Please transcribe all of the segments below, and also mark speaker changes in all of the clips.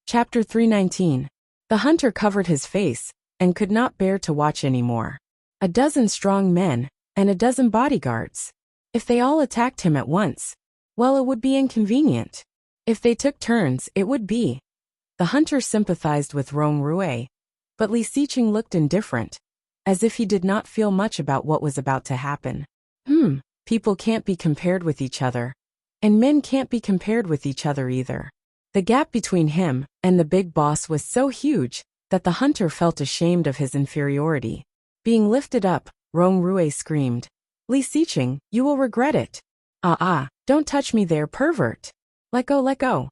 Speaker 1: Chapter 319. The hunter covered his face and could not bear to watch any more. 12 strong men and 12 bodyguards. If they all attacked him at once, well, it would be inconvenient. If they took turns, it would be. The hunter sympathized with Rong Rui, but Li Xiqing looked indifferent, as if he did not feel much about what was about to happen. People can't be compared with each other, and men can't be compared with each other either. The gap between him and the big boss was so huge that the hunter felt ashamed of his inferiority. Being lifted up, Rong Rui screamed, "Li Xiqing, you will regret it. Don't touch me there, pervert. Let go, let go."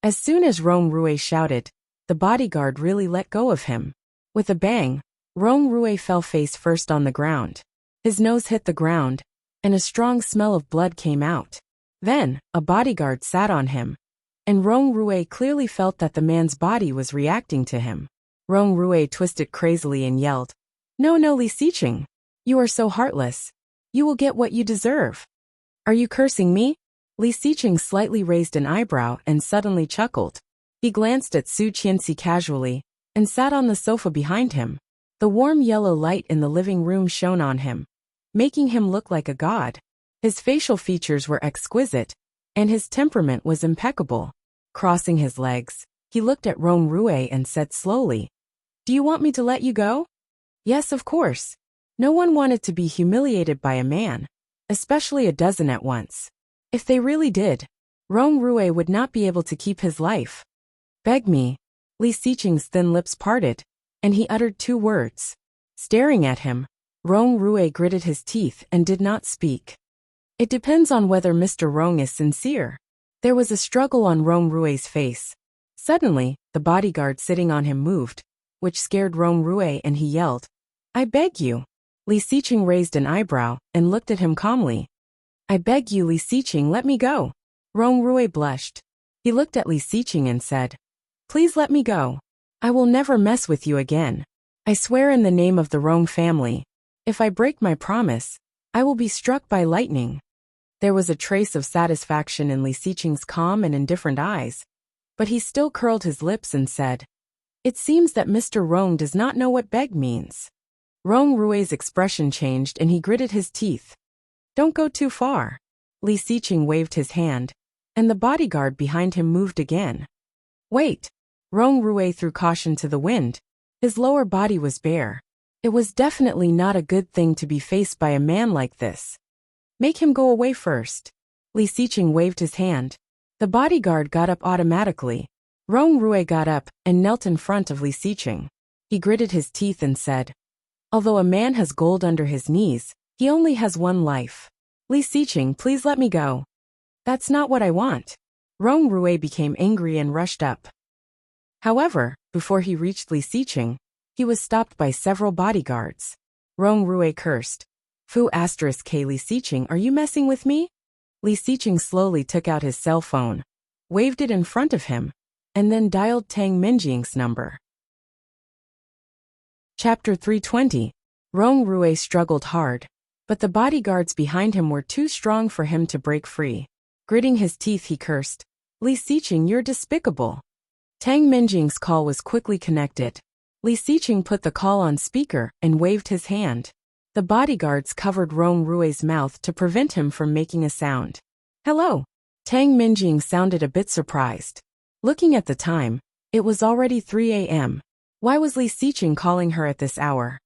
Speaker 1: As soon as Rong Rui shouted, the bodyguard really let go of him. With a bang, Rong Rui fell face first on the ground. His nose hit the ground, and a strong smell of blood came out. Then, a bodyguard sat on him, and Rong Rui clearly felt that the man's body was reacting to him. Rong Rui twisted crazily and yelled, "No, no, Li Xiqing. You are so heartless. You will get what you deserve." "Are you cursing me?" Li Xiqing slightly raised an eyebrow and suddenly chuckled. He glanced at Su Qianxi casually and sat on the sofa behind him. The warm yellow light in the living room shone on him, making him look like a god. His facial features were exquisite, and his temperament was impeccable. Crossing his legs, he looked at Rong Rui and said slowly, "Do you want me to let you go?" Yes, of course. No one wanted to be humiliated by a man, especially 12 at once. If they really did, Rong Rui would not be able to keep his life. "Beg me." Li Xiqing's thin lips parted, and he uttered 2 words. Staring at him, Rong Rui gritted his teeth and did not speak. It depends on whether Mr. Rong is sincere. There was a struggle on Rong Rui's face. Suddenly, the bodyguard sitting on him moved, which scared Rong Rui, and he yelled, "I beg you." Li Xiqing raised an eyebrow and looked at him calmly. "I beg you, Li Xiqing, let me go." Rong Rui blushed. He looked at Li Xiqing and said, "Please let me go. I will never mess with you again. I swear in the name of the Rong family, if I break my promise, I will be struck by lightning." There was a trace of satisfaction in Li Xiqing's calm and indifferent eyes, but he still curled his lips and said, "It seems that Mr. Rong does not know what beg means." Rong Rui's expression changed and he gritted his teeth. "Don't go too far." Li Xiqing waved his hand, and the bodyguard behind him moved again. "Wait." Rong Rui threw caution to the wind. His lower body was bare. It was definitely not a good thing to be faced by a man like this. "Make him go away first." Li Xiqing waved his hand. The bodyguard got up automatically. Rong Rui got up and knelt in front of Li Xiqing. He gritted his teeth and said, "Although a man has gold under his knees, he only has one life. Li Xiqing, please let me go." "That's not what I want." Rong Rui became angry and rushed up. However, before he reached Li Xiqing, he was stopped by several bodyguards. Rong Rui cursed. "Fu**K Li Xiqing, are you messing with me?" Li Xiqing slowly took out his cell phone, waved it in front of him, and then dialed Tang Minjing's number. Chapter 320. Rong Rui struggled hard, but the bodyguards behind him were too strong for him to break free. Gritting his teeth, he cursed, "Li Xiqing, you're despicable." Tang Minjing's call was quickly connected. Li Xiqing put the call on speaker and waved his hand. The bodyguards covered Rong Rui's mouth to prevent him from making a sound. "Hello." Tang Minjing sounded a bit surprised. Looking at the time, it was already 3 a.m. Why was Li Xiqing calling her at this hour?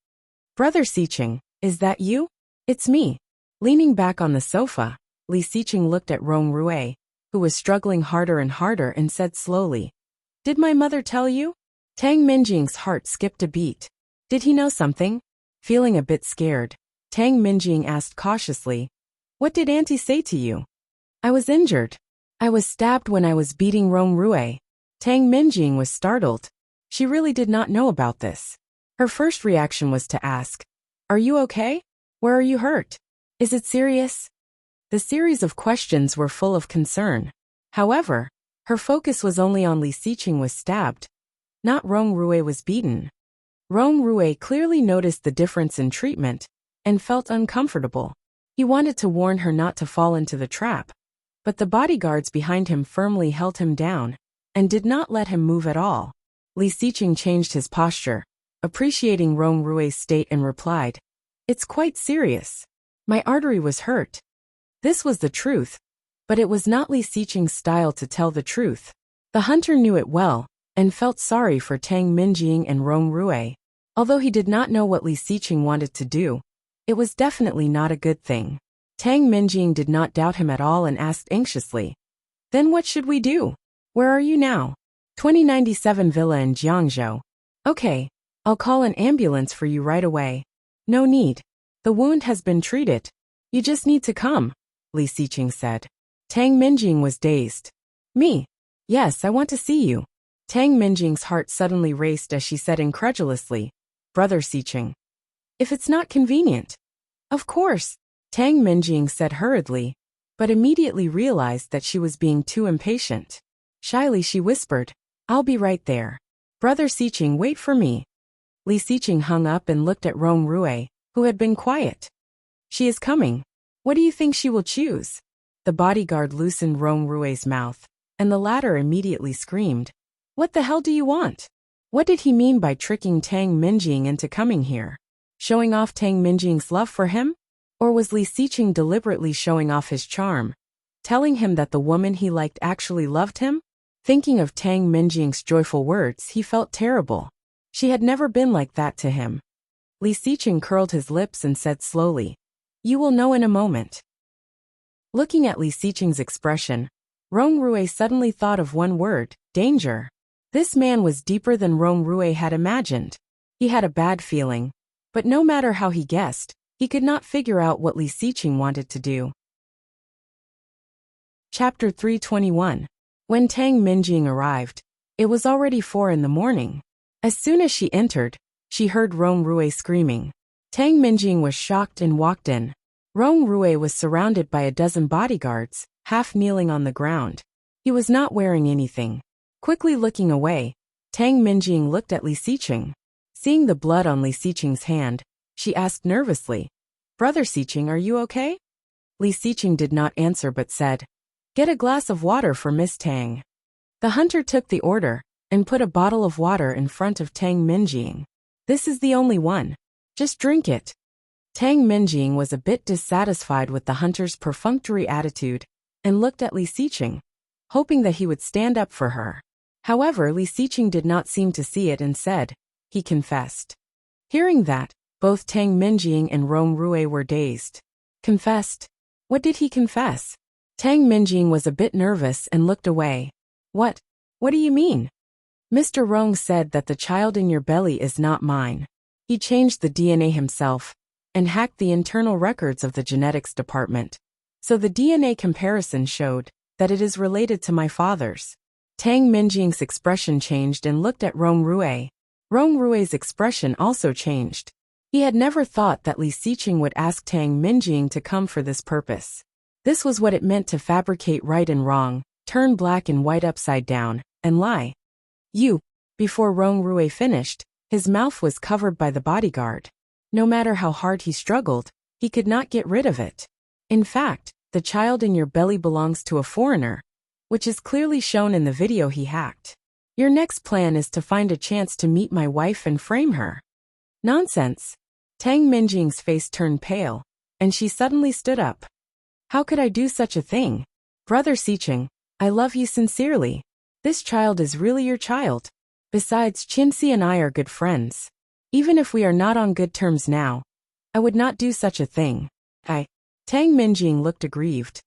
Speaker 1: "Brother Xiqing, is that you?" "It's me." Leaning back on the sofa, Li Xiqing looked at Rong Rui, who was struggling harder and harder, and said slowly, "Did my mother tell you?" Tang Minjing's heart skipped a beat. Did he know something? Feeling a bit scared, Tang Minjing asked cautiously, "What did Auntie say to you?" "I was injured. I was stabbed when I was beating Rong Rui." Tang Minjing was startled. She really did not know about this. Her first reaction was to ask, "Are you okay? Where are you hurt? Is it serious?" The series of questions were full of concern. However, her focus was only on Li Xiqing was stabbed, not Rong Rui was beaten. Rong Rui clearly noticed the difference in treatment and felt uncomfortable. He wanted to warn her not to fall into the trap, but the bodyguards behind him firmly held him down and did not let him move at all. Li Xiqing changed his posture, appreciating Rong Rui's state, and replied, "It's quite serious. My artery was hurt." This was the truth, but it was not Li Xiqing's style to tell the truth. The hunter knew it well, and felt sorry for Tang Minjing and Rong Rui. Although he did not know what Li Xiqing wanted to do, it was definitely not a good thing. Tang Minjing did not doubt him at all and asked anxiously, "Then what should we do? Where are you now?" 2097 Villa in Jiangzhou. "Okay, I'll call an ambulance for you right away." "No need. The wound has been treated. You just need to come," Li Xiqing said. Tang Minjing was dazed. "Me? Yes, I want to see you." Tang Minjing's heart suddenly raced as she said incredulously, "Brother Xiqing. If it's not convenient." "Of course," Tang Minjing said hurriedly, but immediately realized that she was being too impatient. Shyly she whispered, "I'll be right there. Brother Xiqing, wait for me." Li Xiqing hung up and looked at Rong Rui, who had been quiet. "She is coming. What do you think she will choose?" The bodyguard loosened Rong Rui's mouth, and the latter immediately screamed, "What the hell do you want?" What did he mean by tricking Tang Minjing into coming here? Showing off Tang Minjing's love for him? Or was Li Xiqing deliberately showing off his charm, telling him that the woman he liked actually loved him? Thinking of Tang Minjing's joyful words, he felt terrible. She had never been like that to him. Li Xiqing curled his lips and said slowly, "You will know in a moment." Looking at Li Xiqing's expression, Rong Rui suddenly thought of one word: danger. This man was deeper than Rong Rui had imagined. He had a bad feeling, but no matter how he guessed, he could not figure out what Li Xiqing wanted to do. Chapter 321. When Tang Minjing arrived, it was already 4 in the morning. As soon as she entered, she heard Rong Rui screaming. Tang Minjing was shocked and walked in. Rong Rui was surrounded by a dozen bodyguards, half kneeling on the ground. He was not wearing anything. Quickly looking away, Tang Minjing looked at Li Xiqing. Seeing the blood on Li Xiqing's hand, she asked nervously, "Brother Xiqing, are you okay?" Li Xiqing did not answer but said, "Get a glass of water for Miss Tang." The hunter took the order and put a bottle of water in front of Tang Minjing. "This is the only one. Just drink it." Tang Minjing was a bit dissatisfied with the hunter's perfunctory attitude and looked at Li Xiqing, hoping that he would stand up for her. However, Li Xiqing did not seem to see it and said, "He confessed." Hearing that, both Tang Minjing and Rong Rui were dazed. Confessed? What did he confess? Tang Minjing was a bit nervous and looked away. What do you mean?" "Mr. Rong said that the child in your belly is not mine. He changed the DNA himself and hacked the internal records of the genetics department. So the DNA comparison showed that it is related to my father's." Tang Minjing's expression changed and looked at Rong Rui. Rong Rui's expression also changed. He had never thought that Li Xiqing would ask Tang Minjing to come for this purpose. This was what it meant to fabricate right and wrong, turn black and white upside down, and lie. "You." Before Rong Rui finished, his mouth was covered by the bodyguard. No matter how hard he struggled, he could not get rid of it. "In fact, the child in your belly belongs to a foreigner, which is clearly shown in the video he hacked. Your next plan is to find a chance to meet my wife and frame her." "Nonsense." Tang Minjing's face turned pale, and she suddenly stood up. "How could I do such a thing? Brother Xiqing, I love you sincerely. This child is really your child. Besides, Qinxi and I are good friends. Even if we are not on good terms now, I would not do such a thing." Tang Minjing looked aggrieved.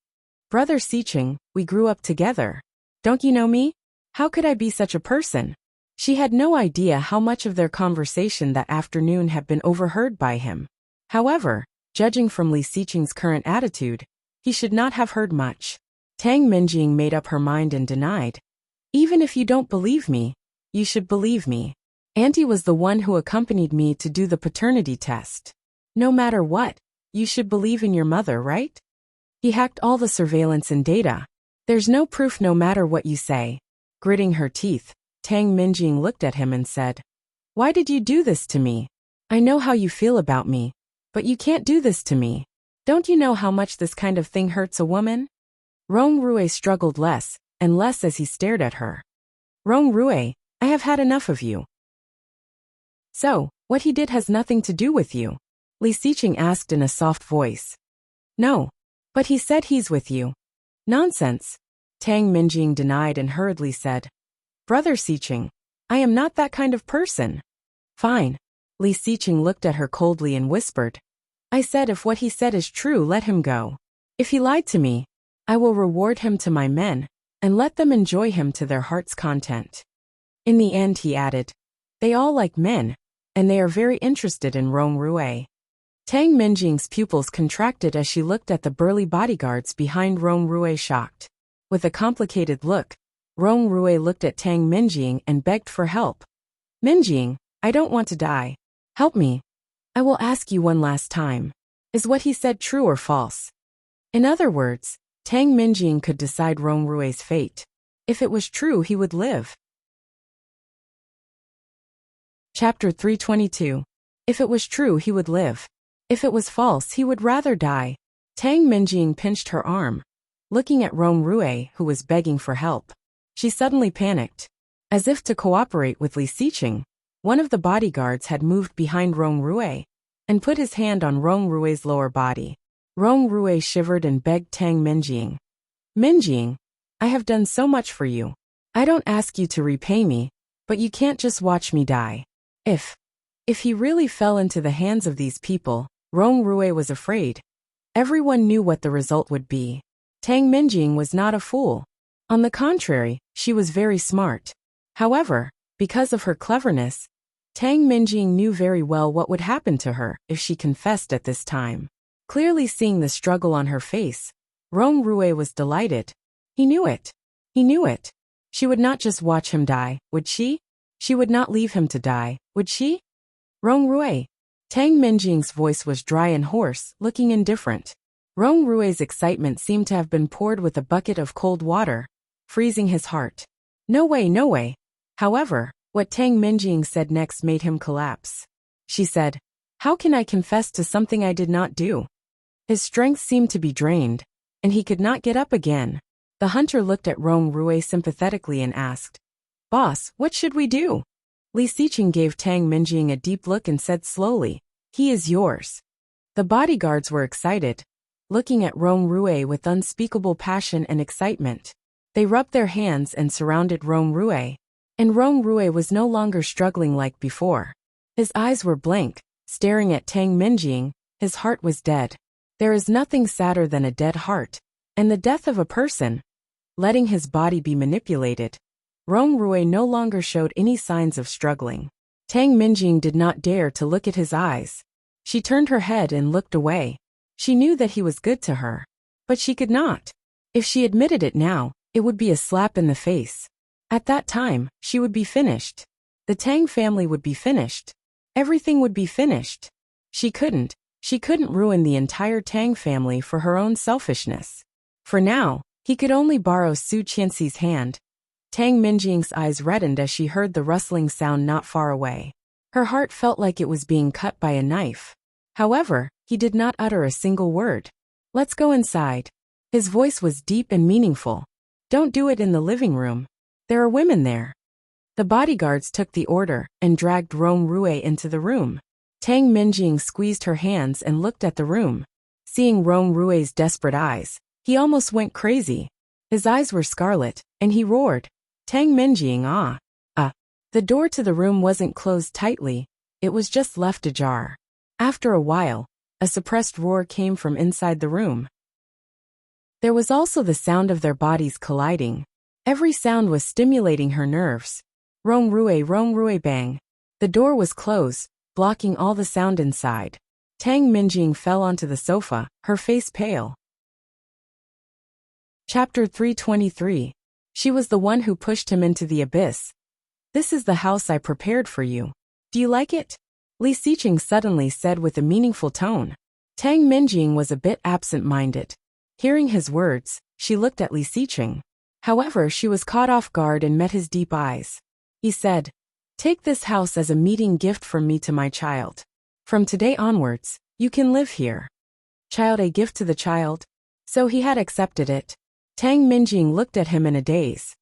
Speaker 1: "Brother Xiqing, we grew up together. Don't you know me? How could I be such a person?" She had no idea how much of their conversation that afternoon had been overheard by him. However, judging from Li Xiqing's current attitude, he should not have heard much. Tang Minjing made up her mind and denied. "Even if you don't believe me, you should believe me. Auntie was the one who accompanied me to do the paternity test. No matter what, you should believe in your mother, right? He hacked all the surveillance and data. There's no proof no matter what you say." Gritting her teeth, Tang Minjing looked at him and said, "Why did you do this to me? I know how you feel about me, but you can't do this to me. Don't you know how much this kind of thing hurts a woman?" Rong Rui struggled less and less as he stared at her. Rong Rui, I have had enough of you. So, what he did has nothing to do with you? Li Xiqing asked in a soft voice. No. But he said he's with you. Nonsense. Tang Minjing denied and hurriedly said. Brother Xiqing, I am not that kind of person. Fine. Li Xiqing looked at her coldly and whispered. I said if what he said is true, let him go. If he lied to me, I will reward him to my men, and let them enjoy him to their heart's content. In the end, he added, they all like men, and they are very interested in Rong Rui. Tang Minjing's pupils contracted as she looked at the burly bodyguards behind Rong Rui, shocked. With a complicated look, Rong Rui looked at Tang Minjing and begged for help. Minjing, I don't want to die. Help me. I will ask you one last time. Is what he said true or false? In other words, Tang Minjing could decide Rong Rui's fate. If it was true, he would live. Chapter 322. If it was true, he would live. If it was false, he would rather die. Tang Minjing pinched her arm, looking at Rong Rui, who was begging for help. She suddenly panicked. As if to cooperate with Li Xiqing, one of the bodyguards had moved behind Rong Rui and put his hand on Rong Rui's lower body. Rong Rui shivered and begged Tang Minjing. Minjing, I have done so much for you. I don't ask you to repay me, but you can't just watch me die. If he really fell into the hands of these people, Rong Rui was afraid. Everyone knew what the result would be. Tang Minjing was not a fool. On the contrary, she was very smart. However, because of her cleverness, Tang Minjing knew very well what would happen to her if she confessed at this time. Clearly seeing the struggle on her face, Rong Rui was delighted. He knew it. He knew it. She would not just watch him die, would she? She would not leave him to die, would she? Rong Rui. Tang Minjing's voice was dry and hoarse, looking indifferent. Rong Rui's excitement seemed to have been poured with a bucket of cold water, freezing his heart. No way, no way. However, what Tang Minjing said next made him collapse. She said, how can I confess to something I did not do? His strength seemed to be drained, and he could not get up again. The hunter looked at Rong Rui sympathetically and asked, Boss, what should we do? Li Xiqing gave Tang Minjing a deep look and said slowly, he is yours. The bodyguards were excited, looking at Rong Rui with unspeakable passion and excitement. They rubbed their hands and surrounded Rong Rui, and Rong Rui was no longer struggling like before. His eyes were blank, staring at Tang Minjing. His heart was dead. There is nothing sadder than a dead heart, and the death of a person. Letting his body be manipulated, Rong Rui no longer showed any signs of struggling. Tang Minjing did not dare to look at his eyes. She turned her head and looked away. She knew that he was good to her, but she could not. If she admitted it now, it would be a slap in the face. At that time, she would be finished. The Tang family would be finished. Everything would be finished. She couldn't ruin the entire Tang family for her own selfishness. For now, he could only borrow Su Qianxi's hand. Tang Minjing's eyes reddened as she heard the rustling sound not far away. Her heart felt like it was being cut by a knife. However, he did not utter a single word. Let's go inside. His voice was deep and meaningful. Don't do it in the living room. There are women there. The bodyguards took the order and dragged Rong Rui into the room. Tang Minjing squeezed her hands and looked at the room. Seeing Rong Rui's desperate eyes, he almost went crazy. His eyes were scarlet, and he roared, Tang Minjing, ah. The door to the room wasn't closed tightly, it was just left ajar. After a while, a suppressed roar came from inside the room. There was also the sound of their bodies colliding. Every sound was stimulating her nerves. Rong Rui, bang. The door was closed, blocking all the sound inside. Tang Minjing fell onto the sofa, her face pale. Chapter 323. She was the one who pushed him into the abyss. This is the house I prepared for you. Do you like it? Li Xiqing suddenly said with a meaningful tone. Tang Minjing was a bit absent-minded. Hearing his words, she looked at Li Xiqing. However, she was caught off guard and met his deep eyes. He said, Take this house as a meeting gift from me to my child. From today onwards, you can live here. Child, a gift to the child? So he had accepted it. Tang Minjing looked at him in a daze.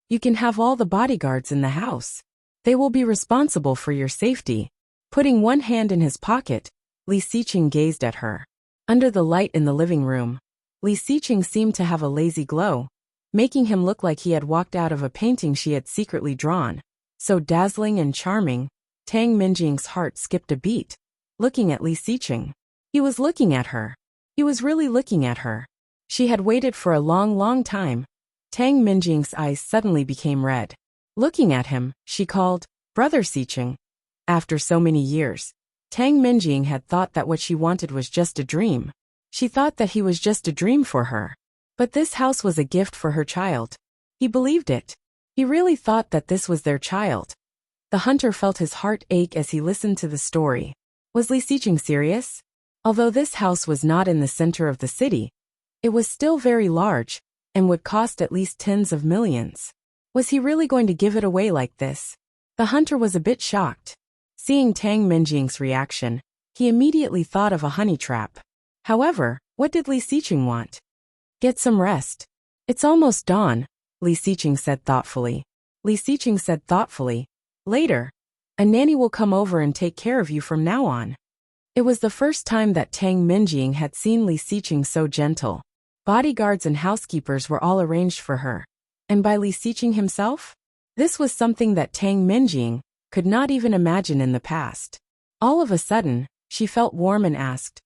Speaker 1: You can have all the bodyguards in the house. They will be responsible for your safety. Putting one hand in his pocket, Li Xiqing gazed at her. Under the light in the living room, Li Xiqing seemed to have a lazy glow, making him look like he had walked out of a painting she had secretly drawn. So dazzling and charming, Tang Minjing's heart skipped a beat, looking at Li Xiqing. He was looking at her. He was really looking at her. She had waited for a long time. Tang Minjing's eyes suddenly became red. Looking at him, she called, "Brother Xiqing." After so many years, Tang Minjing had thought that what she wanted was just a dream. She thought that he was just a dream for her. But this house was a gift for her child. He believed it. He really thought that this was their child. The hunter felt his heart ache as he listened to the story. Was Li Xiqing serious? Although this house was not in the center of the city, it was still very large, and would cost at least tens of millions. Was he really going to give it away like this? The hunter was a bit shocked. Seeing Tang Minjing's reaction, he immediately thought of a honey trap. However, what did Li Xiqing want? Get some rest. It's almost dawn, Li Xiqing said thoughtfully. Li Xiqing said thoughtfully, later, a nanny will come over and take care of you from now on. It was the first time that Tang Minjing had seen Li Xiqing so gentle. Bodyguards and housekeepers were all arranged for her. And by Li Xiqing himself? This was something that Tang Minjing could not even imagine in the past. All of a sudden, she felt warm and asked,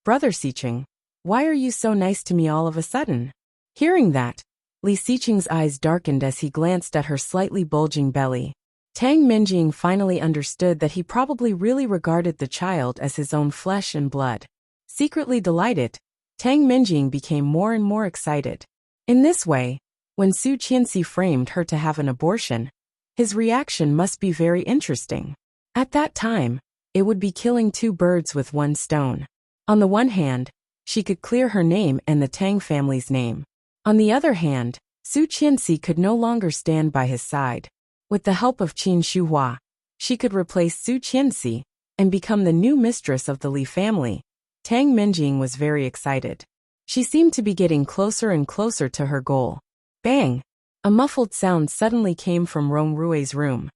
Speaker 1: "Brother Xiqing, why are you so nice to me all of a sudden?" Hearing that, Li Xiqing's eyes darkened as he glanced at her slightly bulging belly. Tang Minjing finally understood that he probably really regarded the child as his own flesh and blood. Secretly delighted, Tang Minjing became more and more excited. In this way, when Su Qianxi framed her to have an abortion, his reaction must be very interesting. At that time, it would be killing two birds with one stone. On the one hand, she could clear her name and the Tang family's name. On the other hand, Su Qianxi could no longer stand by his side. With the help of Qin Shuhua, she could replace Su Qianxi and become the new mistress of the Li family. Tang Minjing was very excited. She seemed to be getting closer and closer to her goal. Bang! A muffled sound suddenly came from Rong Rui's room.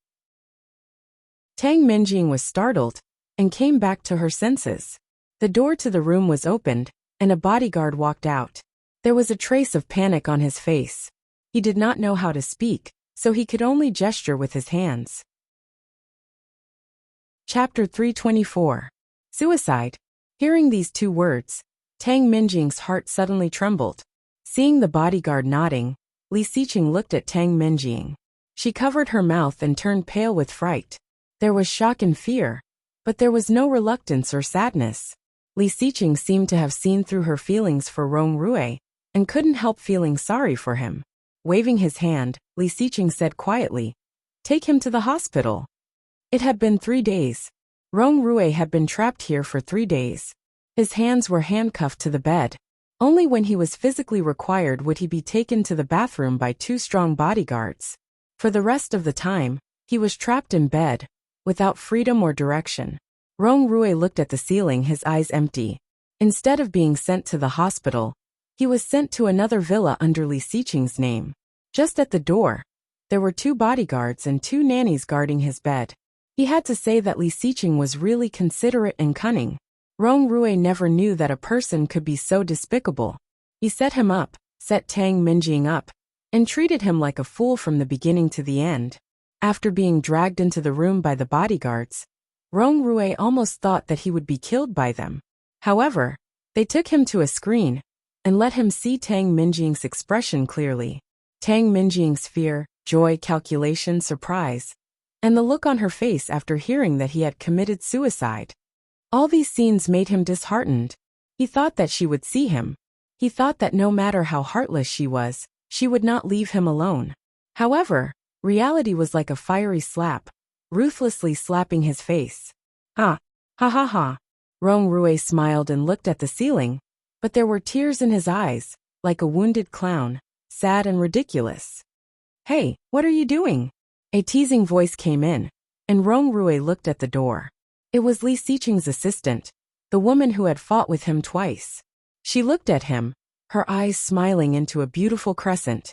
Speaker 1: Tang Minjing was startled and came back to her senses. The door to the room was opened, and a bodyguard walked out. There was a trace of panic on his face. He did not know how to speak, so he could only gesture with his hands. Chapter 324. Suicide. Hearing these two words, Tang Minjing's heart suddenly trembled. Seeing the bodyguard nodding, Li Xiqing looked at Tang Minjing. She covered her mouth and turned pale with fright. There was shock and fear, but there was no reluctance or sadness. Li Xiqing seemed to have seen through her feelings for Rong Rui, and couldn't help feeling sorry for him. Waving his hand, Li Xiqing said quietly, "Take him to the hospital." It had been 3 days. Rong Rui had been trapped here for 3 days. His hands were handcuffed to the bed. Only when he was physically required would he be taken to the bathroom by 2 strong bodyguards. For the rest of the time, he was trapped in bed, without freedom or direction. Rong Rui looked at the ceiling, his eyes empty. Instead of being sent to the hospital, he was sent to another villa under Li Xiqing's name. Just at the door, there were 2 bodyguards and 2 nannies guarding his bed. He had to say that Li Xiqing was really considerate and cunning. Rong Rui never knew that a person could be so despicable. He set him up, set Tang Minjing up, and treated him like a fool from the beginning to the end. After being dragged into the room by the bodyguards, Rong Rui almost thought that he would be killed by them. However, they took him to a screen and let him see Tang Minjing's expression clearly. Tang Minjing's fear, joy, calculation, surprise, and the look on her face after hearing that he had committed suicide. All these scenes made him disheartened. He thought that she would see him. He thought that no matter how heartless she was, she would not leave him alone. However, reality was like a fiery slap, ruthlessly slapping his face. Ha! Ha ha ha! Rong Rui smiled and looked at the ceiling, but there were tears in his eyes, like a wounded clown, sad and ridiculous. "Hey, what are you doing?" A teasing voice came in, and Rong Rui looked at the door. It was Li Xiqing's assistant, the woman who had fought with him twice. She looked at him, her eyes smiling into a beautiful crescent.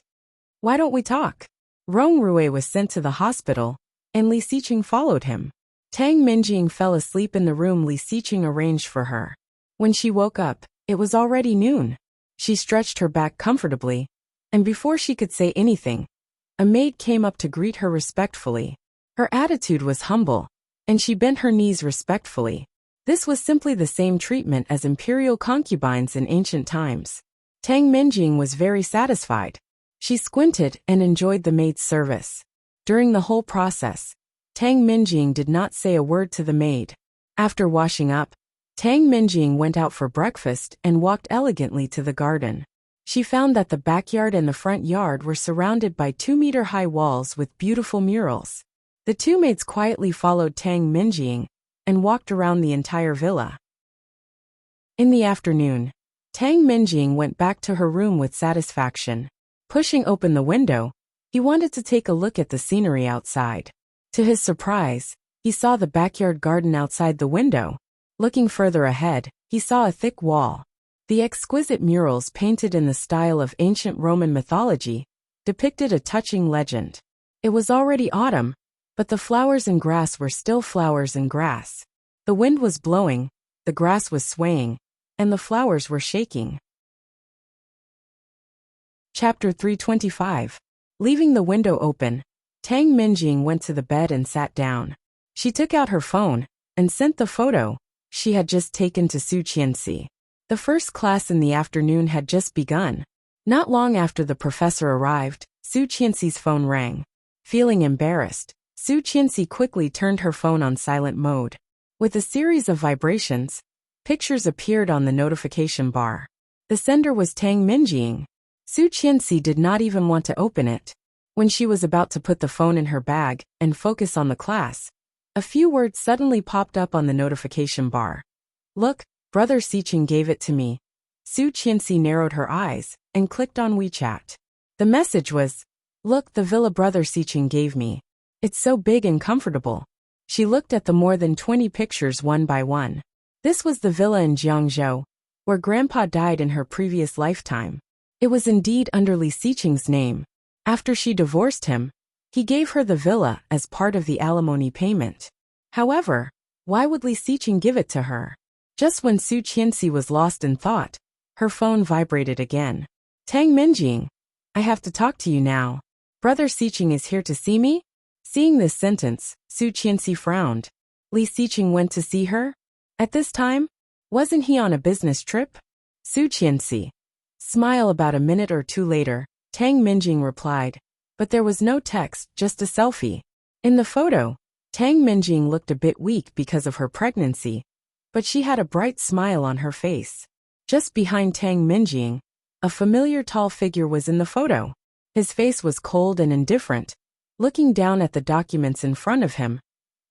Speaker 1: "Why don't we talk?" Rong Rui was sent to the hospital, and Li Xiqing followed him. Tang Minjing fell asleep in the room Li Xiqing arranged for her. When she woke up, it was already noon. She stretched her back comfortably, and before she could say anything, a maid came up to greet her respectfully. Her attitude was humble, and she bent her knees respectfully. This was simply the same treatment as imperial concubines in ancient times. Tang Minjing was very satisfied. She squinted and enjoyed the maid's service. During the whole process, Tang Minjing did not say a word to the maid. After washing up, Tang Minjing went out for breakfast and walked elegantly to the garden. She found that the backyard and the front yard were surrounded by 2-meter-high walls with beautiful murals. The two maids quietly followed Tang Minjing and walked around the entire villa. In the afternoon, Tang Minjing went back to her room with satisfaction. Pushing open the window, he wanted to take a look at the scenery outside. To his surprise, he saw the backyard garden outside the window. Looking further ahead, he saw a thick wall. The exquisite murals painted in the style of ancient Roman mythology depicted a touching legend. It was already autumn, but the flowers and grass were still flowers and grass. The wind was blowing, the grass was swaying, and the flowers were shaking. Chapter 325. Leaving the window open, Tang Minjing went to the bed and sat down. She took out her phone and sent the photo she had just taken to Su Qianxi. The first class in the afternoon had just begun. Not long after the professor arrived, Su Qianxi's phone rang. Feeling embarrassed, Su Qianxi quickly turned her phone on silent mode. With a series of vibrations, pictures appeared on the notification bar. The sender was Tang Minjing. Su Qianxi did not even want to open it. When she was about to put the phone in her bag and focus on the class, a few words suddenly popped up on the notification bar. "Look, Brother Xiqing gave it to me." Su Qianxi narrowed her eyes and clicked on WeChat. The message was, "Look, the villa Brother Xiqing gave me. It's so big and comfortable." She looked at the more than 20 pictures one by one. This was the villa in Jiangzhou, where Grandpa died in her previous lifetime. It was indeed under Li Xiqing's name. After she divorced him, he gave her the villa as part of the alimony payment. However, why would Li Xiqing give it to her? Just when Su Qianxi was lost in thought, her phone vibrated again. "Tang Minjing, I have to talk to you now. Brother Xiqing is here to see me?" Seeing this sentence, Su Qianxi frowned. Li Xiqing went to see her? At this time? Wasn't he on a business trip? Su Qianxi. Smile. About a minute or two later, Tang Minjing replied, but there was no text, just a selfie. In the photo, Tang Minjing looked a bit weak because of her pregnancy, but she had a bright smile on her face. Just behind Tang Minjing, a familiar tall figure was in the photo. His face was cold and indifferent, looking down at the documents in front of him,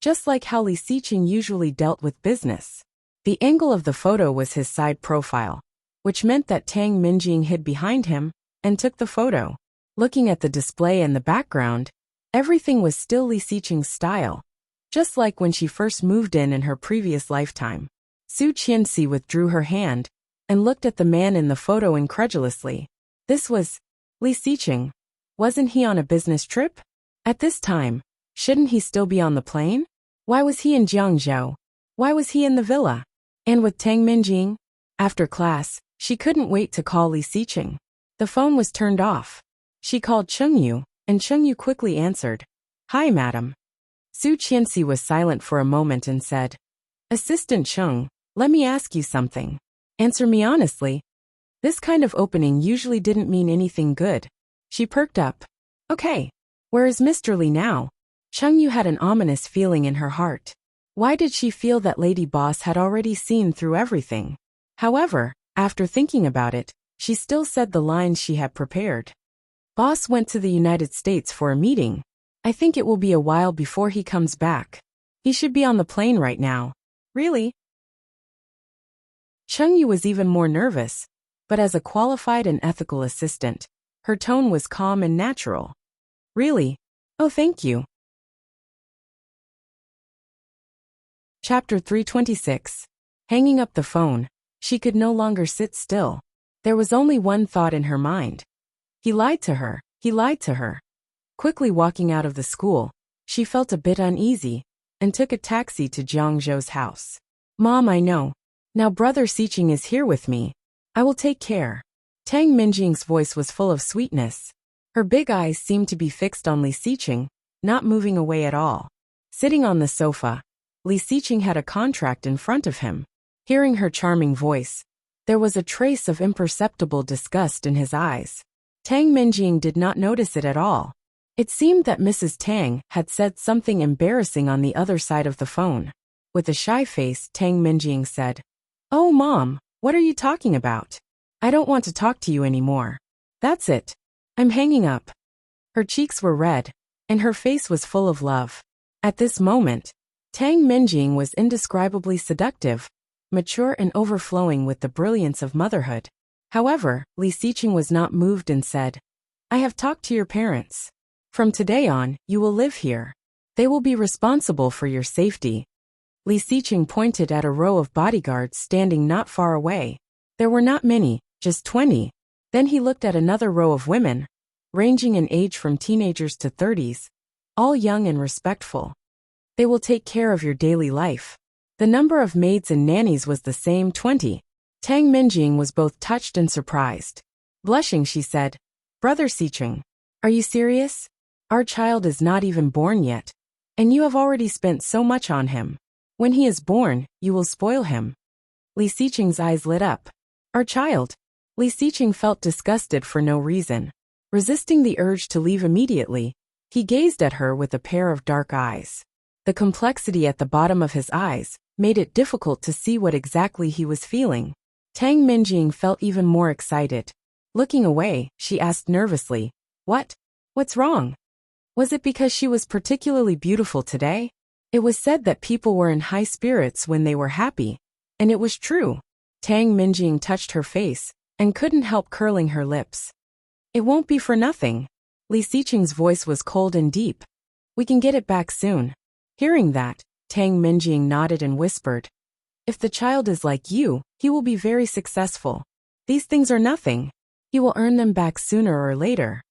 Speaker 1: just like how Li Xiqing usually dealt with business. The angle of the photo was his side profile, which meant that Tang Minjing hid behind him and took the photo. Looking at the display and the background, everything was still Li Xiqing's style, just like when she first moved in her previous lifetime. Su Qianxi withdrew her hand and looked at the man in the photo incredulously. This was Li Xiqing. Wasn't he on a business trip? At this time, shouldn't he still be on the plane? Why was he in Jiangzhou? Why was he in the villa? And with Tang Minjing? After class, she couldn't wait to call Li Xiqing. The phone was turned off. She called Chengyu, and Chengyu quickly answered. "Hi, madam." Su Qianxi was silent for a moment and said, "Assistant Cheng, let me ask you something. Answer me honestly." This kind of opening usually didn't mean anything good. She perked up. "Okay. Where is Mr. Li now?" Chengyu had an ominous feeling in her heart. Why did she feel that Lady Boss had already seen through everything? However, after thinking about it, she still said the lines she had prepared. "Boss went to the United States for a meeting. I think it will be a while before he comes back. He should be on the plane right now." "Really?" Chengyu was even more nervous, but as a qualified and ethical assistant, her tone was calm and natural. "Really? Oh, thank you." Chapter 326. Hanging up the phone, she could no longer sit still. There was only one thought in her mind. He lied to her. He lied to her. Quickly walking out of the school, she felt a bit uneasy and took a taxi to Jiangzhou's house. Mom, I know. Now Brother Xiqing is here with me. I will take care. Tang Minjing's voice was full of sweetness. Her big eyes seemed to be fixed on Li Xiqing, not moving away at all. Sitting on the sofa, Li Xiqing had a contract in front of him. Hearing her charming voice, there was a trace of imperceptible disgust in his eyes. Tang Minjing did not notice it at all. It seemed that Mrs. Tang had said something embarrassing on the other side of the phone. With a shy face, Tang Minjing said, "Oh, Mom, what are you talking about? I don't want to talk to you anymore. That's it. I'm hanging up." Her cheeks were red, and her face was full of love. At this moment, Tang Minjing was indescribably seductive, mature and overflowing with the brilliance of motherhood. However, Li Xiqing was not moved and said, "I have talked to your parents. From today on, you will live here. They will be responsible for your safety." Li Xiqing pointed at a row of bodyguards standing not far away. There were not many, just 20. Then he looked at another row of women, ranging in age from teenagers to 30s, all young and respectful. "They will take care of your daily life." The number of maids and nannies was the same, 20. Tang Minjing was both touched and surprised. Blushing, she said, "Brother Xiqing, are you serious? Our child is not even born yet, and you have already spent so much on him. When he is born, you will spoil him." Li Xiqing's eyes lit up. "Our child?" Li Xiqing felt disgusted for no reason. Resisting the urge to leave immediately, he gazed at her with a pair of dark eyes. The complexity at the bottom of his eyes made it difficult to see what exactly he was feeling. Tang Minjing felt even more excited. Looking away, she asked nervously, What's wrong? Was it because she was particularly beautiful today? It was said that people were in high spirits when they were happy, and it was true. Tang Minjing touched her face and couldn't help curling her lips. "It won't be for nothing." Li Xiqing's voice was cold and deep. "We can get it back soon." Hearing that, Tang Minjing nodded and whispered, "If the child is like you, he will be very successful. These things are nothing. He will earn them back sooner or later."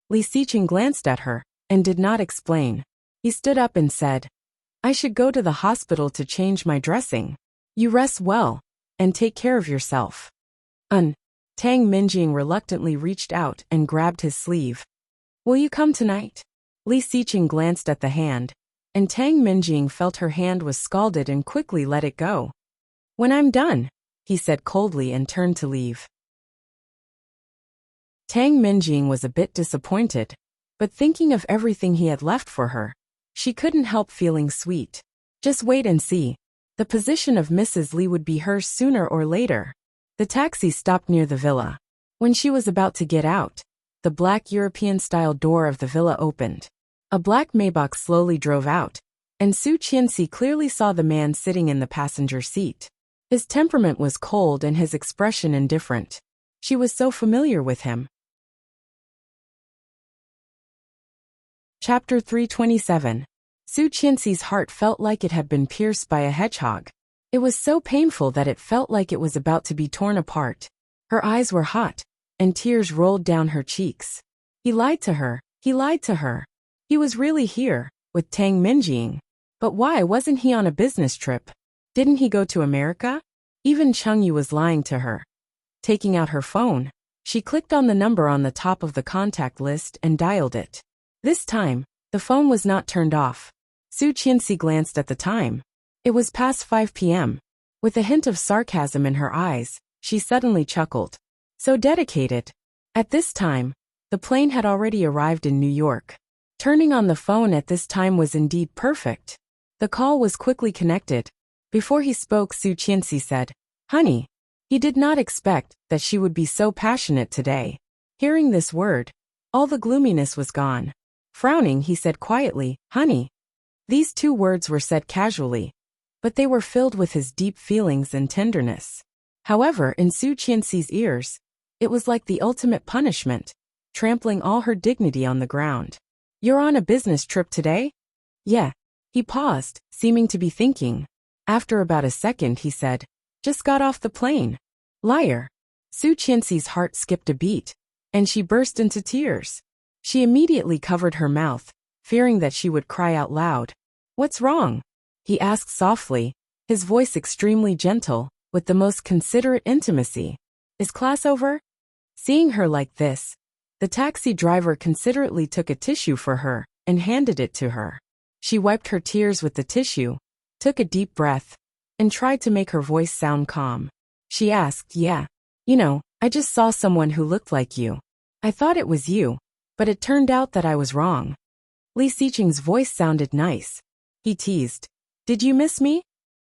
Speaker 1: Li Xiqing glanced at her and did not explain. He stood up and said, "I should go to the hospital to change my dressing. You rest well, and take care of yourself." Tang Minjing reluctantly reached out and grabbed his sleeve. "Will you come tonight?" Li Xiqing glanced at the hand, and Tang Minjing felt her hand was scalded and quickly let it go. "When I'm done," he said coldly and turned to leave. Tang Minjing was a bit disappointed, but thinking of everything he had left for her, she couldn't help feeling sweet. Just wait and see. The position of Mrs. Li would be hers sooner or later. The taxi stopped near the villa. When she was about to get out, the black European-style door of the villa opened. A black Maybach slowly drove out, and Su Qianxi clearly saw the man sitting in the passenger seat. His temperament was cold and his expression indifferent. She was so familiar with him. Chapter 327. Su Qianxi's heart felt like it had been pierced by a hedgehog. It was so painful that it felt like it was about to be torn apart. Her eyes were hot, and tears rolled down her cheeks. He lied to her. He lied to her. He was really here, with Tang Minjing. But why wasn't he on a business trip? Didn't he go to America? Even Chengyu was lying to her. Taking out her phone, she clicked on the number on the top of the contact list and dialed it. This time, the phone was not turned off. Su Qianxi glanced at the time. It was past 5 p.m. With a hint of sarcasm in her eyes, she suddenly chuckled. So dedicated. At this time, the plane had already arrived in New York. Turning on the phone at this time was indeed perfect. The call was quickly connected. Before he spoke, Su Qianxi said, "Honey." He did not expect that she would be so passionate today. Hearing this word, all the gloominess was gone. Frowning, he said quietly, "Honey." These two words were said casually, but they were filled with his deep feelings and tenderness. However, in Su Qianxi's ears, it was like the ultimate punishment, trampling all her dignity on the ground. "You're on a business trip today?" "Yeah." He paused, seeming to be thinking. After about a second, he said, "Just got off the plane." Liar. Su Qianxi's heart skipped a beat, and she burst into tears. She immediately covered her mouth, fearing that she would cry out loud. "What's wrong?" he asked softly, his voice extremely gentle, with the most considerate intimacy. "Is class over?" Seeing her like this, the taxi driver considerately took a tissue for her and handed it to her. She wiped her tears with the tissue, took a deep breath, and tried to make her voice sound calm. She asked, "Yeah. I just saw someone who looked like you. I thought it was you, but it turned out that I was wrong." Li Xiqing's voice sounded nice. He teased, "Did you miss me?"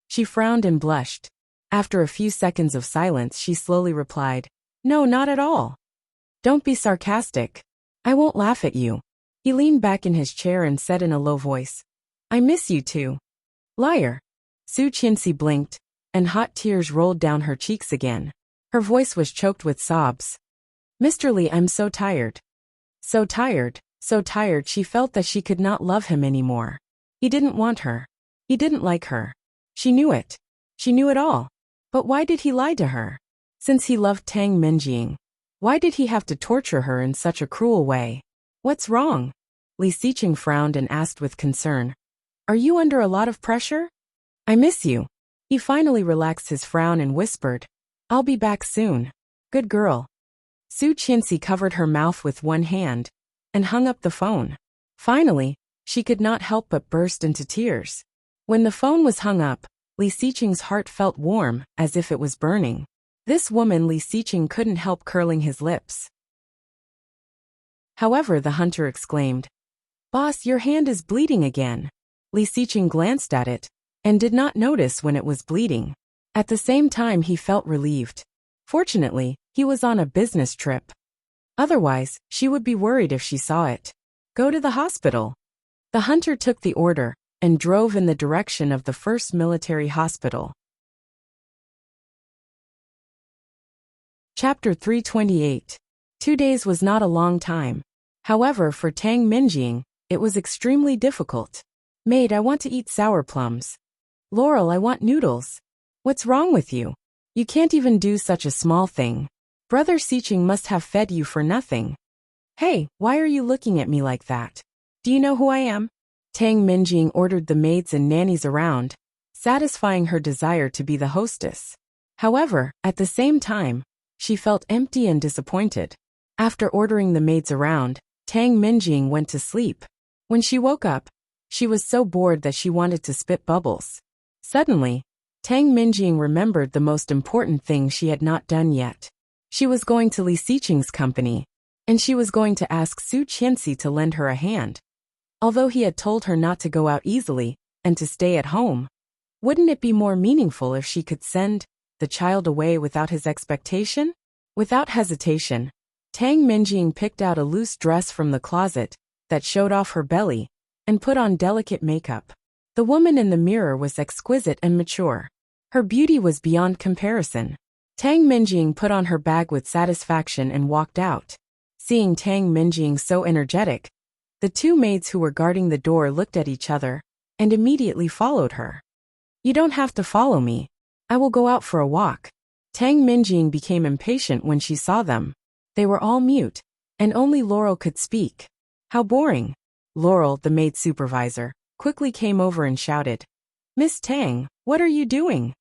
Speaker 1: She frowned and blushed. After a few seconds of silence, she slowly replied, "No, not at all." "Don't be sarcastic. I won't laugh at you." He leaned back in his chair and said in a low voice, "I miss you too." "Liar." Su Qianxi blinked, and hot tears rolled down her cheeks again. Her voice was choked with sobs. "Mr. Li, I'm so tired." So tired, so tired she felt that she could not love him anymore. He didn't want her. He didn't like her. She knew it. She knew it all. But why did he lie to her? Since he loved Tang Minjing, why did he have to torture her in such a cruel way? "What's wrong?" Li Xiqing frowned and asked with concern. "Are you under a lot of pressure?" "I miss you." He finally relaxed his frown and whispered, "I'll be back soon." "Good girl." Su Qianxi covered her mouth with one hand and hung up the phone. Finally, she could not help but burst into tears. When the phone was hung up, Li Xiqing's heart felt warm, as if it was burning. This woman Li Xiqing couldn't help curling his lips. However, the hunter exclaimed, "Boss, your hand is bleeding again." Li Xiqing glanced at it and did not notice when it was bleeding. At the same time, he felt relieved. Fortunately, he was on a business trip. Otherwise, she would be worried if she saw it. "Go to the hospital." The hunter took the order and drove in the direction of the first military hospital. Chapter 328. 2 days was not a long time. However, for Tang Minjing, it was extremely difficult. "Maid, I want to eat sour plums." "Laurel, I want noodles." "What's wrong with you? You can't even do such a small thing. Brother Xiqing must have fed you for nothing." "Hey, why are you looking at me like that? Do you know who I am?" Tang Minjing ordered the maids and nannies around, satisfying her desire to be the hostess. However, at the same time, she felt empty and disappointed. After ordering the maids around, Tang Minjing went to sleep. When she woke up, she was so bored that she wanted to spit bubbles. Suddenly, Tang Minjing remembered the most important thing she had not done yet. She was going to Li Xiqing's company, and she was going to ask Su Qianxi to lend her a hand. Although he had told her not to go out easily and to stay at home, wouldn't it be more meaningful if she could send the child away without his expectation? Without hesitation, Tang Minjing picked out a loose dress from the closet that showed off her belly and put on delicate makeup. The woman in the mirror was exquisite and mature. Her beauty was beyond comparison. Tang Minjing put on her bag with satisfaction and walked out. Seeing Tang Minjing so energetic, the two maids who were guarding the door looked at each other and immediately followed her. "You don't have to follow me. I will go out for a walk." Tang Minjing became impatient when she saw them. They were all mute, and only Laurel could speak. "How boring." Laurel, the maid supervisor, quickly came over and shouted, "Miss Tang, what are you doing?"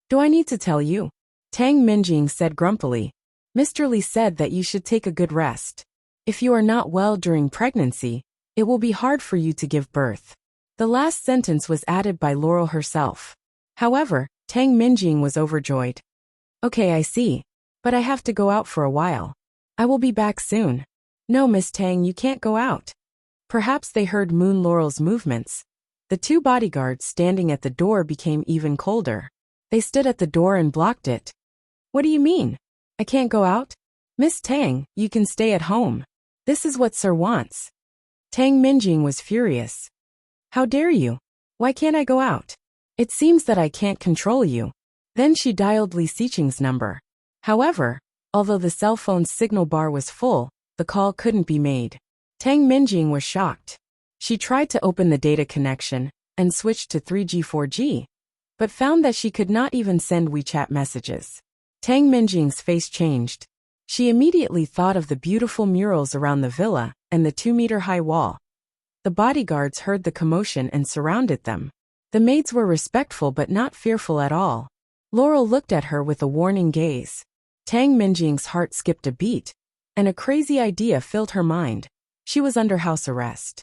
Speaker 1: "Do I need to tell you?" Tang Minjing said grumpily. "Mr. Li said that you should take a good rest. If you are not well during pregnancy, it will be hard for you to give birth." The last sentence was added by Laurel herself. However, Tang Minjing was overjoyed. "Okay, I see. But I have to go out for a while. I will be back soon." "No, Miss Tang, you can't go out." Perhaps they heard Moon Laurel's movements. The two bodyguards standing at the door became even colder. They stood at the door and blocked it. "What do you mean? I can't go out?" "Miss Tang, you can stay at home. This is what Sir wants." Tang Minjing was furious. "How dare you? Why can't I go out? It seems that I can't control you." Then she dialed Li Xiqing's number. However, although the cell phone's signal bar was full, the call couldn't be made. Tang Minjing was shocked. She tried to open the data connection and switched to 3G/4G, but found that she could not even send WeChat messages. Tang Minjing's face changed. She immediately thought of the beautiful murals around the villa and the 2-meter-high wall. The bodyguards heard the commotion and surrounded them. The maids were respectful but not fearful at all. Laurel looked at her with a warning gaze. Tang Minjing's heart skipped a beat, and a crazy idea filled her mind. She was under house arrest.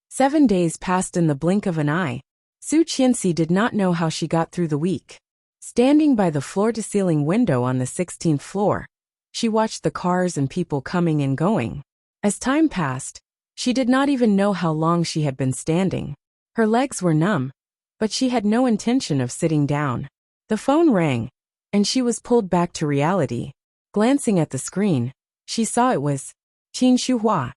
Speaker 1: 7 days passed in the blink of an eye. Su Qianxi did not know how she got through the week. Standing by the floor-to-ceiling window on the 16th floor, she watched the cars and people coming and going. As time passed, she did not even know how long she had been standing. Her legs were numb, but she had no intention of sitting down. The phone rang, and she was pulled back to reality. Glancing at the screen, she saw it was Qin Shuhua.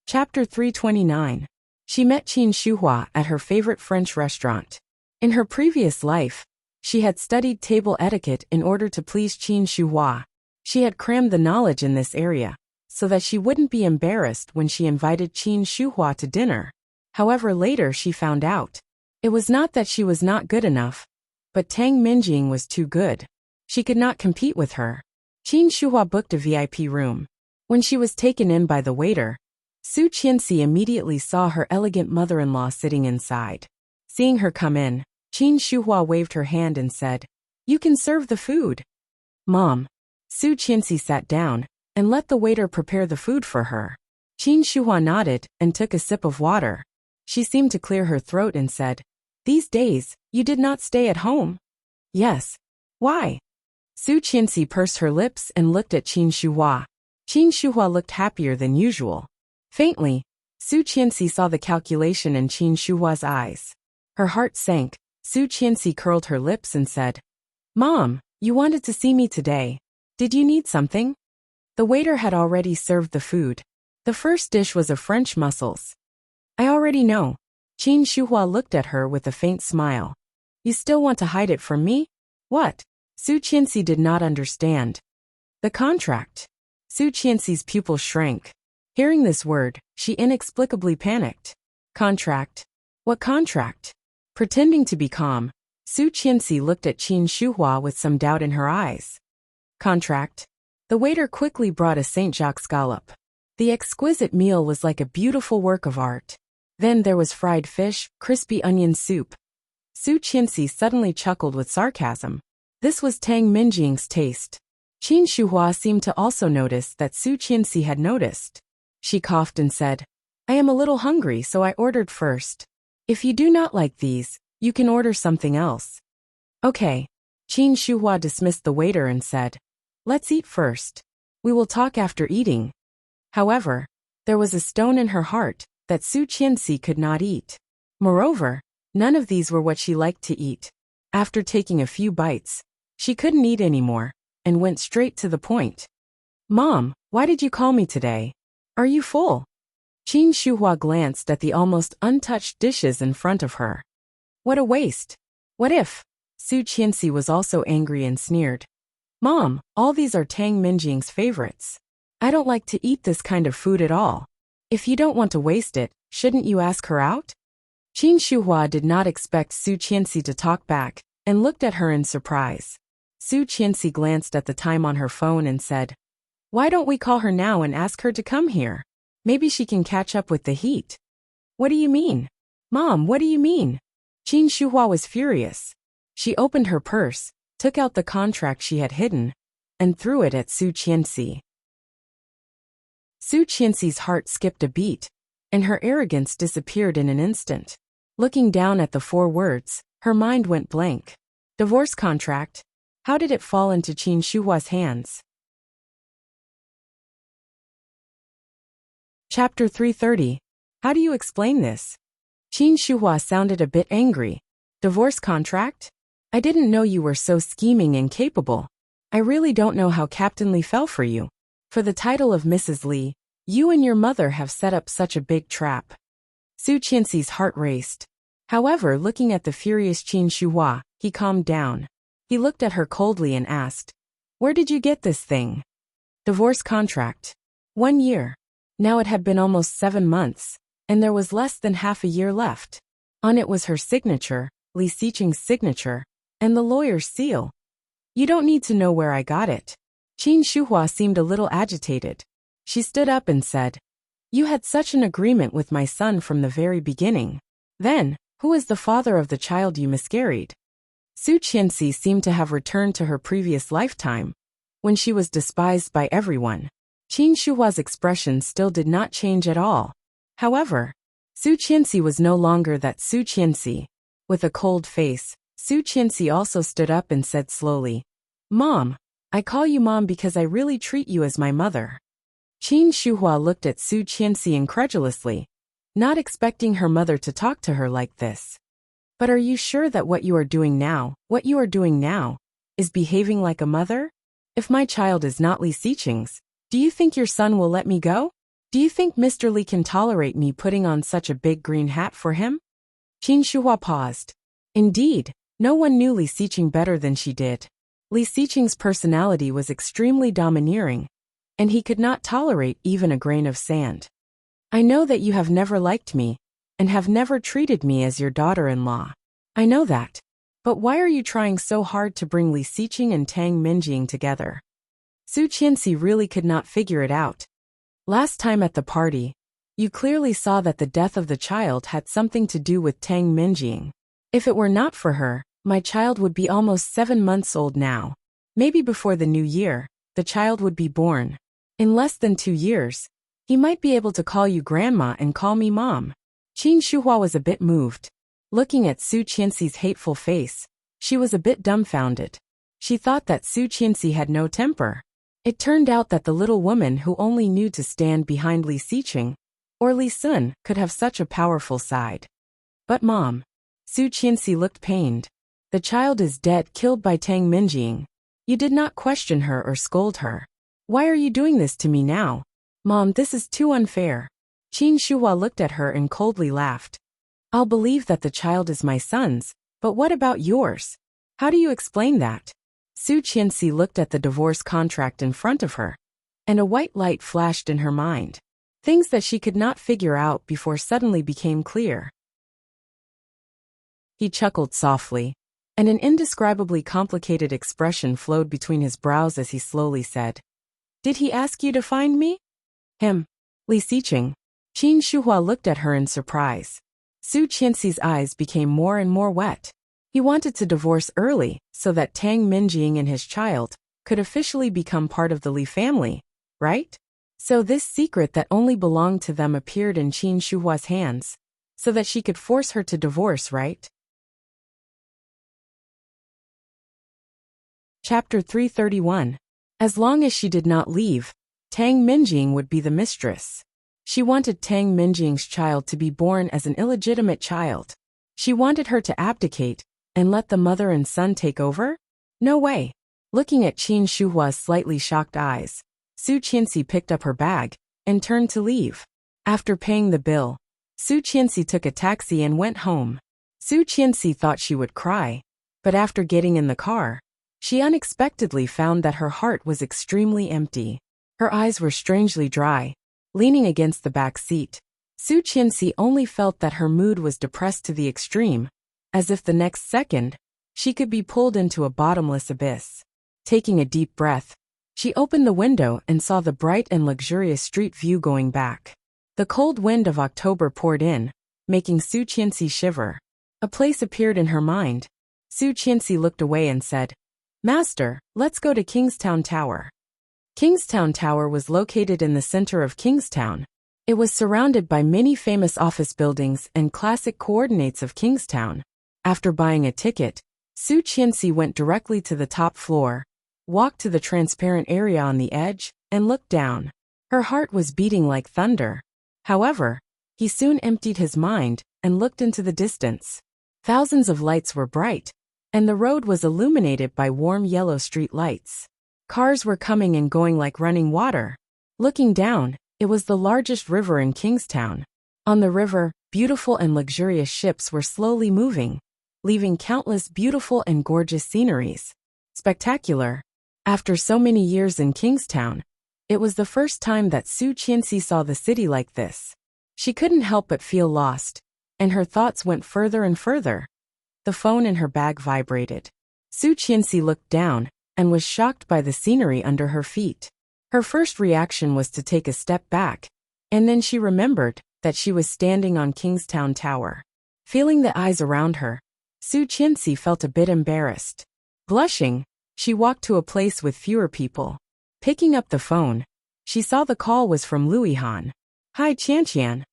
Speaker 1: Chapter 329. She met Qin Shuhua at her favorite French restaurant. In her previous life, she had studied table etiquette in order to please Qin Shuhua. She had crammed the knowledge in this area, so that she wouldn't be embarrassed when she invited Qin Shuhua to dinner. However, later she found out. It was not that she was not good enough, but Tang Minjing was too good. She could not compete with her. Qin Shuhua booked a VIP room. When she was taken in by the waiter, Su Qianxi immediately saw her elegant mother-in-law sitting inside. Seeing her come in, Qin Shuhua waved her hand and said, "You can serve the food." "Mom." Su Qianxi sat down and let the waiter prepare the food for her. Qin Shuhua nodded and took a sip of water. She seemed to clear her throat and said, "These days, you did not stay at home?" "Yes." "Why?" Su Qianxi pursed her lips and looked at Qin Shuhua. Qin Shuhua looked happier than usual. Faintly, Su Qianxi saw the calculation in Qin Shuhua's eyes. Her heart sank. Su Qianxi curled her lips and said, "Mom, you wanted to see me today. Did you need something?" The waiter had already served the food. The first dish was of French mussels. "I already know." Qin Shuhua looked at her with a faint smile. "You still want to hide it from me? What?" Su Qianxi did not understand. "The contract." Su Qianxi's pupil shrank. Hearing this word, she inexplicably panicked. "Contract? What contract?" Pretending to be calm, Su Qianxi looked at Qin Shuhua with some doubt in her eyes. "Contract?" The waiter quickly brought a St. Jacques scallop. The exquisite meal was like a beautiful work of art. Then there was fried fish, crispy onion soup. Su Qianxi suddenly chuckled with sarcasm. This was Tang Minjing's taste. Qin Shuhua seemed to also notice that Su Qianxi had noticed. She coughed and said, "I am a little hungry, so I ordered first. If you do not like these, you can order something else." "Okay." Qin Shuhua dismissed the waiter and said, "Let's eat first. We will talk after eating." However, there was a stone in her heart that Su Qianxi could not eat. Moreover, none of these were what she liked to eat. After taking a few bites, she couldn't eat anymore and went straight to the point. "Mom, why did you call me today? Are you full?" Qin Shuhua glanced at the almost untouched dishes in front of her. "What a waste. What if?" Su Qianxi was also angry and sneered. "Mom, all these are Tang Minjing's favorites. I don't like to eat this kind of food at all. If you don't want to waste it, shouldn't you ask her out?" Qin Shuhua did not expect Su Qianxi to talk back and looked at her in surprise. Su Qianxi glanced at the time on her phone and said, "Why don't we call her now and ask her to come here? Maybe she can catch up with the heat." "What do you mean? Mom, what do you mean?" Qin Shuhua was furious. She opened her purse, took out the contract she had hidden, and threw it at Su Qianxi. Su Qianxi's heart skipped a beat, and her arrogance disappeared in an instant. Looking down at the 4 words, her mind went blank. Divorce contract? How did it fall into Qin Shuhua's hands? Chapter 330. How do you explain this? Qin Shuhua sounded a bit angry. Divorce contract? I didn't know you were so scheming and capable. I really don't know how Captain Li fell for you. For the title of Mrs. Li, you and your mother have set up such a big trap. Su Qianxi's heart raced. However, looking at the furious Qin Shuhua, he calmed down. He looked at her coldly and asked, "Where did you get this thing?" Divorce contract. 1 year. Now it had been almost 7 months, and there was less than half a year left. On it was her signature, Li Xiqing's signature, And the lawyer's seal? You don't need to know where I got it. Qin Shuhua seemed a little agitated. She stood up and said, You had such an agreement with my son from the very beginning. Then, who is the father of the child you miscarried? Su Qianxi seemed to have returned to her previous lifetime, when she was despised by everyone. Qin Shuhua's expression still did not change at all. However, Su Qianxi was no longer that Su Qianxi. With a cold face, Su Qianxi also stood up and said slowly, Mom, I call you Mom because I really treat you as my mother. Qin Shuhua looked at Su Qianxi incredulously, not expecting her mother to talk to her like this. But are you sure that what you are doing now, is behaving like a mother? If my child is not Li Xiqing's, do you think your son will let me go? Do you think Mr. Li can tolerate me putting on such a big green hat for him? Qin Shuhua paused. Indeed, no one knew Li Xiqing better than she did. Li Xiqing's personality was extremely domineering, and he could not tolerate even a grain of sand. I know that you have never liked me, and have never treated me as your daughter-in-law. I know that. But why are you trying so hard to bring Li Xiqing and Tang Minjing together? Su Qianxi really could not figure it out. Last time at the party, you clearly saw that the death of the child had something to do with Tang Minjing. If it were not for her, my child would be almost 7 months old now. Maybe before the new year, the child would be born. In less than 2 years, he might be able to call you grandma and call me mom. Qin Shuhua was a bit moved. Looking at Su Qianxi's hateful face, she was a bit dumbfounded. She thought that Su Qianxi had no temper. It turned out that the little woman who only knew to stand behind Li Xiqing, or Li Sun, could have such a powerful side. But Mom. Su Qianxi looked pained. The child is dead, killed by Tang Minjing. You did not question her or scold her. Why are you doing this to me now? Mom, this is too unfair. Qin Shuhua looked at her and coldly laughed. I'll believe that the child is my son's, but what about yours? How do you explain that? Su Qianxi looked at the divorce contract in front of her, and a white light flashed in her mind. Things that she could not figure out before suddenly became clear. He chuckled softly, and an indescribably complicated expression flowed between his brows as he slowly said, Did he ask you to find me? Him. Li Xiqing. Qin Shuhua looked at her in surprise. Su Qianxi's eyes became more and more wet. He wanted to divorce early, so that Tang Minjing and his child could officially become part of the Li family, right? So this secret that only belonged to them appeared in Qin Shuhua's hands, so that she could force her to divorce, right? Chapter 331. As long as she did not leave, Tang Minjing would be the mistress. She wanted Tang Minjing's child to be born as an illegitimate child. She wanted her to abdicate and let the mother and son take over? No way. Looking at Qin Shuhua's slightly shocked eyes, Su Qianxi picked up her bag and turned to leave. After paying the bill, Su Qianxi took a taxi and went home. Su Qianxi thought she would cry, but after getting in the car, she unexpectedly found that her heart was extremely empty. Her eyes were strangely dry. Leaning against the back seat, Su Qianxi only felt that her mood was depressed to the extreme, as if the next second, she could be pulled into a bottomless abyss. Taking a deep breath, she opened the window and saw the bright and luxurious street view going back. The cold wind of October poured in, making Su Qianxi shiver. A place appeared in her mind. Su Qianxi looked away and said, Master, let's go to Kingstown Tower. Kingstown Tower was located in the center of Kingstown. It was surrounded by many famous office buildings and classic coordinates of Kingstown. After buying a ticket, Su Qianxi went directly to the top floor, walked to the transparent area on the edge, and looked down. Her heart was beating like thunder. However, he soon emptied his mind and looked into the distance. Thousands of lights were bright, and the road was illuminated by warm yellow street lights. Cars were coming and going like running water. Looking down, it was the largest river in Kingstown. On the river, beautiful and luxurious ships were slowly moving, leaving countless beautiful and gorgeous sceneries. Spectacular. After so many years in Kingstown, it was the first time that Su Qianxi saw the city like this. She couldn't help but feel lost, and her thoughts went further and further. The phone in her bag vibrated. Su Qianxi looked down and was shocked by the scenery under her feet. Her first reaction was to take a step back, and then she remembered that she was standing on Kingstown Tower. Feeling the eyes around her, Su Qianxi felt a bit embarrassed. Blushing, she walked to a place with fewer people. Picking up the phone, she saw the call was from Luihan. "Hi, Qianqian."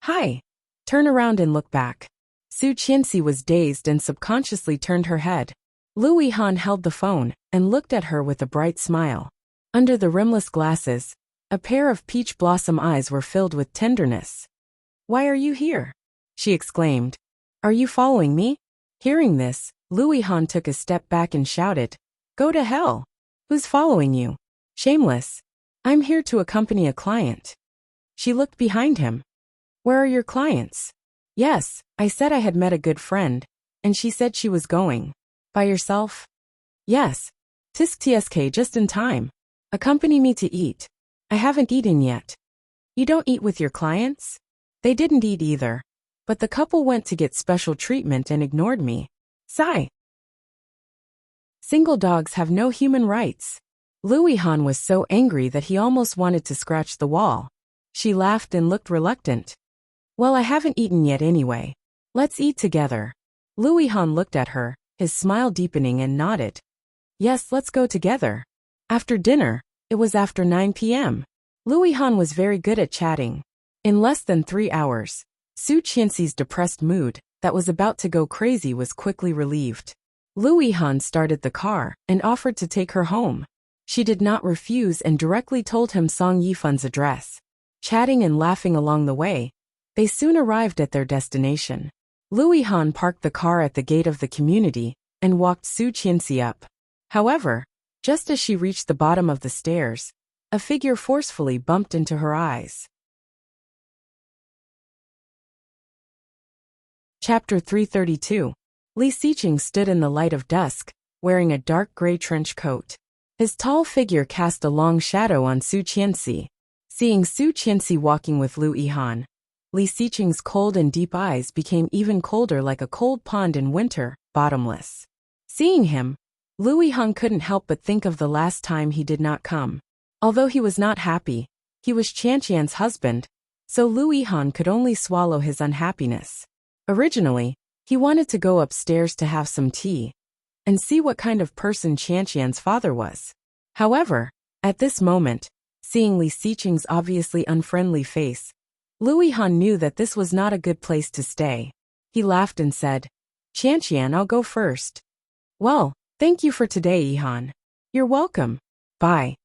Speaker 1: "Hi." "Turn around and look back." Su Qianxi was dazed and subconsciously turned her head. Luihan held the phone and looked at her with a bright smile. Under the rimless glasses, a pair of peach blossom eyes were filled with tenderness. "Why are you here?" she exclaimed. "Are you following me?" Hearing this, Luihan took a step back and shouted, "Go to hell! Who's following you? Shameless! I'm here to accompany a client." She looked behind him. "Where are your clients?" "Yes, I said I had met a good friend, and she said she was going." "By yourself?" "Yes. Tsk just in time. Accompany me to eat. I haven't eaten yet." "You don't eat with your clients?" "They didn't eat either. But the couple went to get special treatment and ignored me." Sigh. Single dogs have no human rights. Luihan was so angry that he almost wanted to scratch the wall. She laughed and looked reluctant. "Well, I haven't eaten yet anyway. Let's eat together." Luihan looked at her, his smile deepening, and nodded. "Yes, let's go together." After dinner, it was after 9 p.m. Luihan was very good at chatting. In less than 3 hours, Su Qianxi's depressed mood, that was about to go crazy, was quickly relieved. Luihan started the car and offered to take her home. She did not refuse and directly told him Song Yifun's address. Chatting and laughing along the way, they soon arrived at their destination. Luihan parked the car at the gate of the community and walked Su Qianxi up. However, just as she reached the bottom of the stairs, a figure forcefully bumped into her eyes. Chapter 332. Li Xiqing stood in the light of dusk, wearing a dark gray trench coat. His tall figure cast a long shadow on Su Qianxi. Seeing Su Qianxi walking with Luihan, Li Xiqing's cold and deep eyes became even colder, like a cold pond in winter, bottomless. Seeing him, Luihan couldn't help but think of the last time he did not come. Although he was not happy, he was Qianqian's husband, so Luihan could only swallow his unhappiness. Originally, he wanted to go upstairs to have some tea and see what kind of person Qianqian's father was. However, at this moment, seeing Li Xiqing's obviously unfriendly face, Luihan knew that this was not a good place to stay. He laughed and said, "Qianqian, I'll go first." "Well, thank you for today, Yihan." "You're welcome. Bye."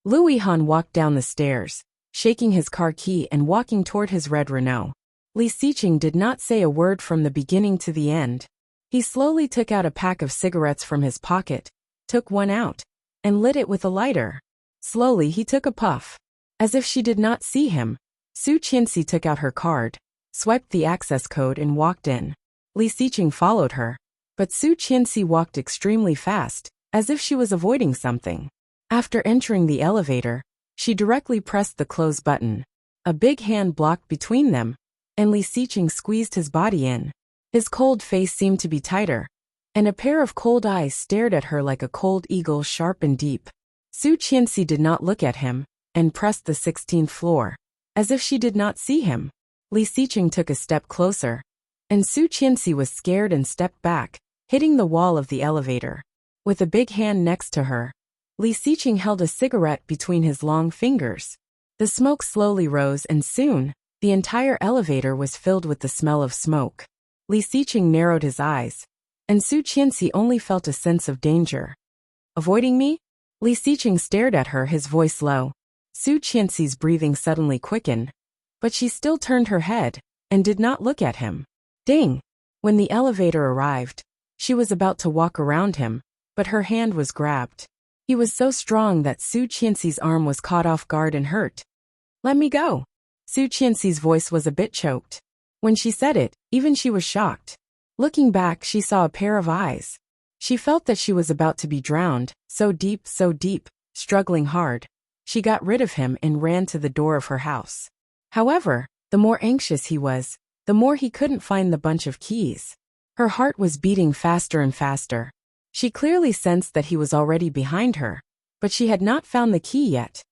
Speaker 1: Luihan walked down the stairs, shaking his car key and walking toward his red Renault. Li Xiqing did not say a word from the beginning to the end. He slowly took out a pack of cigarettes from his pocket, took one out, and lit it with a lighter. Slowly he took a puff. As if she did not see him, Su Qianxi took out her card, swiped the access code and walked in. Li Xiqing followed her, but Su Qianxi walked extremely fast, as if she was avoiding something. After entering the elevator, she directly pressed the close button. A big hand blocked between them, and Li Xiqing squeezed his body in. His cold face seemed to be tighter, and a pair of cold eyes stared at her like a cold eagle, sharp and deep. Su Qianxi did not look at him, and pressed the 16th floor, as if she did not see him. Li Xiqing took a step closer, and Su Qianxi was scared and stepped back, hitting the wall of the elevator. With a big hand next to her, Li Xiqing held a cigarette between his long fingers. The smoke slowly rose, and soon, the entire elevator was filled with the smell of smoke. Li Xiqing narrowed his eyes, and Su Qianxi only felt a sense of danger. "Avoiding me?" Li Xiqing stared at her, his voice low. Su Qianxi's breathing suddenly quickened, but she still turned her head and did not look at him. Ding! When the elevator arrived, she was about to walk around him, but her hand was grabbed. He was so strong that Su Qianxi's arm was caught off guard and hurt. "Let me go." Su Qianxi's voice was a bit choked. When she said it, even she was shocked. Looking back, she saw a pair of eyes. She felt that she was about to be drowned, so deep, struggling hard. She got rid of him and ran to the door of her house. However, the more anxious he was, the more he couldn't find the bunch of keys. Her heart was beating faster and faster. She clearly sensed that he was already behind her, but she had not found the key yet.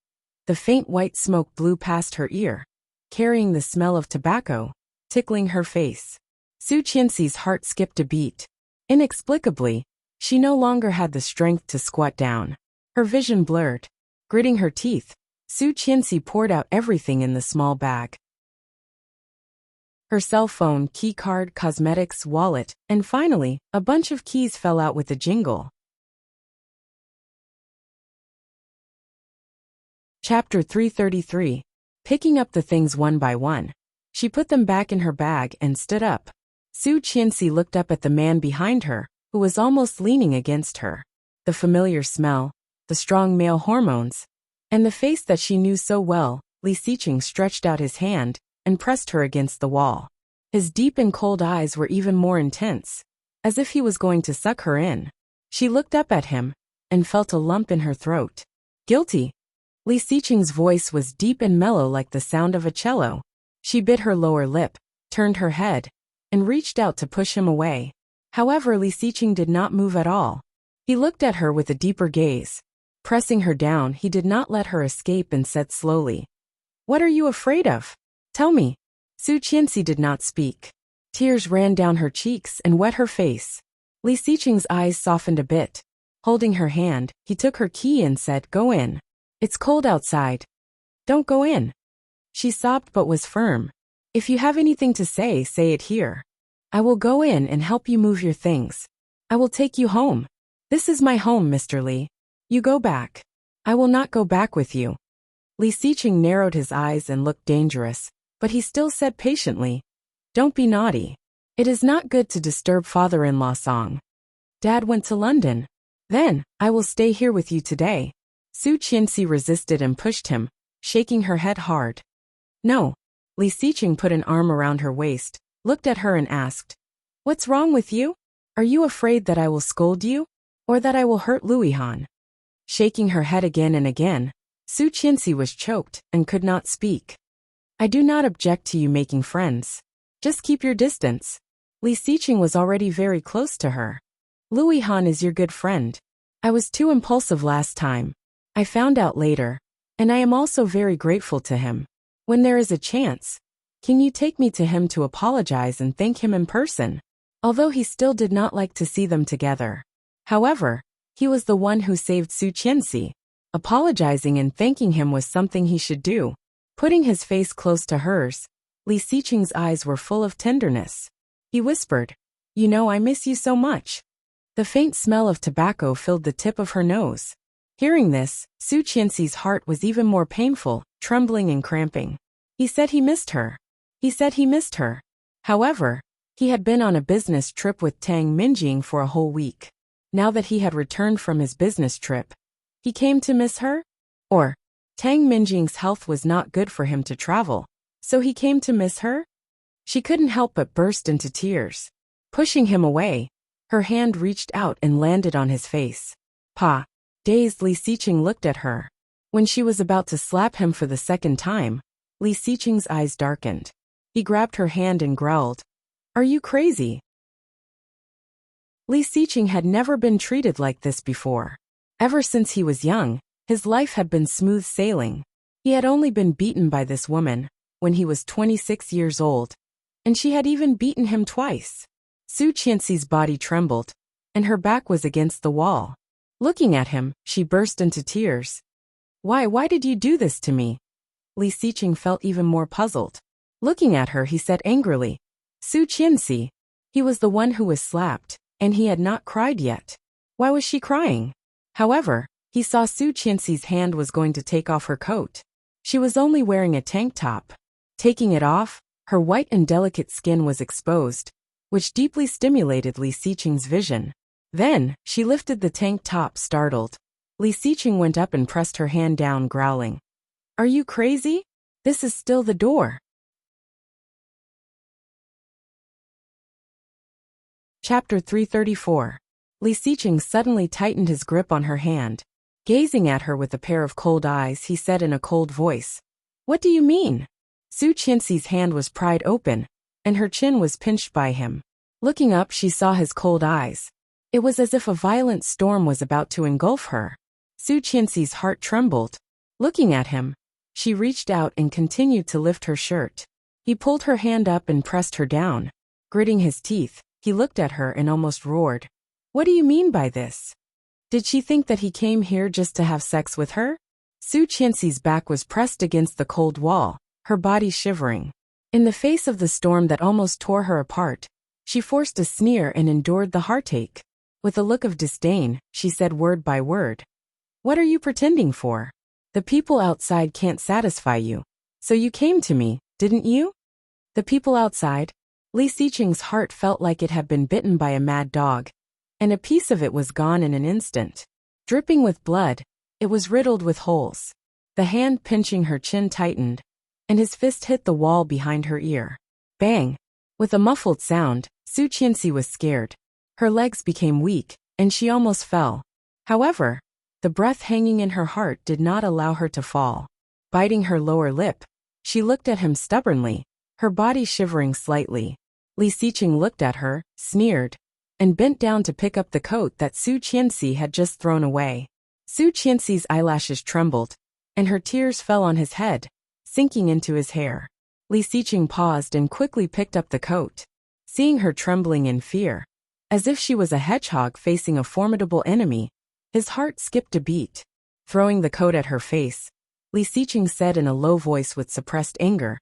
Speaker 1: The faint white smoke blew past her ear, carrying the smell of tobacco, tickling her face. Su Qianxi's heart skipped a beat. Inexplicably, she no longer had the strength to squat down. Her vision blurred. Gritting her teeth, Su Qianxi poured out everything in the small bag. Her cell phone, key card, cosmetics, wallet, and finally, a bunch of keys fell out with a jingle. Chapter 333. Picking up the things one by one. She put them back in her bag and stood up. Su Qianxi looked up at the man behind her, who was almost leaning against her. The familiar smell, the strong male hormones, and the face that she knew so well. Li Xiqing stretched out his hand and pressed her against the wall. His deep and cold eyes were even more intense, as if he was going to suck her in. She looked up at him and felt a lump in her throat. Guilty. Li Xiqing's voice was deep and mellow like the sound of a cello. She bit her lower lip, turned her head, and reached out to push him away. However, Li Xiqing did not move at all. He looked at her with a deeper gaze. Pressing her down, he did not let her escape and said slowly, "What are you afraid of? Tell me." Su Qianxi did not speak. Tears ran down her cheeks and wet her face. Li Xiqing's eyes softened a bit. Holding her hand, he took her key and said, "Go in. It's cold outside. Don't go in." She sobbed but was firm. "If you have anything to say it here. I will go in and help you move your things. I will take you home. This is my home, Mr. Li. You go back. I will not go back with you." Li Xiqing narrowed his eyes and looked dangerous, but he still said patiently, "Don't be naughty. It is not good to disturb father-in-law Song. Dad went to London. Then, I will stay here with you today." Su Qianxi resisted and pushed him, shaking her head hard. "No." Li Xiqing put an arm around her waist, looked at her and asked, "What's wrong with you? Are you afraid that I will scold you? Or that I will hurt Luihan?" Shaking her head again and again, Su Qianxi was choked and could not speak. "I do not object to you making friends. Just keep your distance." Li Xiqing was already very close to her. "Luihan is your good friend. I was too impulsive last time. I found out later, and I am also very grateful to him. When there is a chance, can you take me to him to apologize and thank him in person?" Although he still did not like to see them together. However, he was the one who saved Su Qianxi. Apologizing and thanking him was something he should do. Putting his face close to hers, Li Xiqing's eyes were full of tenderness. He whispered, "You know I miss you so much." The faint smell of tobacco filled the tip of her nose. Hearing this, Su Qianxi's heart was even more painful, trembling and cramping. He said he missed her. He said he missed her. However, he had been on a business trip with Tang Minjing for a whole week. Now that he had returned from his business trip, he came to miss her? Or, Tang Minjing's health was not good for him to travel, so he came to miss her? She couldn't help but burst into tears. Pushing him away, her hand reached out and landed on his face. "Pa." Dazed, Li Xiqing looked at her. When she was about to slap him for the second time, Li Xiqing's eyes darkened. He grabbed her hand and growled, "Are you crazy?" Li Xiqing had never been treated like this before. Ever since he was young, his life had been smooth sailing. He had only been beaten by this woman when he was 26 years old, and she had even beaten him twice. Su Qianxi's body trembled, and her back was against the wall. Looking at him, she burst into tears. Why did you do this to me?" Li Xiqing felt even more puzzled. Looking at her, he said angrily, "Su Qianxi." He was the one who was slapped, and he had not cried yet. Why was she crying? However, he saw Su Qianxi's hand was going to take off her coat. She was only wearing a tank top. Taking it off, her white and delicate skin was exposed, which deeply stimulated Li Xiqing's vision. Then, she lifted the tank top, startled. Li Xiqing went up and pressed her hand down, growling, "Are you crazy? This is still the door." Chapter 334. Li Xiqing suddenly tightened his grip on her hand. Gazing at her with a pair of cold eyes, he said in a cold voice, "What do you mean?" Su Qianxi's hand was pried open, and her chin was pinched by him. Looking up, she saw his cold eyes. It was as if a violent storm was about to engulf her. Su Qianxi's heart trembled. Looking at him, she reached out and continued to lift her shirt. He pulled her hand up and pressed her down. Gritting his teeth, he looked at her and almost roared. What do you mean by this? Did she think that he came here just to have sex with her? Su Qianxi's back was pressed against the cold wall, her body shivering. In the face of the storm that almost tore her apart, she forced a sneer and endured the heartache. With a look of disdain, she said word by word. What are you pretending for? The people outside can't satisfy you. So you came to me, didn't you? The people outside? Li Xiqing's heart felt like it had been bitten by a mad dog, and a piece of it was gone in an instant. Dripping with blood, it was riddled with holes. The hand pinching her chin tightened, and his fist hit the wall behind her ear. Bang! With a muffled sound, Su Qianxi was scared. Her legs became weak, and she almost fell. However, the breath hanging in her heart did not allow her to fall. Biting her lower lip, she looked at him stubbornly, her body shivering slightly. Li Xiqing looked at her, sneered, and bent down to pick up the coat that Su Qianxi had just thrown away. Su Qianxi's eyelashes trembled, and her tears fell on his head, sinking into his hair. Li Xiqing paused and quickly picked up the coat. Seeing her trembling in fear, as if she was a hedgehog facing a formidable enemy, his heart skipped a beat. Throwing the coat at her face, Li Xiqing said in a low voice with suppressed anger,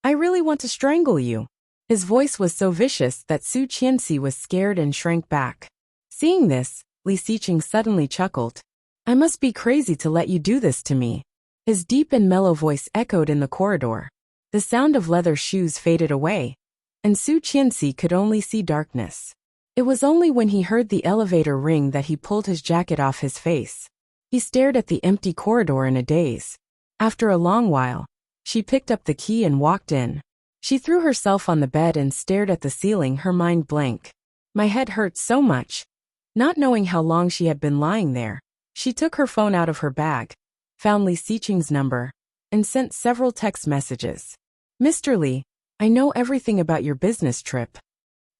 Speaker 1: I really want to strangle you. His voice was so vicious that Su Qianxi was scared and shrank back. Seeing this, Li Xiqing suddenly chuckled. I must be crazy to let you do this to me. His deep and mellow voice echoed in the corridor. The sound of leather shoes faded away, and Su Qianxi could only see darkness. It was only when he heard the elevator ring that he pulled his jacket off his face. He stared at the empty corridor in a daze. After a long while, she picked up the key and walked in. She threw herself on the bed and stared at the ceiling, her mind blank. My head hurt so much. Not knowing how long she had been lying there, she took her phone out of her bag, found Li Xiqing's number, and sent several text messages. Mr. Li, I know everything about your business trip.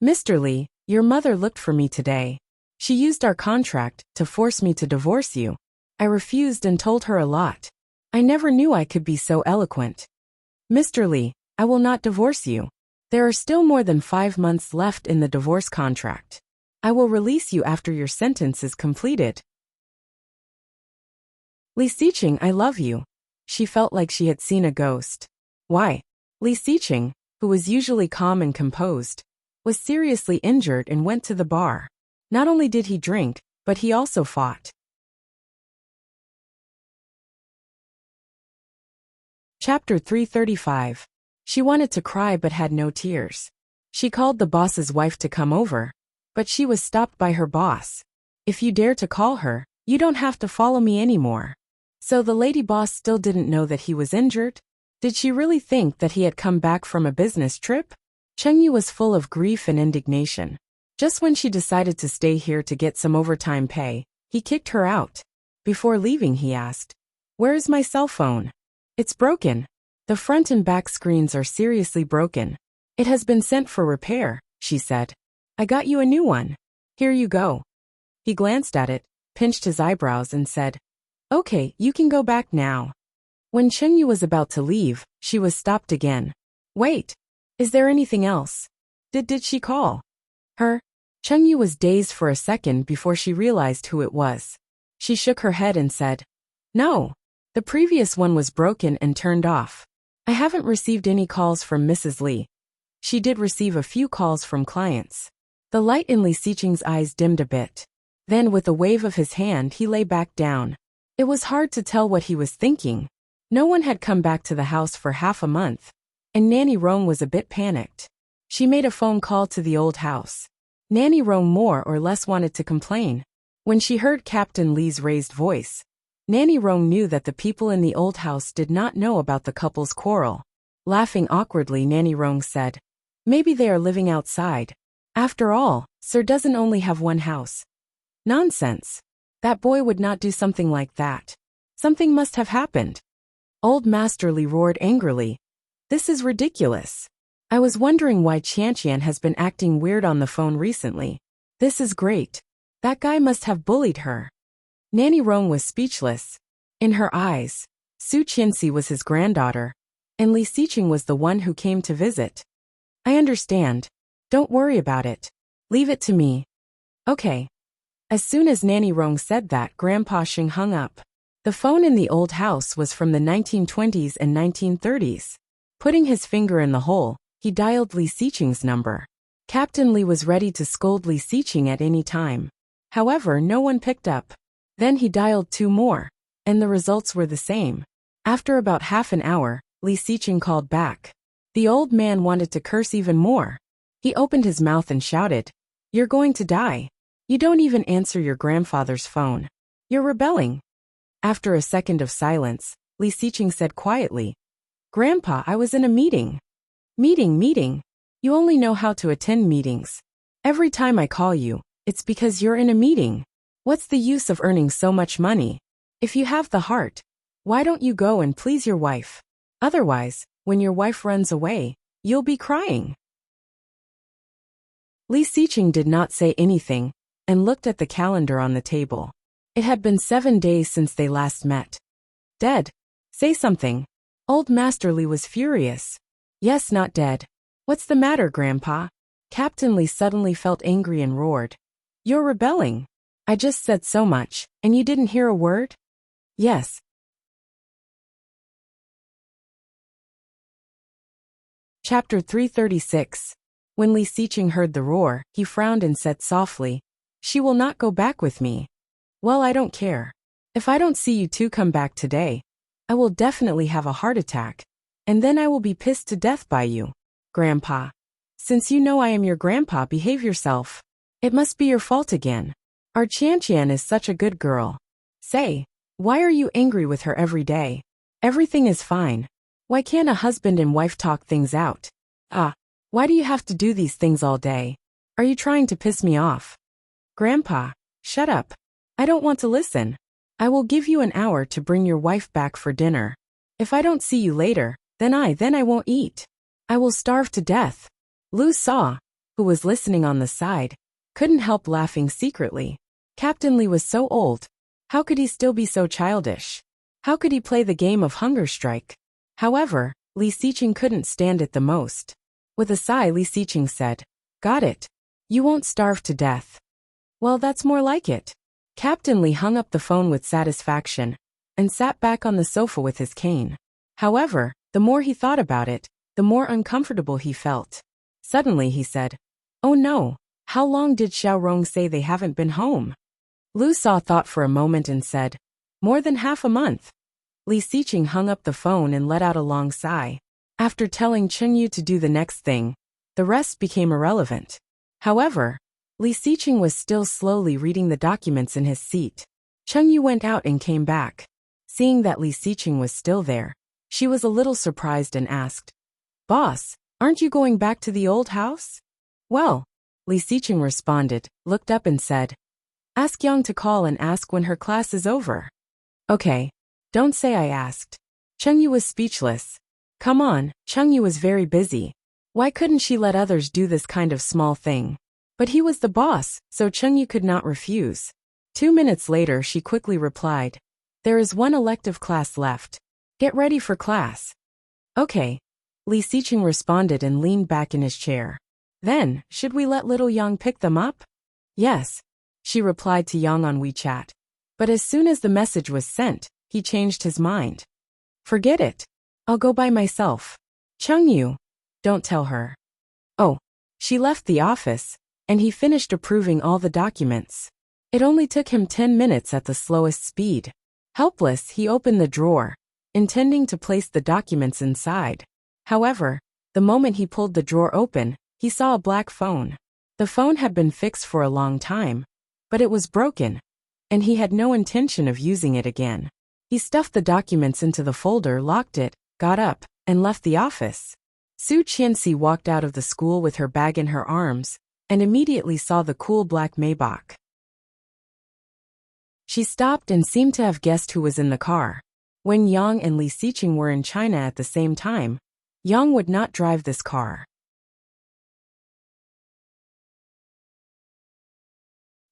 Speaker 1: Mr. Li, your mother looked for me today. She used our contract to force me to divorce you. I refused and told her a lot. I never knew I could be so eloquent. Mr. Li, I will not divorce you. There are still more than 5 months left in the divorce contract. I will release you after your sentence is completed. Li Xiqing, I love you. She felt like she had seen a ghost. Why? Li Xiqing, who was usually calm and composed, was seriously injured and went to the bar. Not only did he drink, but he also fought. Chapter 335. She wanted to cry but had no tears. She called the boss's wife to come over, but she was stopped by her boss. If you dare to call her, you don't have to follow me anymore. So the lady boss still didn't know that he was injured? Did she really think that he had come back from a business trip? Chengyu was full of grief and indignation. Just when she decided to stay here to get some overtime pay, he kicked her out. Before leaving, he asked, Where is my cell phone? It's broken. The front and back screens are seriously broken. It has been sent for repair, she said. I got you a new one. Here you go. He glanced at it, pinched his eyebrows and said, Okay, you can go back now. When Chengyu was about to leave, she was stopped again. Wait. Is there anything else? Did she call? Her? Chengyu was dazed for a second before she realized who it was. She shook her head and said, No. The previous one was broken and turned off. I haven't received any calls from Mrs. Li. She did receive a few calls from clients. The light in Li Xiqing's eyes dimmed a bit. Then with a wave of his hand he lay back down. It was hard to tell what he was thinking. No one had come back to the house for half a month, and Nanny Rong was a bit panicked. She made a phone call to the old house. Nanny Rong more or less wanted to complain. When she heard Captain Li's raised voice, Nanny Rong knew that the people in the old house did not know about the couple's quarrel. Laughing awkwardly, Nanny Rong said, Maybe they are living outside. After all, Sir doesn't only have one house. Nonsense. That boy would not do something like that. Something must have happened. Old Master Li roared angrily. This is ridiculous. I was wondering why Qianqian has been acting weird on the phone recently. This is great. That guy must have bullied her. Nanny Rong was speechless. In her eyes, Su Qianxi was his granddaughter, and Li Xiqing was the one who came to visit. I understand. Don't worry about it. Leave it to me. Okay. As soon as Nanny Rong said that, Grandpa Xing hung up. The phone in the old house was from the 1920s and 1930s. Putting his finger in the hole, he dialed Li Xiqing's number. Captain Li was ready to scold Li Xiqing at any time. However, no one picked up. Then he dialed 2 more, and the results were the same. After about half an hour, Li Xiqing called back. The old man wanted to curse even more. He opened his mouth and shouted, "You're going to die. You don't even answer your grandfather's phone. You're rebelling." After a second of silence, Li Xiqing said quietly, "Grandpa, I was in a meeting." Meeting. You only know how to attend meetings. Every time I call you, it's because you're in a meeting. What's the use of earning so much money? If you have the heart, why don't you go and please your wife? Otherwise, when your wife runs away, you'll be crying." Li Xiqing did not say anything, and looked at the calendar on the table. It had been 7 days since they last met. "Dead? Say something." Old Master Li was furious. "Yes, not dead. What's the matter, Grandpa?" Captain Li suddenly felt angry and roared, "You're rebelling. I just said so much, and you didn't hear a word?" "Yes." Chapter 336. When Li Xiqing heard the roar, he frowned and said softly, "She will not go back with me." "Well, I don't care. If I don't see you two come back today, I will definitely have a heart attack, and then I will be pissed to death by you. Grandpa. Since you know I am your grandpa, behave yourself. It must be your fault again. Our Qianqian is such a good girl. Say, why are you angry with her every day? Everything is fine. Why can't a husband and wife talk things out? Why do you have to do these things all day? Are you trying to piss me off?" "Grandpa, shut up. I don't want to listen. I will give you an hour to bring your wife back for dinner. If I don't see you later, then I won't eat. I will starve to death." Lu Sa, who was listening on the side, couldn't help laughing secretly. Captain Li was so old. How could he still be so childish? How could he play the game of hunger strike? However, Li Xiqing couldn't stand it the most. With a sigh, Li Xiqing said, "Got it. You won't starve to death." "Well, that's more like it." Captain Li hung up the phone with satisfaction and sat back on the sofa with his cane. However, the more he thought about it, the more uncomfortable he felt. Suddenly he said, "Oh no, how long did Xiao Rong say they haven't been home?" Lu Sa thought for a moment and said, "More than half a month." Li Xiqing hung up the phone and let out a long sigh. After telling Cheng Yu to do the next thing, the rest became irrelevant. However, Li Xiqing was still slowly reading the documents in his seat. Cheng Yu went out and came back. Seeing that Li Xiqing was still there, she was a little surprised and asked, "Boss, aren't you going back to the old house?" "Well," Li Xiqing responded, looked up and said, "Ask Yang to call and ask when her class is over." "Okay. Don't say I asked." Cheng Yu was speechless. Come on, Cheng Yu was very busy. Why couldn't she let others do this kind of small thing? But he was the boss, so Cheng Yu could not refuse. 2 minutes later she quickly replied, "There is one elective class left. Get ready for class." "Okay." Li Xiqing responded and leaned back in his chair. "Then, should we let little Yang pick them up?" "Yes," she replied to Yang on WeChat. But as soon as the message was sent, he changed his mind. "Forget it. I'll go by myself. Cheng Yu, don't tell her." Oh, she left the office, and he finished approving all the documents. It only took him 10 minutes at the slowest speed. Helpless, he opened the drawer, intending to place the documents inside. However, the moment he pulled the drawer open, he saw a black phone. The phone had been fixed for a long time, but it was broken, and he had no intention of using it again. He stuffed the documents into the folder, locked it, got up, and left the office. Su Qianxi walked out of the school with her bag in her arms, and immediately saw the cool black Maybach. She stopped and seemed to have guessed who was in the car. When Yang and Li Xiqing were in China at the same time, Yang would not drive this car.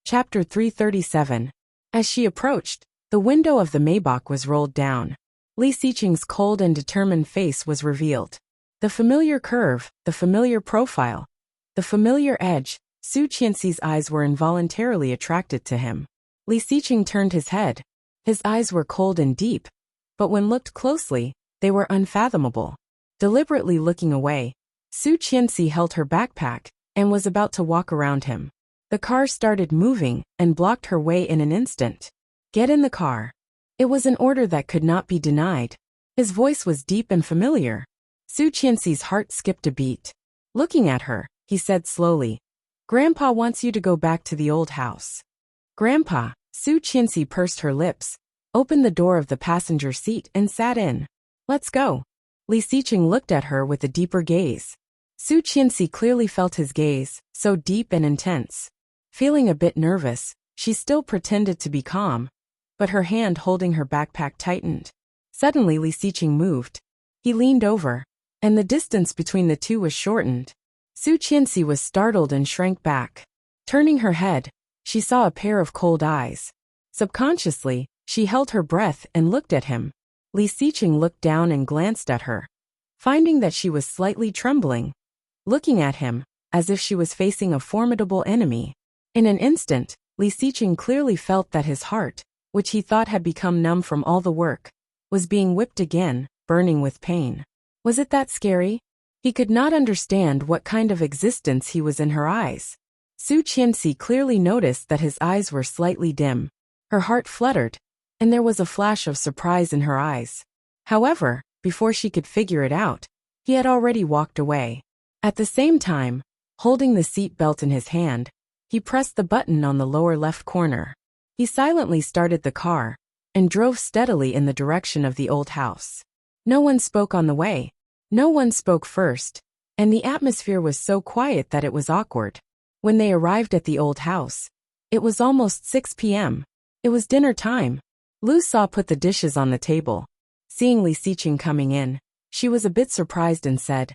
Speaker 1: Chapter 337. As she approached, the window of the Maybach was rolled down. Li Xiqing's cold and determined face was revealed. The familiar curve, the familiar profile, the familiar edge. Su Qianxi's eyes were involuntarily attracted to him. Li Xiqing turned his head. His eyes were cold and deep, but when looked closely, they were unfathomable. Deliberately looking away, Su Qianxi held her backpack and was about to walk around him. The car started moving and blocked her way in an instant. Get in the car. It was an order that could not be denied. His voice was deep and familiar. Su Qianxi's heart skipped a beat. Looking at her, he said slowly, "Grandpa wants you to go back to the old house." "Grandpa," Su Qianxi pursed her lips, opened the door of the passenger seat and sat in. "Let's go." Li Xiqing looked at her with a deeper gaze. Su Qianxi clearly felt his gaze, so deep and intense. Feeling a bit nervous, she still pretended to be calm, but her hand holding her backpack tightened. Suddenly Li Xiqing moved. He leaned over, and the distance between the two was shortened. Su Qianxi was startled and shrank back. Turning her head, she saw a pair of cold eyes. Subconsciously, she held her breath and looked at him. Li Xiqing looked down and glanced at her, finding that she was slightly trembling, looking at him, as if she was facing a formidable enemy. In an instant, Li Xiqing clearly felt that his heart, which he thought had become numb from all the work, was being whipped again, burning with pain. Was it that scary? He could not understand what kind of existence he was in her eyes. Su Qianxi clearly noticed that his eyes were slightly dim. Her heart fluttered, and there was a flash of surprise in her eyes. However, before she could figure it out, he had already walked away. At the same time, holding the seat belt in his hand, he pressed the button on the lower left corner. He silently started the car and drove steadily in the direction of the old house. No one spoke on the way. No one spoke first, and the atmosphere was so quiet that it was awkward. When they arrived at the old house, it was almost 6 p.m. It was dinner time. Lu Sa put the dishes on the table. Seeing Li Xiqing coming in, she was a bit surprised and said,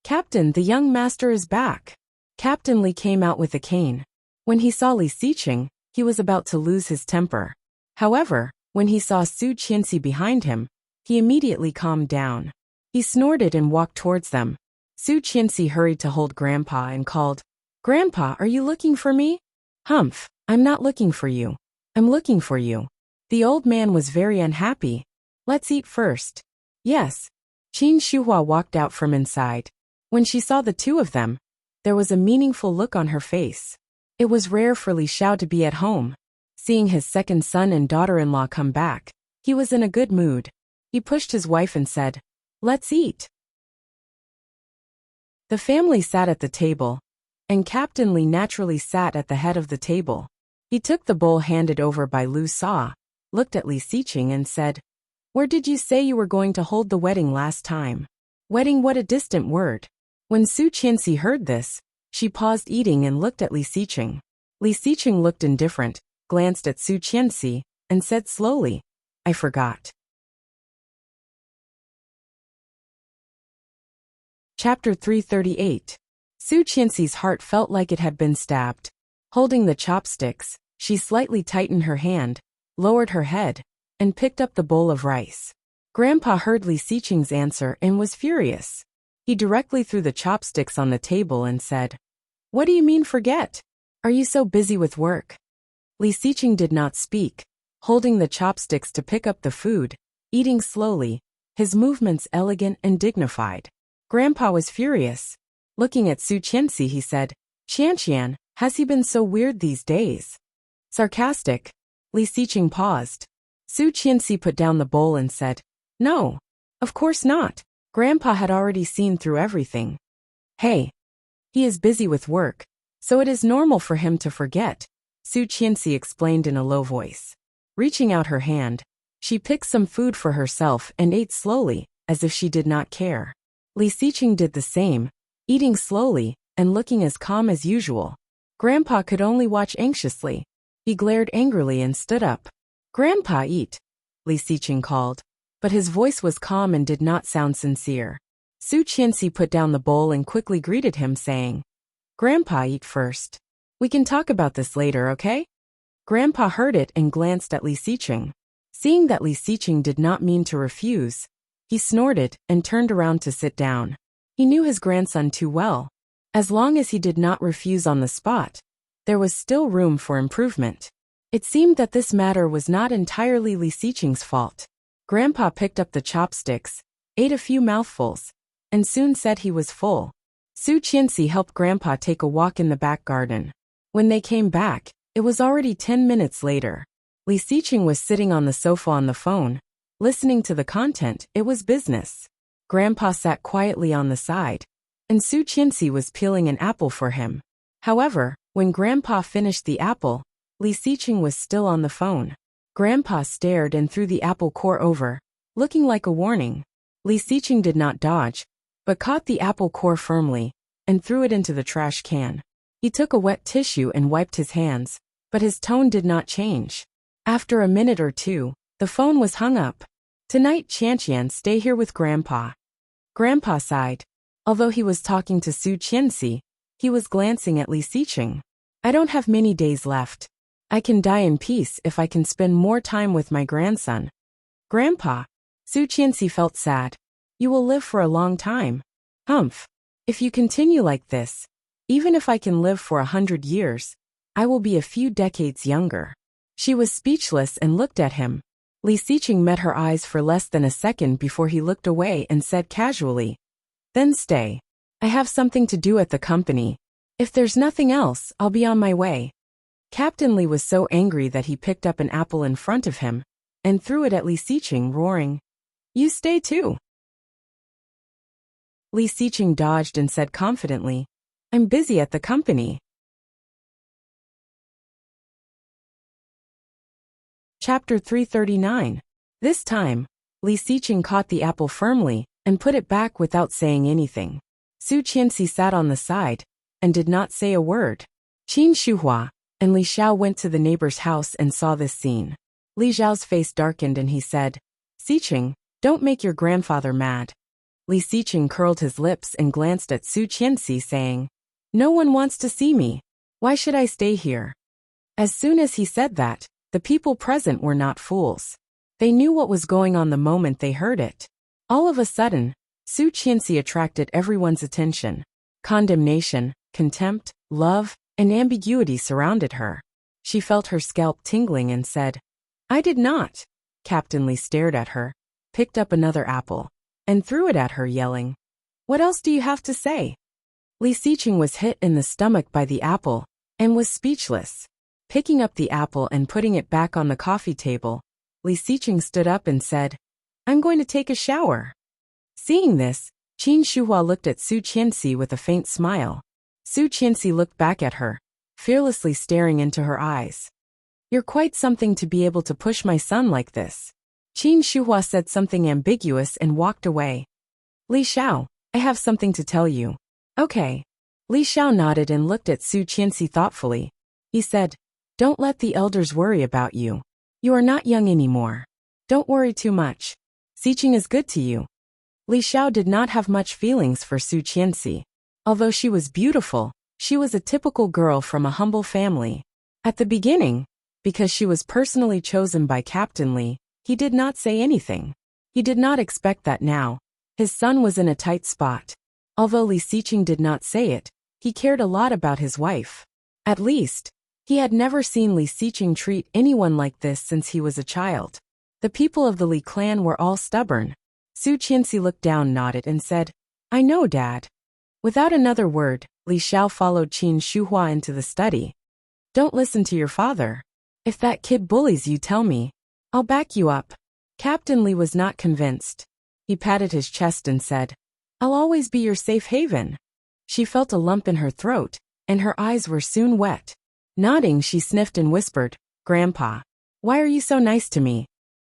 Speaker 1: "Captain, the young master is back." Captain Li came out with a cane. When he saw Li Xiqing, he was about to lose his temper. However, when he saw Su Qianxi behind him, he immediately calmed down. He snorted and walked towards them. Su Qianxi hurried to hold Grandpa and called, "Grandpa, are you looking for me?" "Humph, I'm not looking for you. I'm looking for you." The old man was very unhappy. "Let's eat first." "Yes." Qin Shuhua walked out from inside. When she saw the two of them, there was a meaningful look on her face. It was rare for Li Xiao to be at home. Seeing his second son and daughter-in-law come back, he was in a good mood. He pushed his wife and said, "Let's eat." The family sat at the table, and Captain Li naturally sat at the head of the table. He took the bowl handed over by Lu Sa, looked at Li Xiqing and said, "Where did you say you were going to hold the wedding last time?" Wedding, what a distant word. When Su Qianxi heard this, she paused eating and looked at Li Xiqing. Li Xiqing looked indifferent, glanced at Su Qianxi, and said slowly, "I forgot." Chapter 338. Su Qianxi's heart felt like it had been stabbed. Holding the chopsticks, she slightly tightened her hand, lowered her head, and picked up the bowl of rice. Grandpa heard Li Xiqing's answer and was furious. He directly threw the chopsticks on the table and said, "What do you mean forget? Are you so busy with work?" Li Xiqing did not speak, holding the chopsticks to pick up the food, eating slowly, his movements elegant and dignified. Grandpa was furious. Looking at Su Qianxi, he said, "Qianqian, has he been so weird these days?" Sarcastic. Li Xiqing paused. Su Qianxi put down the bowl and said, "No, of course not." Grandpa had already seen through everything. "Hey, he is busy with work, so it is normal for him to forget," Su Qianxi explained in a low voice. Reaching out her hand, she picked some food for herself and ate slowly, as if she did not care. Li Xiqing did the same, eating slowly and looking as calm as usual. Grandpa could only watch anxiously. He glared angrily and stood up. "Grandpa, eat," Li Xiqing called, but his voice was calm and did not sound sincere. Su Qianxi put down the bowl and quickly greeted him, saying, "Grandpa, eat first. We can talk about this later, okay?" Grandpa heard it and glanced at Li Xiqing. Seeing that Li Xiqing did not mean to refuse, he snorted and turned around to sit down. He knew his grandson too well. As long as he did not refuse on the spot, there was still room for improvement. It seemed that this matter was not entirely Li Xiqing's fault. Grandpa picked up the chopsticks, ate a few mouthfuls, and soon said he was full. Su Qianxi helped Grandpa take a walk in the back garden. When they came back, it was already 10 minutes later. Li Xiqing was sitting on the sofa on the phone, listening to the content. It was business. Grandpa sat quietly on the side, and Su Qianxi was peeling an apple for him. However, when Grandpa finished the apple, Li Xiqing was still on the phone. Grandpa stared and threw the apple core over, looking like a warning. Li Xiqing did not dodge, but caught the apple core firmly and threw it into the trash can. He took a wet tissue and wiped his hands, but his tone did not change. After a minute or two, the phone was hung up. "Tonight, Qianqian, stay here with Grandpa." Grandpa sighed. Although he was talking to Su Qianxi, he was glancing at Li Xiqing. "I don't have many days left. I can die in peace if I can spend more time with my grandson." "Grandpa," Su Qianxi felt sad. "You will live for a long time." "Humph. If you continue like this, even if I can live for 100 years, I will be a few decades younger." She was speechless and looked at him. Li Xiqing met her eyes for less than a second before he looked away and said casually, "Then stay. I have something to do at the company. If there's nothing else, I'll be on my way." Captain Li was so angry that he picked up an apple in front of him and threw it at Li Xiqing, roaring, "You stay too." Li Xiqing dodged and said confidently, "I'm busy at the company." Chapter 339. This time, Li Xiqing caught the apple firmly and put it back without saying anything. Su Qianxi sat on the side and did not say a word. Qin Shuhua and Li Xiao went to the neighbor's house and saw this scene. Li Xiao's face darkened and he said, "Xiqing, don't make your grandfather mad." Li Xiqing curled his lips and glanced at Su Qianxi, saying, "No one wants to see me. Why should I stay here?" As soon as he said that, the people present were not fools. They knew what was going on the moment they heard it. All of a sudden, Su Qianxi attracted everyone's attention. Condemnation, contempt, love, and ambiguity surrounded her. She felt her scalp tingling and said, "I did not." Captain Li stared at her, picked up another apple, and threw it at her, yelling, "What else do you have to say?" Li Xiqing was hit in the stomach by the apple and was speechless. Picking up the apple and putting it back on the coffee table, Li Xiqing stood up and said, "I'm going to take a shower." Seeing this, Qin Shuhua looked at Su Qianxi with a faint smile. Su Qianxi looked back at her, fearlessly staring into her eyes. "You're quite something to be able to push my son like this." Qin Shuhua said something ambiguous and walked away. "Li Xiao, I have something to tell you." "Okay." Li Xiao nodded and looked at Su Qianxi thoughtfully. He said, "Don't let the elders worry about you. You are not young anymore. Don't worry too much. Xiqing is good to you." Li Xiao did not have much feelings for Su Qianxi. Although she was beautiful, she was a typical girl from a humble family. At the beginning, because she was personally chosen by Captain Li, he did not say anything. He did not expect that now. His son was in a tight spot. Although Li Xiqing did not say it, he cared a lot about his wife. At least, he had never seen Li Xiqing treat anyone like this since he was a child. The people of the Li clan were all stubborn. Su Qianxi looked down, nodded, and said, "I know, Dad." Without another word, Li Xiao followed Qin Shuhua into the study. "Don't listen to your father. If that kid bullies you, tell me. I'll back you up." Captain Li was not convinced. He patted his chest and said, "I'll always be your safe haven." She felt a lump in her throat, and her eyes were soon wet. Nodding, she sniffed and whispered, "Grandpa, why are you so nice to me?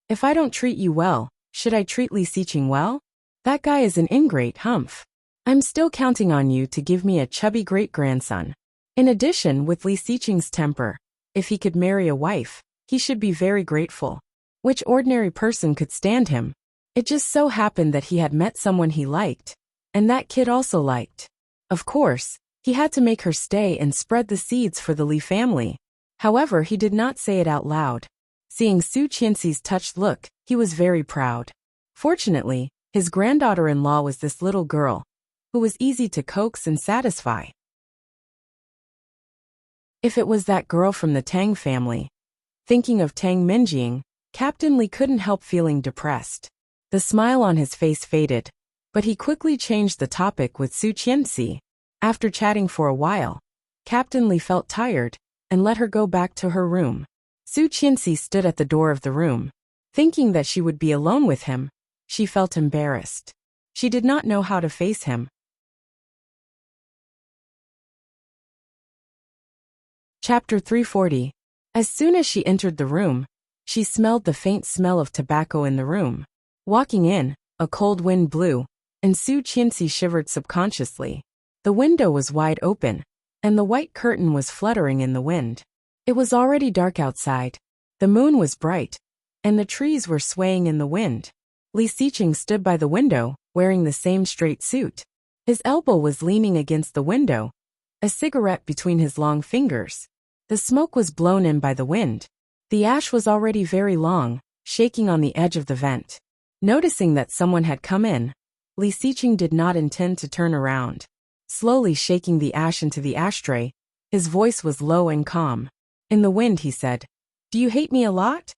Speaker 1: If I don't treat you well, should I treat Li Xiqing well? That guy is an ingrate, humph. I'm still counting on you to give me a chubby great-grandson." In addition, with Li Xiqing's temper, if he could marry a wife, he should be very grateful. Which ordinary person could stand him? It just so happened that he had met someone he liked, and that kid also liked. Of course, he had to make her stay and spread the seeds for the Li family. However, he did not say it out loud. Seeing Su Qianxi's touched look, he was very proud. Fortunately, his granddaughter-in-law was this little girl, who was easy to coax and satisfy. If it was that girl from the Tang family. Thinking of Tang Minjing, Captain Li couldn't help feeling depressed. The smile on his face faded, but he quickly changed the topic with Su Qianxi. After chatting for a while, Captain Li felt tired and let her go back to her room. Su Qianxi stood at the door of the room. Thinking that she would be alone with him, she felt embarrassed. She did not know how to face him. Chapter 340. As soon as she entered the room, she smelled the faint smell of tobacco in the room. Walking in, a cold wind blew, and Su Qianxi shivered subconsciously. The window was wide open, and the white curtain was fluttering in the wind. It was already dark outside. The moon was bright, and the trees were swaying in the wind. Li Xiqing stood by the window, wearing the same straight suit. His elbow was leaning against the window, a cigarette between his long fingers. The smoke was blown in by the wind. The ash was already very long, shaking on the edge of the vent. Noticing that someone had come in, Li Xiqing did not intend to turn around. Slowly shaking the ash into the ashtray, his voice was low and calm. In the wind, he said, "Do you hate me a lot?"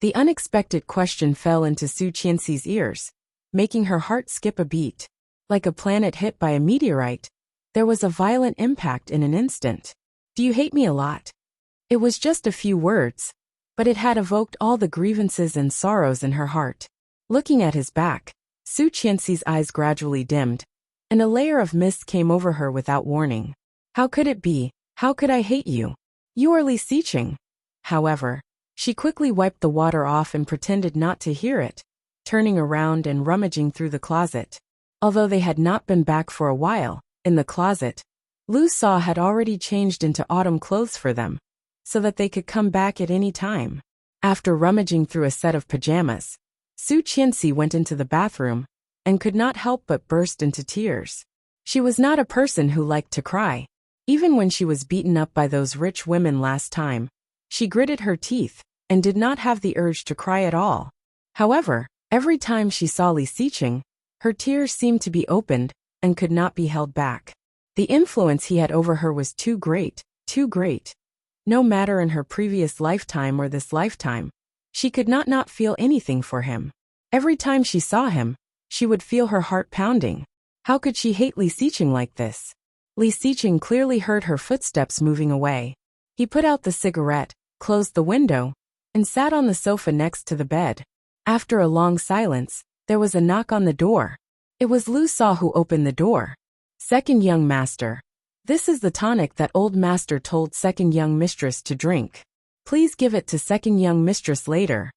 Speaker 1: The unexpected question fell into Su Qianxi's ears, making her heart skip a beat. Like a planet hit by a meteorite, there was a violent impact in an instant. "Do you hate me a lot?" It was just a few words, but it had evoked all the grievances and sorrows in her heart. Looking at his back, Su Qianxi's eyes gradually dimmed, and a layer of mist came over her without warning. "How could it be? How could I hate you? You are Li Xiqing." However, she quickly wiped the water off and pretended not to hear it, turning around and rummaging through the closet. Although they had not been back for a while, in the closet, Lu Sa had already changed into autumn clothes for them, so that they could come back at any time. After rummaging through a set of pajamas, Su Qianxi went into the bathroom and could not help but burst into tears. She was not a person who liked to cry. Even when she was beaten up by those rich women last time, she gritted her teeth and did not have the urge to cry at all. However, every time she saw Li Xiqing, her tears seemed to be opened and could not be held back. The influence he had over her was too great, too great. No matter in her previous lifetime or this lifetime, she could not feel anything for him. Every time she saw him, she would feel her heart pounding. How could she hate Li Xiqing like this? Li Xiqing clearly heard her footsteps moving away. He put out the cigarette, closed the window, and sat on the sofa next to the bed. After a long silence, there was a knock on the door. It was Lu Sa who opened the door. "Second young master. This is the tonic that old master told second young mistress to drink. Please give it to second young mistress later."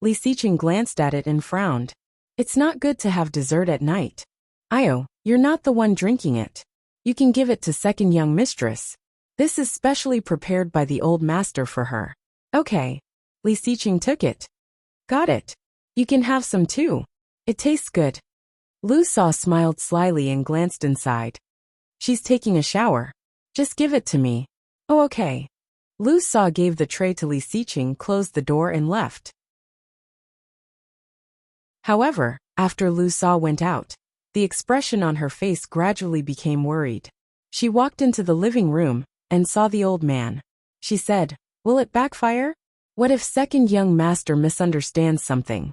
Speaker 1: Li Xiqing glanced at it and frowned. "It's not good to have dessert at night. Io, you're not the one drinking it. You can give it to second young mistress. This is specially prepared by the old master for her." "Okay." Li Xiqing took it. "Got it. You can have some too. It tastes good." Lu Sa smiled slyly and glanced inside. "She's taking a shower. Just give it to me." "Oh, okay." Lu Sa gave the tray to Li Xiqing, closed the door and left. However, after Lu Sa went out, the expression on her face gradually became worried. She walked into the living room and saw the old man. She said, "Will it backfire? What if second young master misunderstands something?"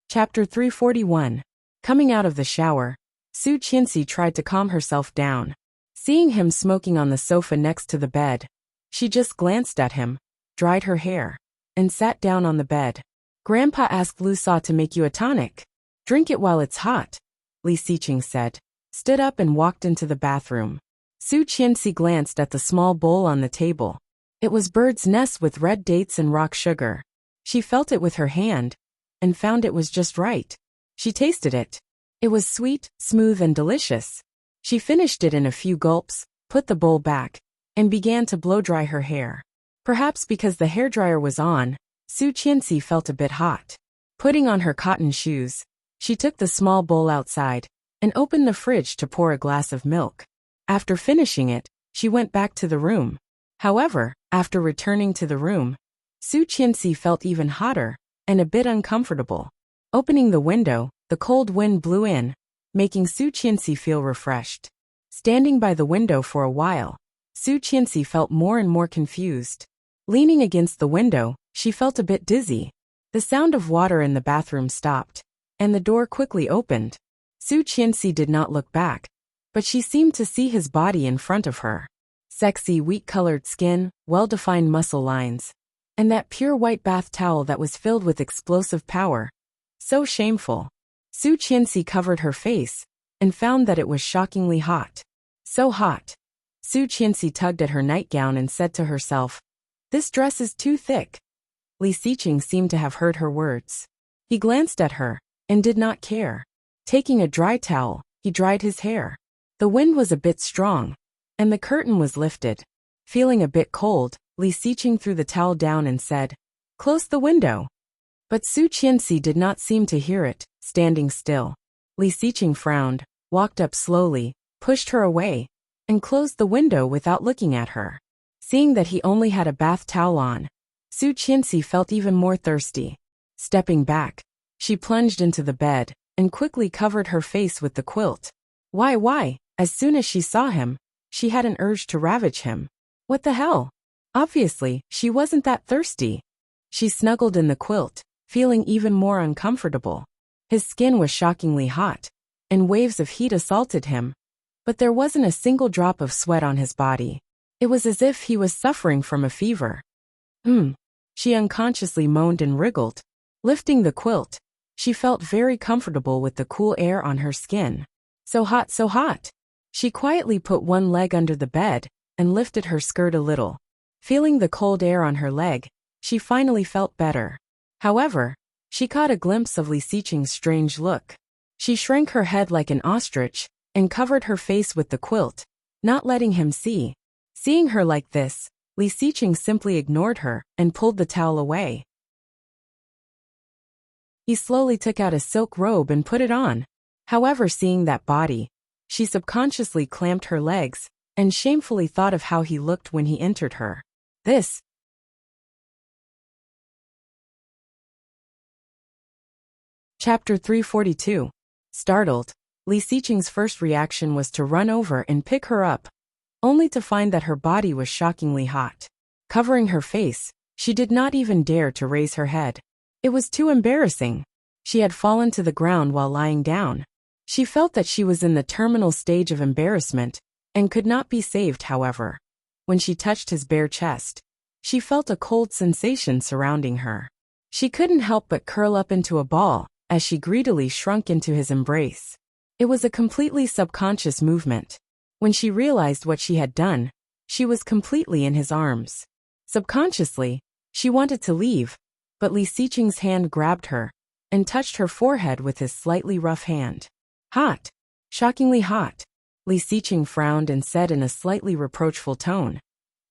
Speaker 1: Chapter 341. Coming out of the shower, Su Qianxi tried to calm herself down. Seeing him smoking on the sofa next to the bed, she just glanced at him, dried her hair, and sat down on the bed. "Grandpa asked Lu Sa to make you a tonic. Drink it while it's hot," Li Xiqing said, stood up and walked into the bathroom. Su Qianxi glanced at the small bowl on the table. It was bird's nest with red dates and rock sugar. She felt it with her hand, and found it was just right. She tasted it. It was sweet, smooth, and delicious. She finished it in a few gulps, put the bowl back, and began to blow-dry her hair. Perhaps because the hairdryer was on, Su Qianxi felt a bit hot. Putting on her cotton shoes, she took the small bowl outside and opened the fridge to pour a glass of milk. After finishing it, she went back to the room. However, after returning to the room, Su Qianxi felt even hotter and a bit uncomfortable. Opening the window, the cold wind blew in, making Su Qianxi feel refreshed. Standing by the window for a while, Su Qianxi felt more and more confused. Leaning against the window, she felt a bit dizzy. The sound of water in the bathroom stopped, and the door quickly opened. Su Qianxi did not look back, but she seemed to see his body in front of her. Sexy, wheat-colored skin, well-defined muscle lines, and that pure white bath towel that was filled with explosive power. So shameful. Su Qianxi covered her face and found that it was shockingly hot. So hot. Su Qianxi tugged at her nightgown and said to herself, "This dress is too thick." Li Xiqing seemed to have heard her words. He glanced at her and did not care. Taking a dry towel, he dried his hair. The wind was a bit strong, and the curtain was lifted. Feeling a bit cold, Li Xiqing threw the towel down and said, "Close the window." But Su Qianxi did not seem to hear it, standing still. Li Xiqing frowned, walked up slowly, pushed her away, and closed the window without looking at her. Seeing that he only had a bath towel on, Su Qianxi felt even more thirsty. Stepping back, she plunged into the bed and quickly covered her face with the quilt. Why? As soon as she saw him, she had an urge to ravage him. What the hell? Obviously, she wasn't that thirsty. She snuggled in the quilt, feeling even more uncomfortable. His skin was shockingly hot, and waves of heat assaulted him, but there wasn't a single drop of sweat on his body. It was as if he was suffering from a fever. She unconsciously moaned and wriggled. Lifting the quilt, she felt very comfortable with the cool air on her skin. So hot, so hot. She quietly put one leg under the bed and lifted her skirt a little. Feeling the cold air on her leg, she finally felt better. However, she caught a glimpse of Li Xiqing's strange look. She shrank her head like an ostrich and covered her face with the quilt, not letting him see. Seeing her like this, Li Xiqing simply ignored her and pulled the towel away. He slowly took out a silk robe and put it on. However, seeing that body, she subconsciously clamped her legs and shamefully thought of how he looked when he entered her. This. Chapter 342. Startled, Li Xiqing's first reaction was to run over and pick her up, only to find that her body was shockingly hot. Covering her face, she did not even dare to raise her head. It was too embarrassing. She had fallen to the ground while lying down. She felt that she was in the terminal stage of embarrassment and could not be saved. However, when she touched his bare chest, she felt a cold sensation surrounding her. She couldn't help but curl up into a ball as she greedily shrunk into his embrace. It was a completely subconscious movement. When she realized what she had done, she was completely in his arms. Subconsciously, she wanted to leave, but Li Xiqing's hand grabbed her and touched her forehead with his slightly rough hand. Hot. Shockingly hot. Li Xiqing frowned and said in a slightly reproachful tone,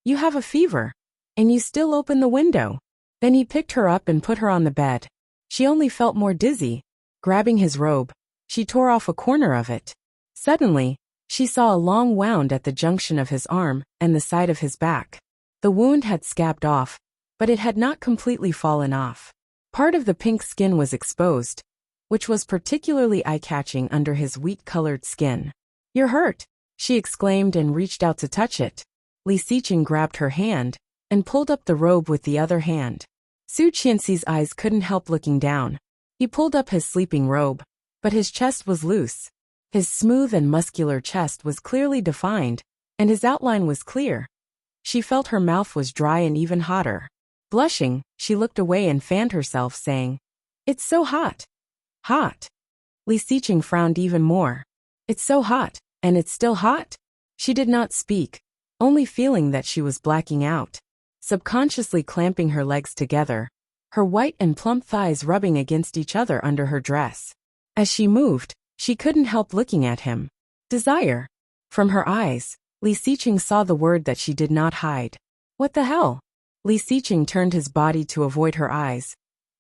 Speaker 1: "You have a fever, and you still open the window." Then he picked her up and put her on the bed. She only felt more dizzy. Grabbing his robe, she tore off a corner of it. Suddenly, she saw a long wound at the junction of his arm and the side of his back. The wound had scabbed off, but it had not completely fallen off. Part of the pink skin was exposed, which was particularly eye-catching under his wheat-colored skin. "You're hurt," she exclaimed and reached out to touch it. Li Xiqing grabbed her hand and pulled up the robe with the other hand. Su Qianxi's eyes couldn't help looking down. He pulled up his sleeping robe, but his chest was loose. His smooth and muscular chest was clearly defined, and his outline was clear. She felt her mouth was dry and even hotter. Blushing, she looked away and fanned herself, saying, "It's so hot." Hot. Li Xiqing frowned even more. "It's so hot, and it's still hot?" She did not speak, only feeling that she was blacking out. Subconsciously clamping her legs together, her white and plump thighs rubbing against each other under her dress. As she moved, she couldn't help looking at him. Desire. From her eyes, Li Xiqing saw the word that she did not hide. What the hell? Li Xiqing turned his body to avoid her eyes,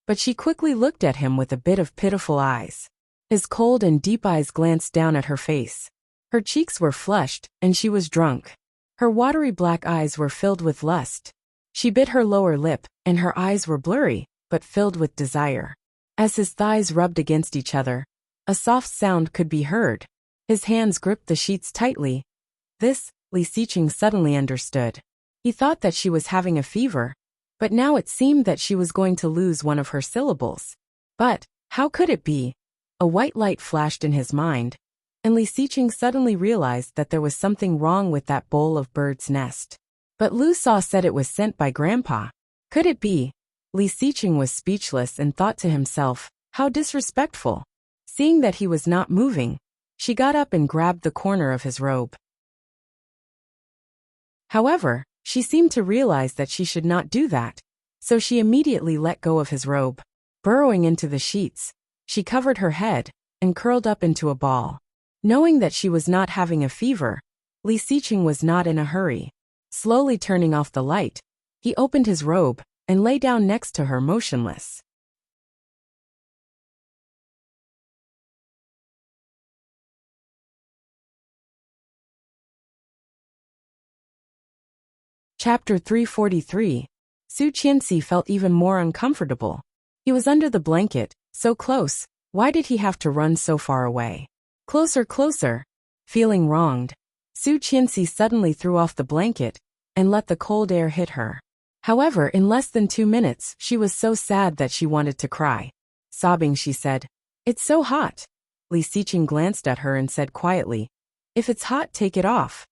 Speaker 1: but she quickly looked at him with a bit of pitiful eyes. His cold and deep eyes glanced down at her face. Her cheeks were flushed, and she was drunk. Her watery black eyes were filled with lust. She bit her lower lip, and her eyes were blurry, but filled with desire. As his thighs rubbed against each other, a soft sound could be heard. His hands gripped the sheets tightly. This, Li Xiqing suddenly understood. He thought that she was having a fever, but now it seemed that she was going to lose one of her syllables. But, how could it be? A white light flashed in his mind, and Li Xiqing suddenly realized that there was something wrong with that bowl of bird's nest. But Lu Sa said it was sent by Grandpa. Could it be? Li Xiqing was speechless and thought to himself, how disrespectful. Seeing that he was not moving, she got up and grabbed the corner of his robe. However, she seemed to realize that she should not do that, so she immediately let go of his robe. Burrowing into the sheets, she covered her head and curled up into a ball. Knowing that she was not having a fever, Li Xiqing was not in a hurry. Slowly turning off the light, he opened his robe and lay down next to her motionless. Chapter 343. Su Qianxi felt even more uncomfortable. He was under the blanket, so close. Why did he have to run so far away? Closer, closer. Feeling wronged, Su Qianxi suddenly threw off the blanket and let the cold air hit her. However, in less than 2 minutes, she was so sad that she wanted to cry. Sobbing, she said, "It's so hot." Li Xiqing glanced at her and said quietly, "If it's hot, take it off."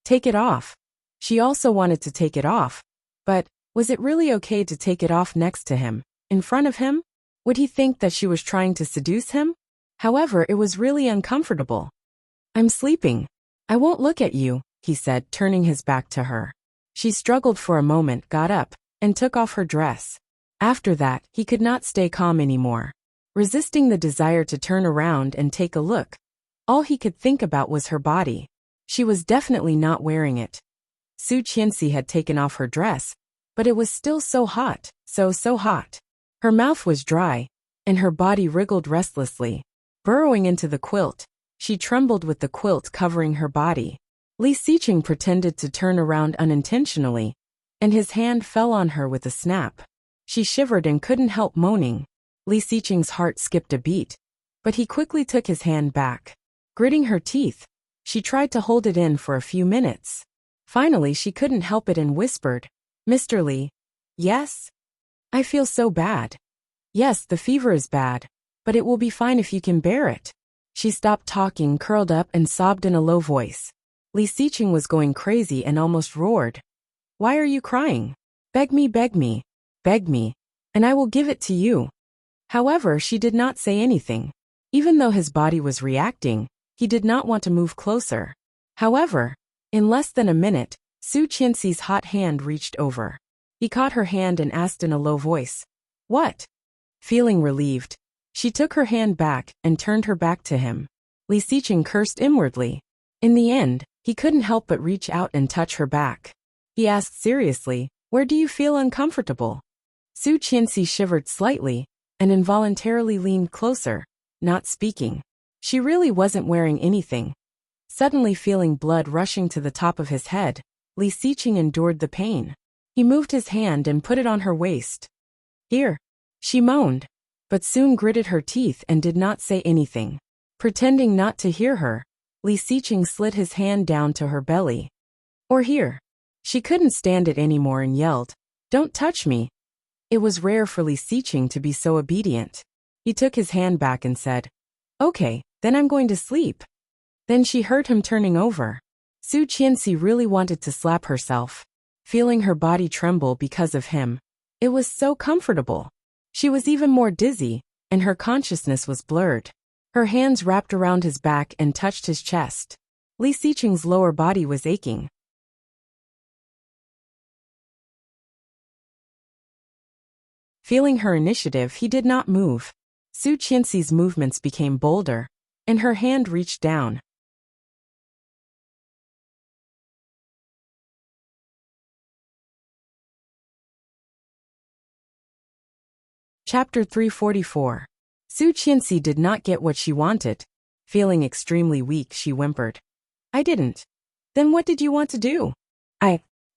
Speaker 1: Take it off. She also wanted to take it off, but was it really okay to take it off next to him, in front of him? Would he think that she was trying to seduce him? However, it was really uncomfortable. "I'm sleeping. I won't look at you," he said, turning his back to her. She struggled for a moment, got up, and took off her dress. After that, he could not stay calm anymore. Resisting the desire to turn around and take a look, all he could think about was her body. She was definitely not wearing it. Su Qianxi had taken off her dress, but it was still so hot, so hot. Her mouth was dry, and her body wriggled restlessly. Burrowing into the quilt, she trembled with the quilt covering her body. Li Xiqing pretended to turn around unintentionally, and his hand fell on her with a snap. She shivered and couldn't help moaning. Li Xiqing's heart skipped a beat, but he quickly took his hand back. Gritting her teeth, she tried to hold it in for a few minutes. Finally, she couldn't help it and whispered, "Mr. Li." "Yes? I feel so bad." "Yes, the fever is bad, but it will be fine if you can bear it." She stopped talking, curled up, and sobbed in a low voice. Li Xiqing was going crazy and almost roared. "Why are you crying? Beg me, beg me, beg me, and I will give it to you." However, she did not say anything. Even though his body was reacting, he did not want to move closer. However, in less than a minute, Su Qianxi's hot hand reached over. He caught her hand and asked in a low voice, "What?" Feeling relieved, she took her hand back and turned her back to him. Li Xiqing cursed inwardly. In the end, he couldn't help but reach out and touch her back. He asked seriously, "Where do you feel uncomfortable?" Su Qianxi shivered slightly and involuntarily leaned closer, not speaking. She really wasn't wearing anything. Suddenly feeling blood rushing to the top of his head, Li Xiqing endured the pain. He moved his hand and put it on her waist. "Here," she moaned, but soon gritted her teeth and did not say anything. Pretending not to hear her, Li Xiqing slid his hand down to her belly. "Or here." She couldn't stand it anymore and yelled, "Don't touch me." It was rare for Li Xiqing to be so obedient. He took his hand back and said, "Okay, then I'm going to sleep." Then she heard him turning over. Su Qianxi really wanted to slap herself, feeling her body tremble because of him. It was so comfortable. She was even more dizzy, and her consciousness was blurred. Her hands wrapped around his back and touched his chest. Li Xiqing's lower body was aching. Feeling her initiative, he did not move. Su Qianxi's movements became bolder, and her hand reached down. Chapter 344. Su Qianxi did not get what she wanted. Feeling extremely weak, she whimpered. I didn't. Then what did you want to do?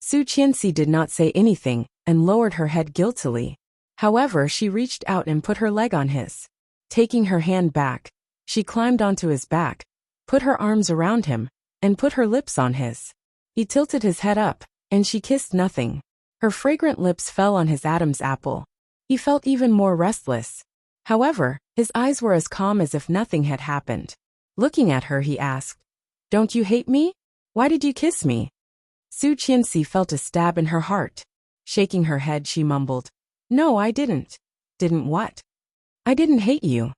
Speaker 1: Su Qianxi did not say anything and lowered her head guiltily. However, she reached out and put her leg on his. Taking her hand back, she climbed onto his back, put her arms around him, and put her lips on his. He tilted his head up, and she kissed nothing. Her fragrant lips fell on his Adam's apple. He felt even more restless. However, his eyes were as calm as if nothing had happened. Looking at her, he asked, "Don't you hate me? Why did you kiss me?" Su Qianxi felt a stab in her heart. Shaking her head, she mumbled, "No, I didn't." "Didn't what?" "I didn't hate you."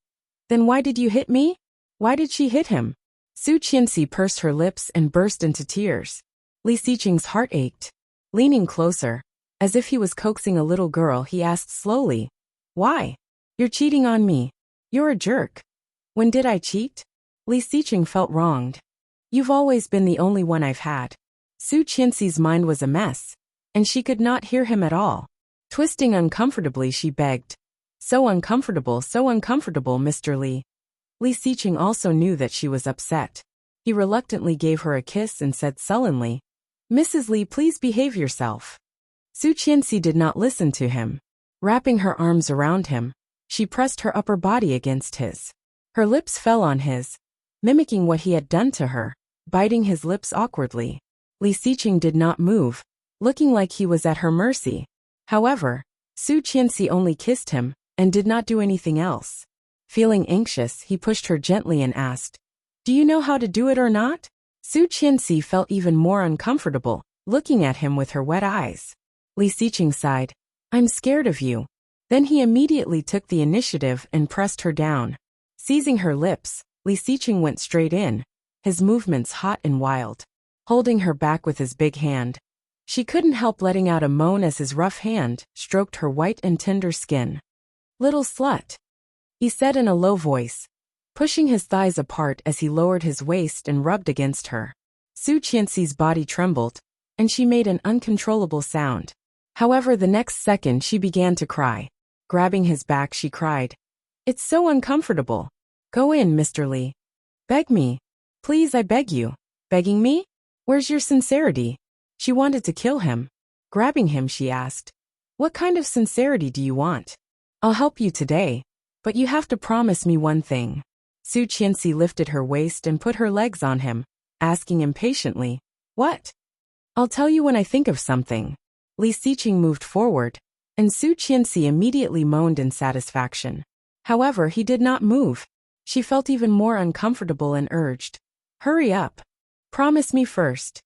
Speaker 1: "Then why did you hit me?" Why did she hit him? Su Qianxi pursed her lips and burst into tears. Li Xiqing's heart ached. Leaning closer, as if he was coaxing a little girl, he asked slowly, "Why? You're cheating on me. You're a jerk." "When did I cheat?" Li Xiqing felt wronged. "You've always been the only one I've had." Su Qianxi's mind was a mess, and she could not hear him at all. Twisting uncomfortably, she begged, so uncomfortable, Mr. Li." Li Xiqing also knew that she was upset. He reluctantly gave her a kiss and said sullenly, "Mrs. Li, please behave yourself." Su Qianxi did not listen to him. Wrapping her arms around him, she pressed her upper body against his. Her lips fell on his, mimicking what he had done to her, biting his lips awkwardly. Li Xiqing did not move, looking like he was at her mercy. However, Su Qianxi only kissed him and did not do anything else. Feeling anxious, he pushed her gently and asked, "Do you know how to do it or not?" Su Qianxi felt even more uncomfortable, looking at him with her wet eyes. Li Xiqing sighed, "I'm scared of you." Then he immediately took the initiative and pressed her down. Seizing her lips, Li Xiqing went straight in, his movements hot and wild. Holding her back with his big hand, she couldn't help letting out a moan as his rough hand stroked her white and tender skin. "Little slut," he said in a low voice, pushing his thighs apart as he lowered his waist and rubbed against her. Su Qianxi's body trembled, and she made an uncontrollable sound. However, the next second she began to cry. Grabbing his back, she cried, "It's so uncomfortable. Go in, Mr. Li. Beg me. Please, I beg you." "Begging me? Where's your sincerity?" She wanted to kill him. Grabbing him, she asked, "What kind of sincerity do you want? I'll help you today, but you have to promise me one thing." Su Qianxi lifted her waist and put her legs on him, asking impatiently, "What?" "I'll tell you when I think of something." Li Xiqing moved forward, and Su Qianxi immediately moaned in satisfaction. However, he did not move. She felt even more uncomfortable and urged, "Hurry up. Promise me first."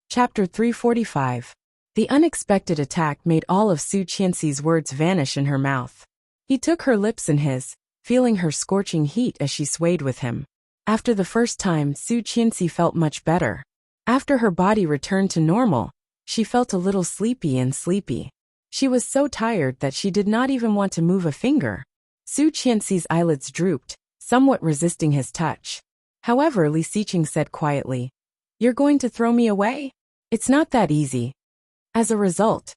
Speaker 1: Chapter 345. The unexpected attack made all of Su Qianxi's words vanish in her mouth. He took her lips in his, feeling her scorching heat as she swayed with him. After the first time, Su Qianxi felt much better. After her body returned to normal, she felt a little sleepy. She was so tired that she did not even want to move a finger. Su Qianxi's eyelids drooped, somewhat resisting his touch. However, Li Xiqing said quietly, "You're going to throw me away? It's not that easy." As a result,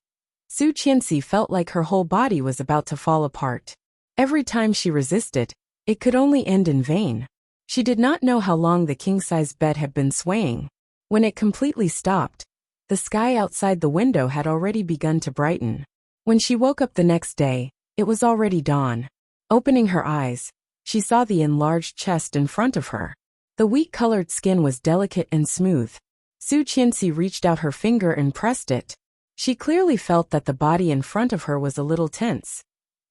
Speaker 1: Su Qianxi felt like her whole body was about to fall apart. Every time she resisted, it could only end in vain. She did not know how long the king-size bed had been swaying. When it completely stopped, the sky outside the window had already begun to brighten. When she woke up the next day, it was already dawn. Opening her eyes, she saw the enlarged chest in front of her. The wheat-colored skin was delicate and smooth. Su Qianxi reached out her finger and pressed it. She clearly felt that the body in front of her was a little tense.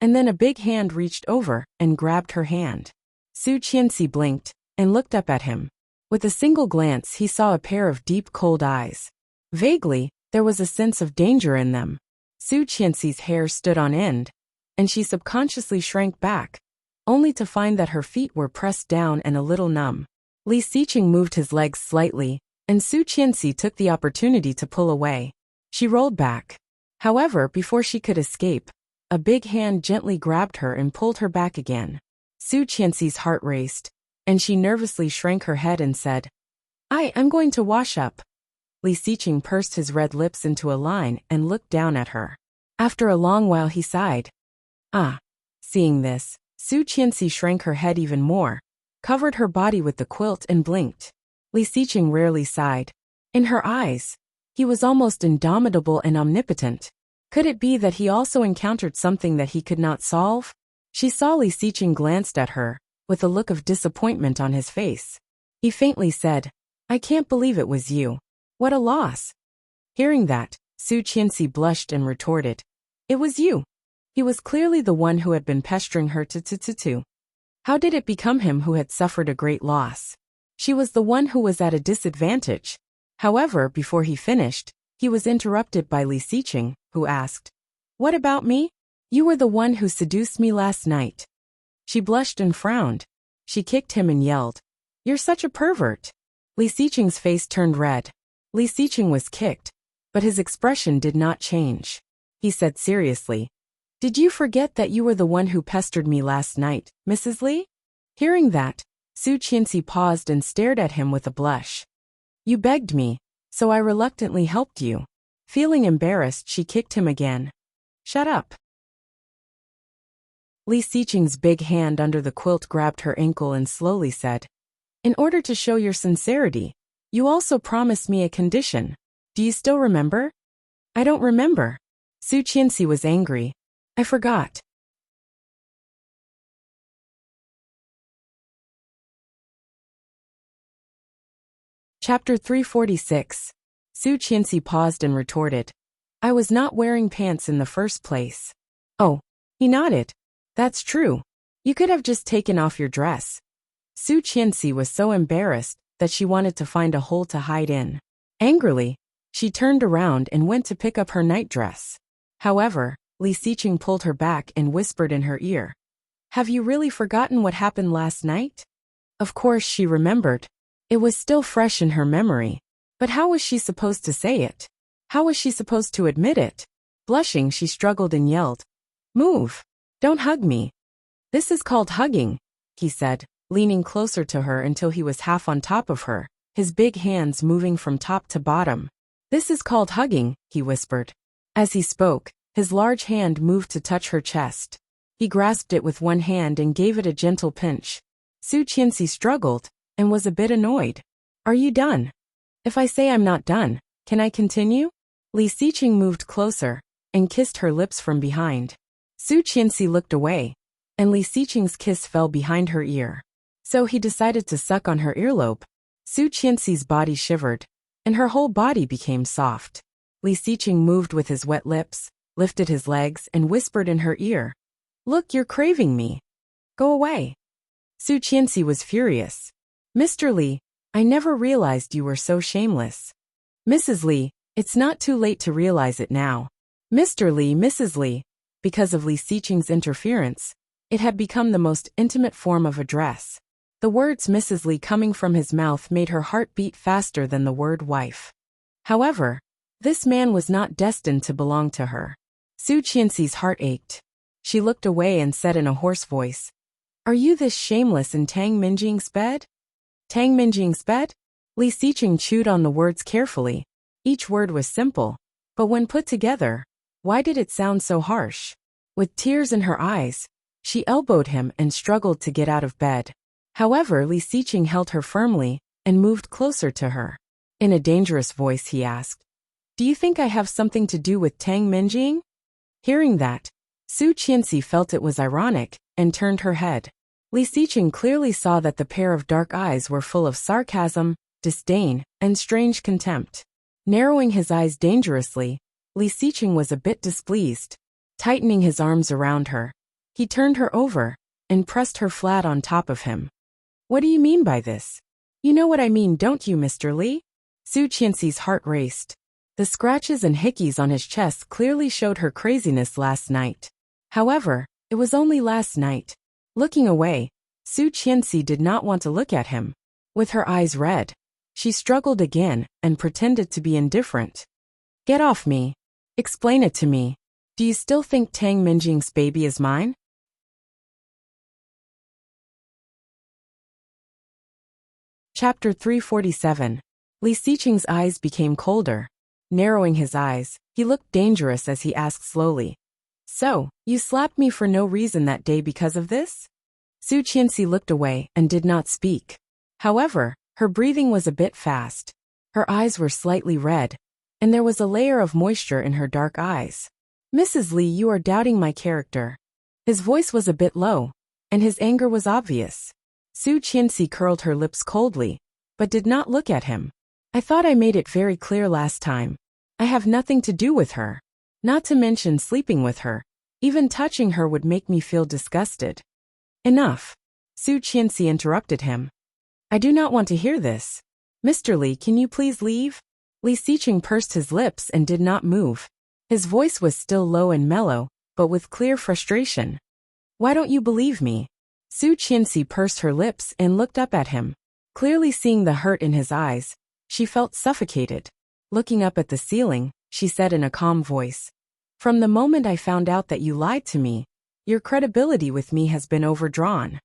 Speaker 1: And then a big hand reached over and grabbed her hand. Su Qianxi blinked and looked up at him. With a single glance, he saw a pair of deep, cold eyes. Vaguely, there was a sense of danger in them. Su Qianxi's hair stood on end, and she subconsciously shrank back, only to find that her feet were pressed down and a little numb. Li Xiqing moved his legs slightly, and Su Qianxi took the opportunity to pull away. She rolled back. However, before she could escape, a big hand gently grabbed her and pulled her back again. Su Qianxi's heart raced, and she nervously shrank her head and said, I'm going to wash up." Li Xiqing pursed his red lips into a line and looked down at her. After a long while he sighed. Seeing this, Su Qianxi shrank her head even more, covered her body with the quilt and blinked. Li Xiqing rarely sighed. In her eyes, he was almost indomitable and omnipotent. Could it be that he also encountered something that he could not solve? She saw Li Xiqing glanced at her, with a look of disappointment on his face. He faintly said, "I can't believe it was you. What a loss." Hearing that, Su Qianxi blushed and retorted, "It was you." He was clearly the one who had been pestering her to. How did it become him who had suffered a great loss? She was the one who was at a disadvantage. However, before he finished, he was interrupted by Li Xiqing, who asked, "What about me? You were the one who seduced me last night." She blushed and frowned. She kicked him and yelled, "You're such a pervert." Li Xiqing's face turned red. Li Xiqing was kicked, but his expression did not change. He said seriously, "Did you forget that you were the one who pestered me last night, Mrs. Li?" Hearing that, Su Qianxi paused and stared at him with a blush. "You begged me, so I reluctantly helped you." Feeling embarrassed, she kicked him again. "Shut up." Li Xiqing's big hand under the quilt grabbed her ankle and slowly said, "In order to show your sincerity, you also promised me a condition. Do you still remember?" "I don't remember." Su Qianxi was angry. "I forgot." Chapter 346. Su Qianxi paused and retorted, "I was not wearing pants in the first place." "Oh." He nodded. "That's true. You could have just taken off your dress." Su Qianxi was so embarrassed that she wanted to find a hole to hide in. Angrily, she turned around and went to pick up her nightdress. However, Li Xiqing pulled her back and whispered in her ear, "Have you really forgotten what happened last night?" Of course she remembered. It was still fresh in her memory. But how was she supposed to say it? How was she supposed to admit it? Blushing, she struggled and yelled, "Move! Don't hug me." "This is called hugging," he said, leaning closer to her until he was half on top of her, his big hands moving from top to bottom. "This is called hugging," he whispered. As he spoke, his large hand moved to touch her chest. He grasped it with one hand and gave it a gentle pinch. Su Qianxi struggled and was a bit annoyed. "Are you done?" "If I say I'm not done, can I continue?" Li Xiqing moved closer and kissed her lips from behind. Su Qianxi looked away, and Li Xiqing's kiss fell behind her ear. So he decided to suck on her earlobe. Su Qianxi's body shivered, and her whole body became soft. Li Xiqing moved with his wet lips, lifted his legs, and whispered in her ear, "Look, you're craving me. Go away." Su Qianxi was furious. "Mr. Li, I never realized you were so shameless." "Mrs. Li, it's not too late to realize it now." "Mr. Li, Mrs. Li." Because of Li Xiqing's interference, it had become the most intimate form of address. The words Mrs. Li coming from his mouth made her heart beat faster than the word wife. However, this man was not destined to belong to her. Su Qianxi's heart ached. She looked away and said in a hoarse voice, "Are you this shameless in Tang Minjing's bed?" "Tang Minjing's bed?" Li Xiqing chewed on the words carefully. Each word was simple, but when put together, why did it sound so harsh? With tears in her eyes, she elbowed him and struggled to get out of bed. However, Li Xiqing held her firmly and moved closer to her. In a dangerous voice he asked, "Do you think I have something to do with Tang Minjing?" Hearing that, Su Qianxi felt it was ironic and turned her head. Li Xiqing clearly saw that the pair of dark eyes were full of sarcasm, disdain, and strange contempt. Narrowing his eyes dangerously, Li Xiqing was a bit displeased. Tightening his arms around her, he turned her over and pressed her flat on top of him. "What do you mean by this?" "You know what I mean, don't you, Mr. Li?" Su Qianxi's heart raced. The scratches and hickeys on his chest clearly showed her craziness last night. However, it was only last night. Looking away, Su Qianxi did not want to look at him. With her eyes red, she struggled again and pretended to be indifferent. "Get off me. Explain it to me. Do you still think Tang Minjing's baby is mine?" Chapter 347. Li Xiqing's eyes became colder. Narrowing his eyes, he looked dangerous as he asked slowly, So, you slapped me for no reason that day because of this? Su Qianxi looked away and did not speak. However, her breathing was a bit fast. Her eyes were slightly red, and there was a layer of moisture in her dark eyes. Mrs. Li, you are doubting my character. His voice was a bit low, and his anger was obvious. Su Qianxi curled her lips coldly, but did not look at him. I thought I made it very clear last time. I have nothing to do with her. Not to mention sleeping with her. Even touching her would make me feel disgusted. Enough. Su Qianxi interrupted him. I do not want to hear this. Mr. Li, can you please leave? Li Xiqing pursed his lips and did not move. His voice was still low and mellow, but with clear frustration. Why don't you believe me? Su Qianxi pursed her lips and looked up at him. Clearly seeing the hurt in his eyes, she felt suffocated. Looking up at the ceiling, she said in a calm voice. From the moment I found out that you lied to me, your credibility with me has been overdrawn.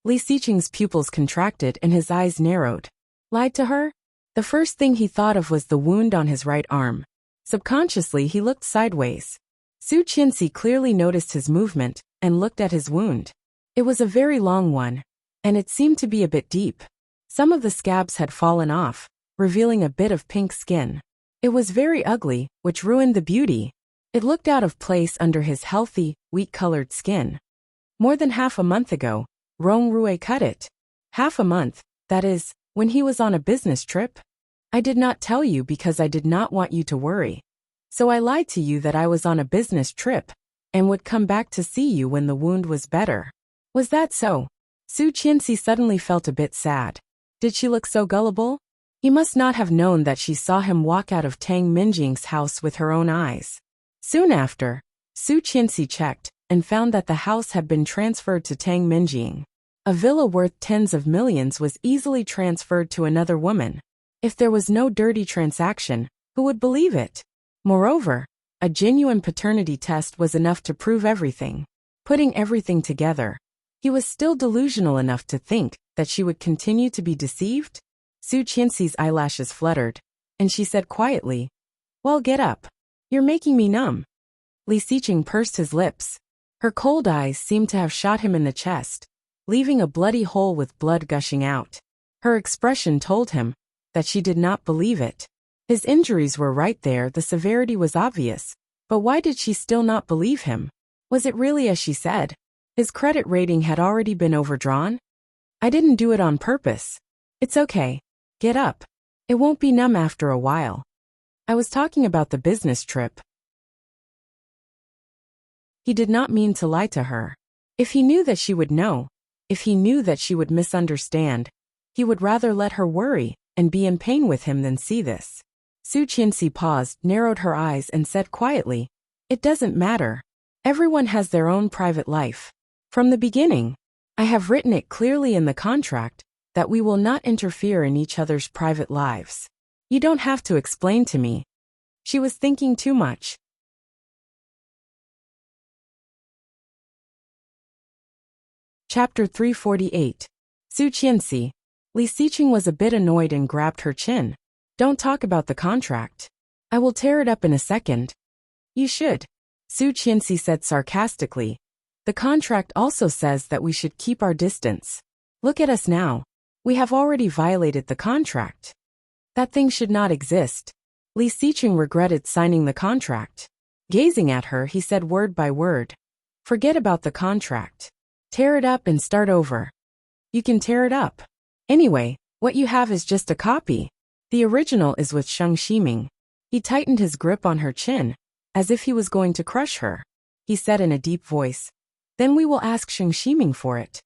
Speaker 1: Li Xiqing's pupils contracted and his eyes narrowed. Lied to her? The first thing he thought of was the wound on his right arm. Subconsciously he looked sideways. Su Qianxi clearly noticed his movement and looked at his wound. It was a very long one, and it seemed to be a bit deep. Some of the scabs had fallen off, revealing a bit of pink skin. It was very ugly, which ruined the beauty. It looked out of place under his healthy, wheat-colored skin. More than half a month ago, Rong Rui cut it. Half a month, that is, when he was on a business trip. I did not tell you because I did not want you to worry. So I lied to you that I was on a business trip, and would come back to see you when the wound was better. Was that so? Su Qianxi suddenly felt a bit sad. Did she look so gullible? He must not have known that she saw him walk out of Tang Minjing's house with her own eyes. Soon after, Su Qianxi checked, and found that the house had been transferred to Tang Minjing. A villa worth tens of millions was easily transferred to another woman. If there was no dirty transaction, who would believe it? Moreover, a genuine paternity test was enough to prove everything. Putting everything together, he was still delusional enough to think that she would continue to be deceived? Su Qianxi's eyelashes fluttered, and she said quietly, Well, get up. You're making me numb. Li Xiqing pursed his lips. Her cold eyes seemed to have shot him in the chest, leaving a bloody hole with blood gushing out. Her expression told him that she did not believe it. His injuries were right there, the severity was obvious. But why did she still not believe him? Was it really as she said? His credit rating had already been overdrawn? I didn't do it on purpose. It's okay. Get up. It won't be numb after a while. I was talking about the business trip. He did not mean to lie to her. If he knew that she would know, if he knew that she would misunderstand, he would rather let her worry and be in pain with him than see this. Su Qianxi paused, narrowed her eyes and said quietly, It doesn't matter. Everyone has their own private life. From the beginning, I have written it clearly in the contract that we will not interfere in each other's private lives. You don't have to explain to me. She was thinking too much. Chapter 348. Su Qianxi. Li Xiqing was a bit annoyed and grabbed her chin. Don't talk about the contract. I will tear it up in a second. You should. Su Qianxi said sarcastically. The contract also says that we should keep our distance. Look at us now. We have already violated the contract. That thing should not exist. Li Xiqing regretted signing the contract. Gazing at her, he said word by word. Forget about the contract. Tear it up and start over. You can tear it up. Anyway, what you have is just a copy. The original is with Sheng Ximing. He tightened his grip on her chin, as if he was going to crush her. He said in a deep voice, Then we will ask Sheng Ximing for it.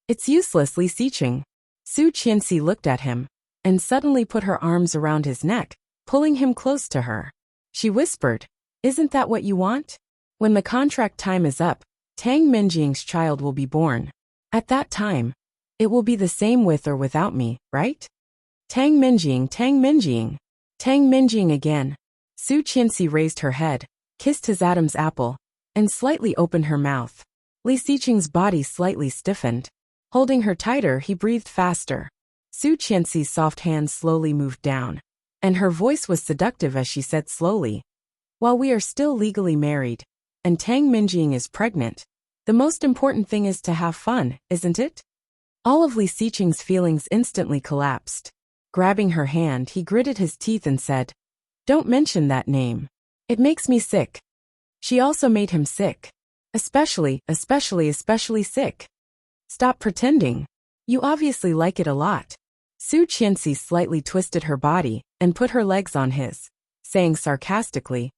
Speaker 1: It's useless, Li Xiqing. Su Qianxi looked at him, and suddenly put her arms around his neck, pulling him close to her. She whispered, Isn't that what you want? When the contract time is up, Tang Minjing's child will be born. At that time, it will be the same with or without me, right? Tang Minjing, Tang Minjing. Tang Minjing again. Su Qianxi raised her head, kissed his Adam's apple, and slightly opened her mouth. Li Xiqing's body slightly stiffened. Holding her tighter, he breathed faster. Su Qianxi's soft hands slowly moved down, and her voice was seductive as she said slowly, While we are still legally married, and Tang Minjing is pregnant. The most important thing is to have fun, isn't it? All of Li Xiqing's feelings instantly collapsed. Grabbing her hand, he gritted his teeth and said, "Don't mention that name. It makes me sick." She also made him sick. Especially sick. "Stop pretending. You obviously like it a lot." Su Qianxi slightly twisted her body and put her legs on his, saying sarcastically,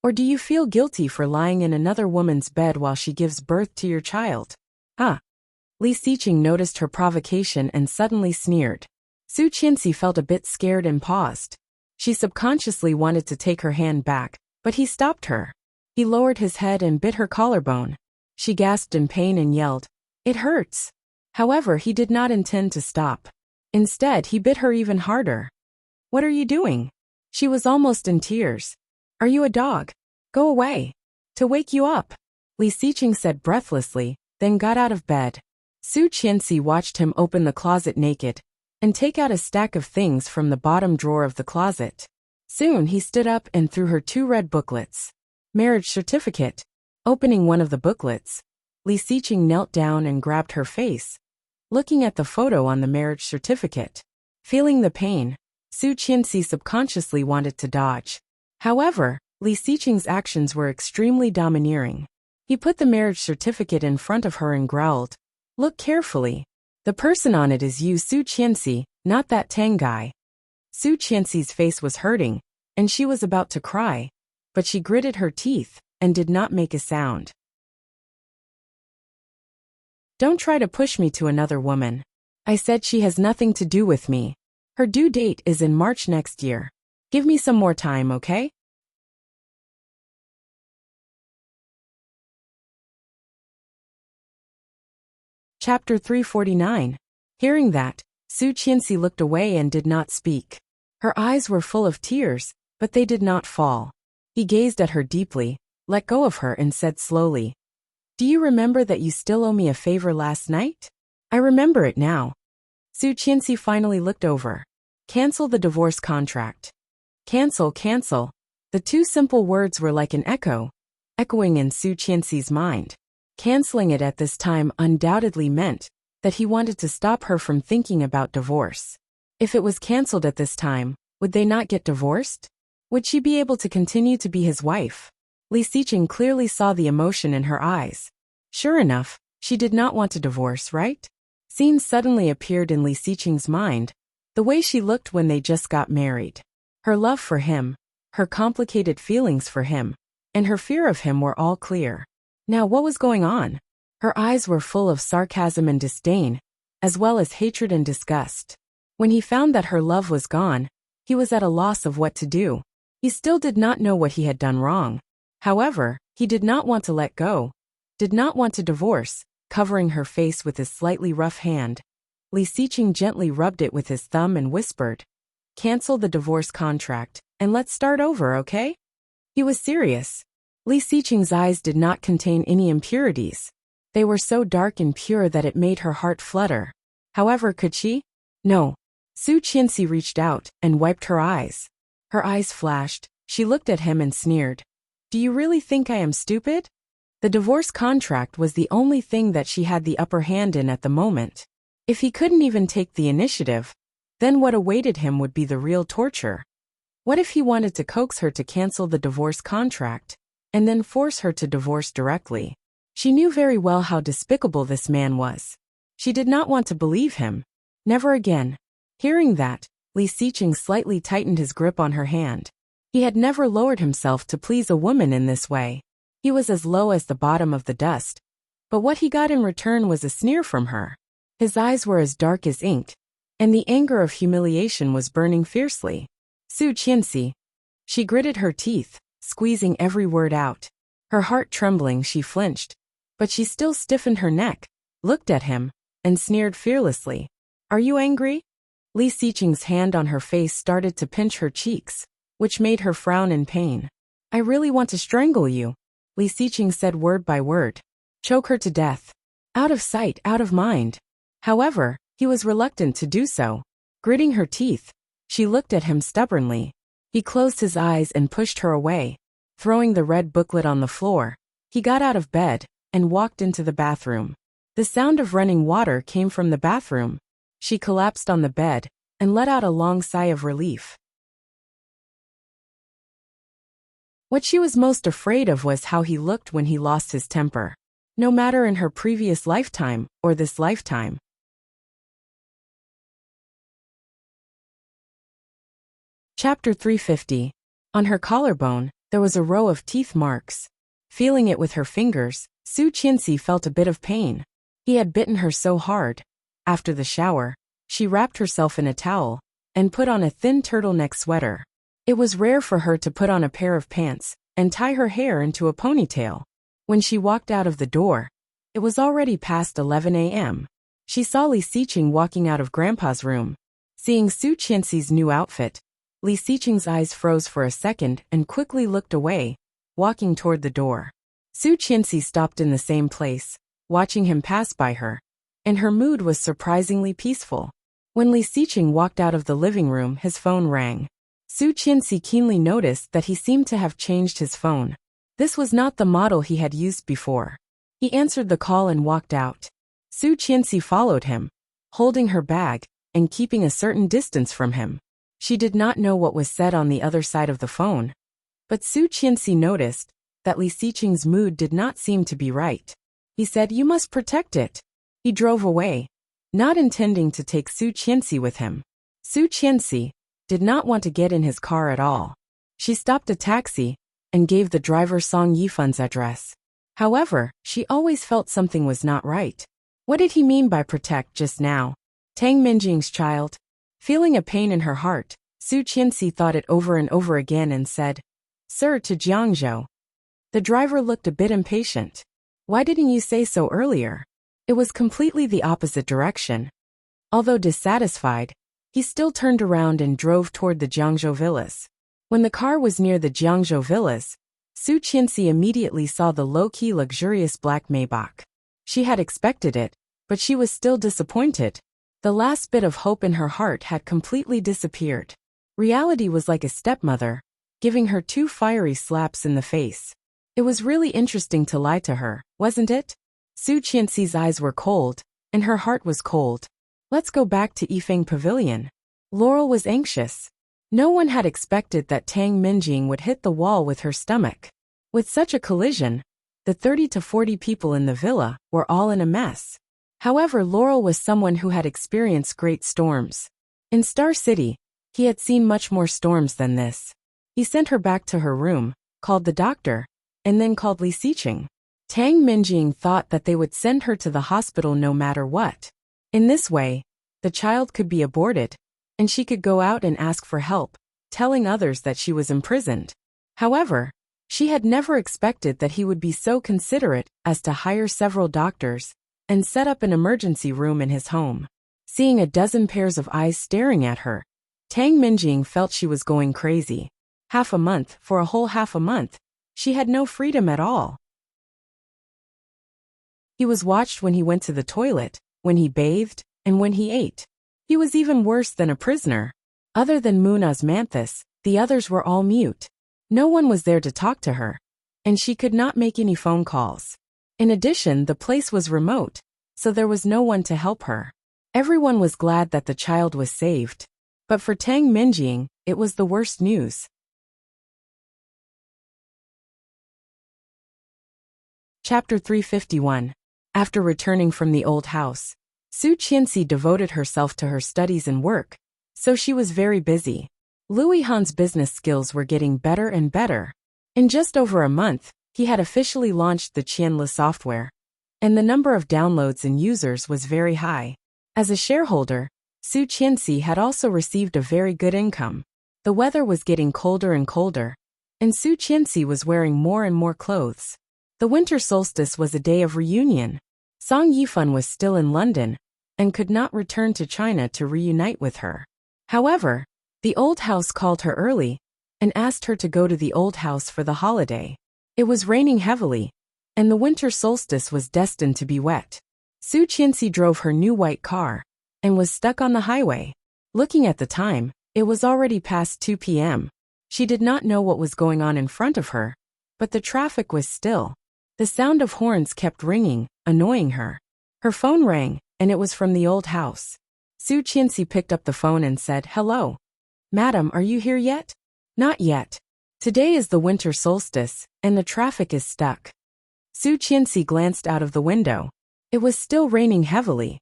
Speaker 1: "Or do you feel guilty for lying in another woman's bed while she gives birth to your child? Huh?" Li Xiqing noticed her provocation and suddenly sneered. Su Qianxi felt a bit scared and paused. She subconsciously wanted to take her hand back, but he stopped her. He lowered his head and bit her collarbone. She gasped in pain and yelled, "It hurts." However, he did not intend to stop. Instead, he bit her even harder. "What are you doing?" She was almost in tears. "Are you a dog? Go away. To wake you up," Li Xiqing said breathlessly, then got out of bed. Su Qianxi watched him open the closet naked and take out a stack of things from the bottom drawer of the closet. Soon he stood up and threw her 2 red booklets. Marriage certificate. Opening one of the booklets, Li Xiqing knelt down and grabbed her face, looking at the photo on the marriage certificate. Feeling the pain, Su Qianxi subconsciously wanted to dodge. However, Li Xiqing's actions were extremely domineering. He put the marriage certificate in front of her and growled, "Look carefully. The person on it is you, Su Qianxi, not that Tang guy." Su Qianxi's face was hurting, and she was about to cry, but she gritted her teeth and did not make a sound. "Don't try to push me to another woman. I said she has nothing to do with me. Her due date is in March next year. Give me some more time, okay?" Chapter 349. Hearing that, Su Qianxi looked away and did not speak. Her eyes were full of tears, but they did not fall. He gazed at her deeply, let go of her and said slowly, "Do you remember that you still owe me a favor last night?" "I remember it now." Su Qianxi finally looked over. "Cancel the divorce contract." Cancel. The 2 simple words were like an echo, echoing in Su Qianxi's mind. Canceling it at this time undoubtedly meant that he wanted to stop her from thinking about divorce. If it was cancelled at this time, would they not get divorced? Would she be able to continue to be his wife? Li Xiqing clearly saw the emotion in her eyes. Sure enough, she did not want to divorce, right? Scenes suddenly appeared in Li Xiqing's mind, the way she looked when they just got married. Her love for him, her complicated feelings for him, and her fear of him were all clear. Now what was going on? Her eyes were full of sarcasm and disdain, as well as hatred and disgust. When he found that her love was gone, he was at a loss of what to do. He still did not know what he had done wrong. However, he did not want to let go, did not want to divorce. Covering her face with his slightly rough hand, Li Xiqing gently rubbed it with his thumb and whispered, "Cancel the divorce contract, and let's start over, okay?" He was serious. Li Xiqing's eyes did not contain any impurities. They were so dark and pure that it made her heart flutter. However, could she? No. Su Qianxi reached out and wiped her eyes. Her eyes flashed. She looked at him and sneered. "Do you really think I am stupid?" The divorce contract was the only thing that she had the upper hand in at the moment. If he couldn't even take the initiative, then what awaited him would be the real torture. What if he wanted to coax her to cancel the divorce contract, and then force her to divorce directly? She knew very well how despicable this man was. She did not want to believe him. Never again. Hearing that, Li Xiqing slightly tightened his grip on her hand. He had never lowered himself to please a woman in this way. He was as low as the bottom of the dust, but what he got in return was a sneer from her. His eyes were as dark as ink, and the anger of humiliation was burning fiercely. "Su Qianxi." She gritted her teeth, squeezing every word out. Her heart trembling, she flinched, but she still stiffened her neck, looked at him, and sneered fearlessly. "Are you angry?" Li Xiqing's hand on her face started to pinch her cheeks, which made her frown in pain. "I really want to strangle you," Li Xiqing said word by word. "Choke her to death. Out of sight, out of mind." However, he was reluctant to do so. Gritting her teeth, she looked at him stubbornly. He closed his eyes and pushed her away, throwing the red booklet on the floor. He got out of bed and walked into the bathroom. The sound of running water came from the bathroom. She collapsed on the bed and let out a long sigh of relief. What she was most afraid of was how he looked when he lost his temper. No matter in her previous lifetime or this lifetime. Chapter 350. On her collarbone, there was a row of teeth marks. Feeling it with her fingers, Su Qianxi felt a bit of pain. He had bitten her so hard. After the shower, she wrapped herself in a towel and put on a thin turtleneck sweater. It was rare for her to put on a pair of pants and tie her hair into a ponytail. When she walked out of the door, it was already past 11 a.m. She saw Li Xiqing walking out of Grandpa's room. Seeing Su Qianxi's new outfit, Li Xiqing's eyes froze for a second and quickly looked away, walking toward the door. Su Qianxi stopped in the same place, watching him pass by her, and her mood was surprisingly peaceful. When Li Xiqing walked out of the living room, his phone rang. Su Qianxi keenly noticed that he seemed to have changed his phone. This was not the model he had used before. He answered the call and walked out. Su Qianxi followed him, holding her bag and keeping a certain distance from him. She did not know what was said on the other side of the phone, but Su Qianxi noticed that Li Xiqing's mood did not seem to be right. He said, "You must protect it." He drove away, not intending to take Su Qianxi with him. Su Qianxi did not want to get in his car at all. She stopped a taxi and gave the driver Song Yifun's address. However, she always felt something was not right. What did he mean by protect just now? Tang Minjing's child? Feeling a pain in her heart, Su Qianxi thought it over and over again and said, "Sir, to Jiangzhou." The driver looked a bit impatient. "Why didn't you say so earlier?" It was completely the opposite direction. Although dissatisfied, he still turned around and drove toward the Jiangzhou villas. When the car was near the Jiangzhou villas, Su Qianxi immediately saw the low-key luxurious black Maybach. She had expected it, but she was still disappointed. The last bit of hope in her heart had completely disappeared. Reality was like a stepmother, giving her 2 fiery slaps in the face. It was really interesting to lie to her, wasn't it? Su Qianxi's eyes were cold, and her heart was cold. Let's go back to Yifeng Pavilion. Laurel was anxious. No one had expected that Tang Minjing would hit the wall with her stomach. With such a collision, the 30 to 40 people in the villa were all in a mess. However, Laurel was someone who had experienced great storms. In Star City, he had seen much more storms than this. He sent her back to her room, called the doctor, and then called Li Xiqing. Tang Minjing thought that they would send her to the hospital no matter what. In this way, the child could be aborted, and she could go out and ask for help, telling others that she was imprisoned. However, she had never expected that he would be so considerate as to hire several doctors and set up an emergency room in his home. Seeing a dozen pairs of eyes staring at her, Tang Minjing felt she was going crazy. For a whole half a month, she had no freedom at all. He was watched when he went to the toilet, when he bathed, and when he ate. He was even worse than a prisoner. Other than Muna's Manthus, the others were all mute. No one was there to talk to her, and she could not make any phone calls. In addition, the place was remote, so there was no one to help her. Everyone was glad that the child was saved. But for Tang Minjing, it was the worst news. Chapter 351. After returning from the old house, Su Qianxi devoted herself to her studies and work, so she was very busy. Louis Han's business skills were getting better and better. In just over a month, he had officially launched the Qianli software, and the number of downloads and users was very high. As a shareholder, Su Qianxi had also received a very good income. The weather was getting colder and colder, and Su Qianxi was wearing more and more clothes. The winter solstice was a day of reunion. Song Yifun was still in London and could not return to China to reunite with her. However, the old house called her early and asked her to go to the old house for the holiday. It was raining heavily, and the winter solstice was destined to be wet. Su Qianxi drove her new white car and was stuck on the highway. Looking at the time, it was already past 2 p.m. She did not know what was going on in front of her, but the traffic was still. The sound of horns kept ringing, annoying her. Her phone rang, and it was from the old house. Su Qianxi picked up the phone and said, "Hello. Madam, are you here yet?" "Not yet. Today is the winter solstice, and the traffic is stuck." Su Qianxi glanced out of the window. It was still raining heavily.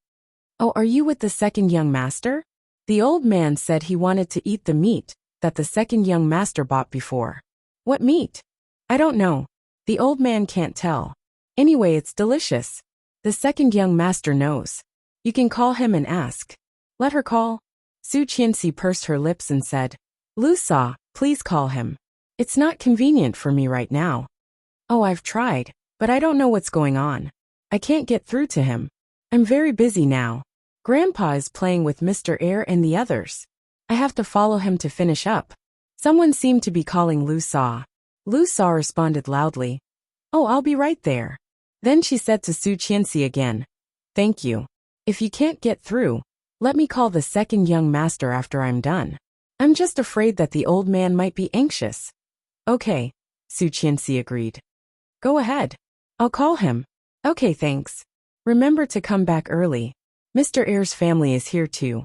Speaker 1: "Oh, are you with the second young master?" The old man said he wanted to eat the meat that the second young master bought before. "What meat?" "I don't know. The old man can't tell. Anyway, it's delicious. The second young master knows. You can call him and ask." "Let her call." Su Qianxi pursed her lips and said, "Lu Sa, please call him. It's not convenient for me right now." "Oh, I've tried, but I don't know what's going on. I can't get through to him. I'm very busy now. Grandpa is playing with Mr. Air and the others. I have to follow him to finish up." Someone seemed to be calling Lu Sa. Lu Sa responded loudly, "Oh, I'll be right there." Then she said to Su Qianxi again, "Thank you. If you can't get through, let me call the second young master after I'm done. I'm just afraid that the old man might be anxious." "Okay," Su Qianxi agreed. "Go ahead. I'll call him." "Okay, thanks. Remember to come back early. Mr. Air's family is here too."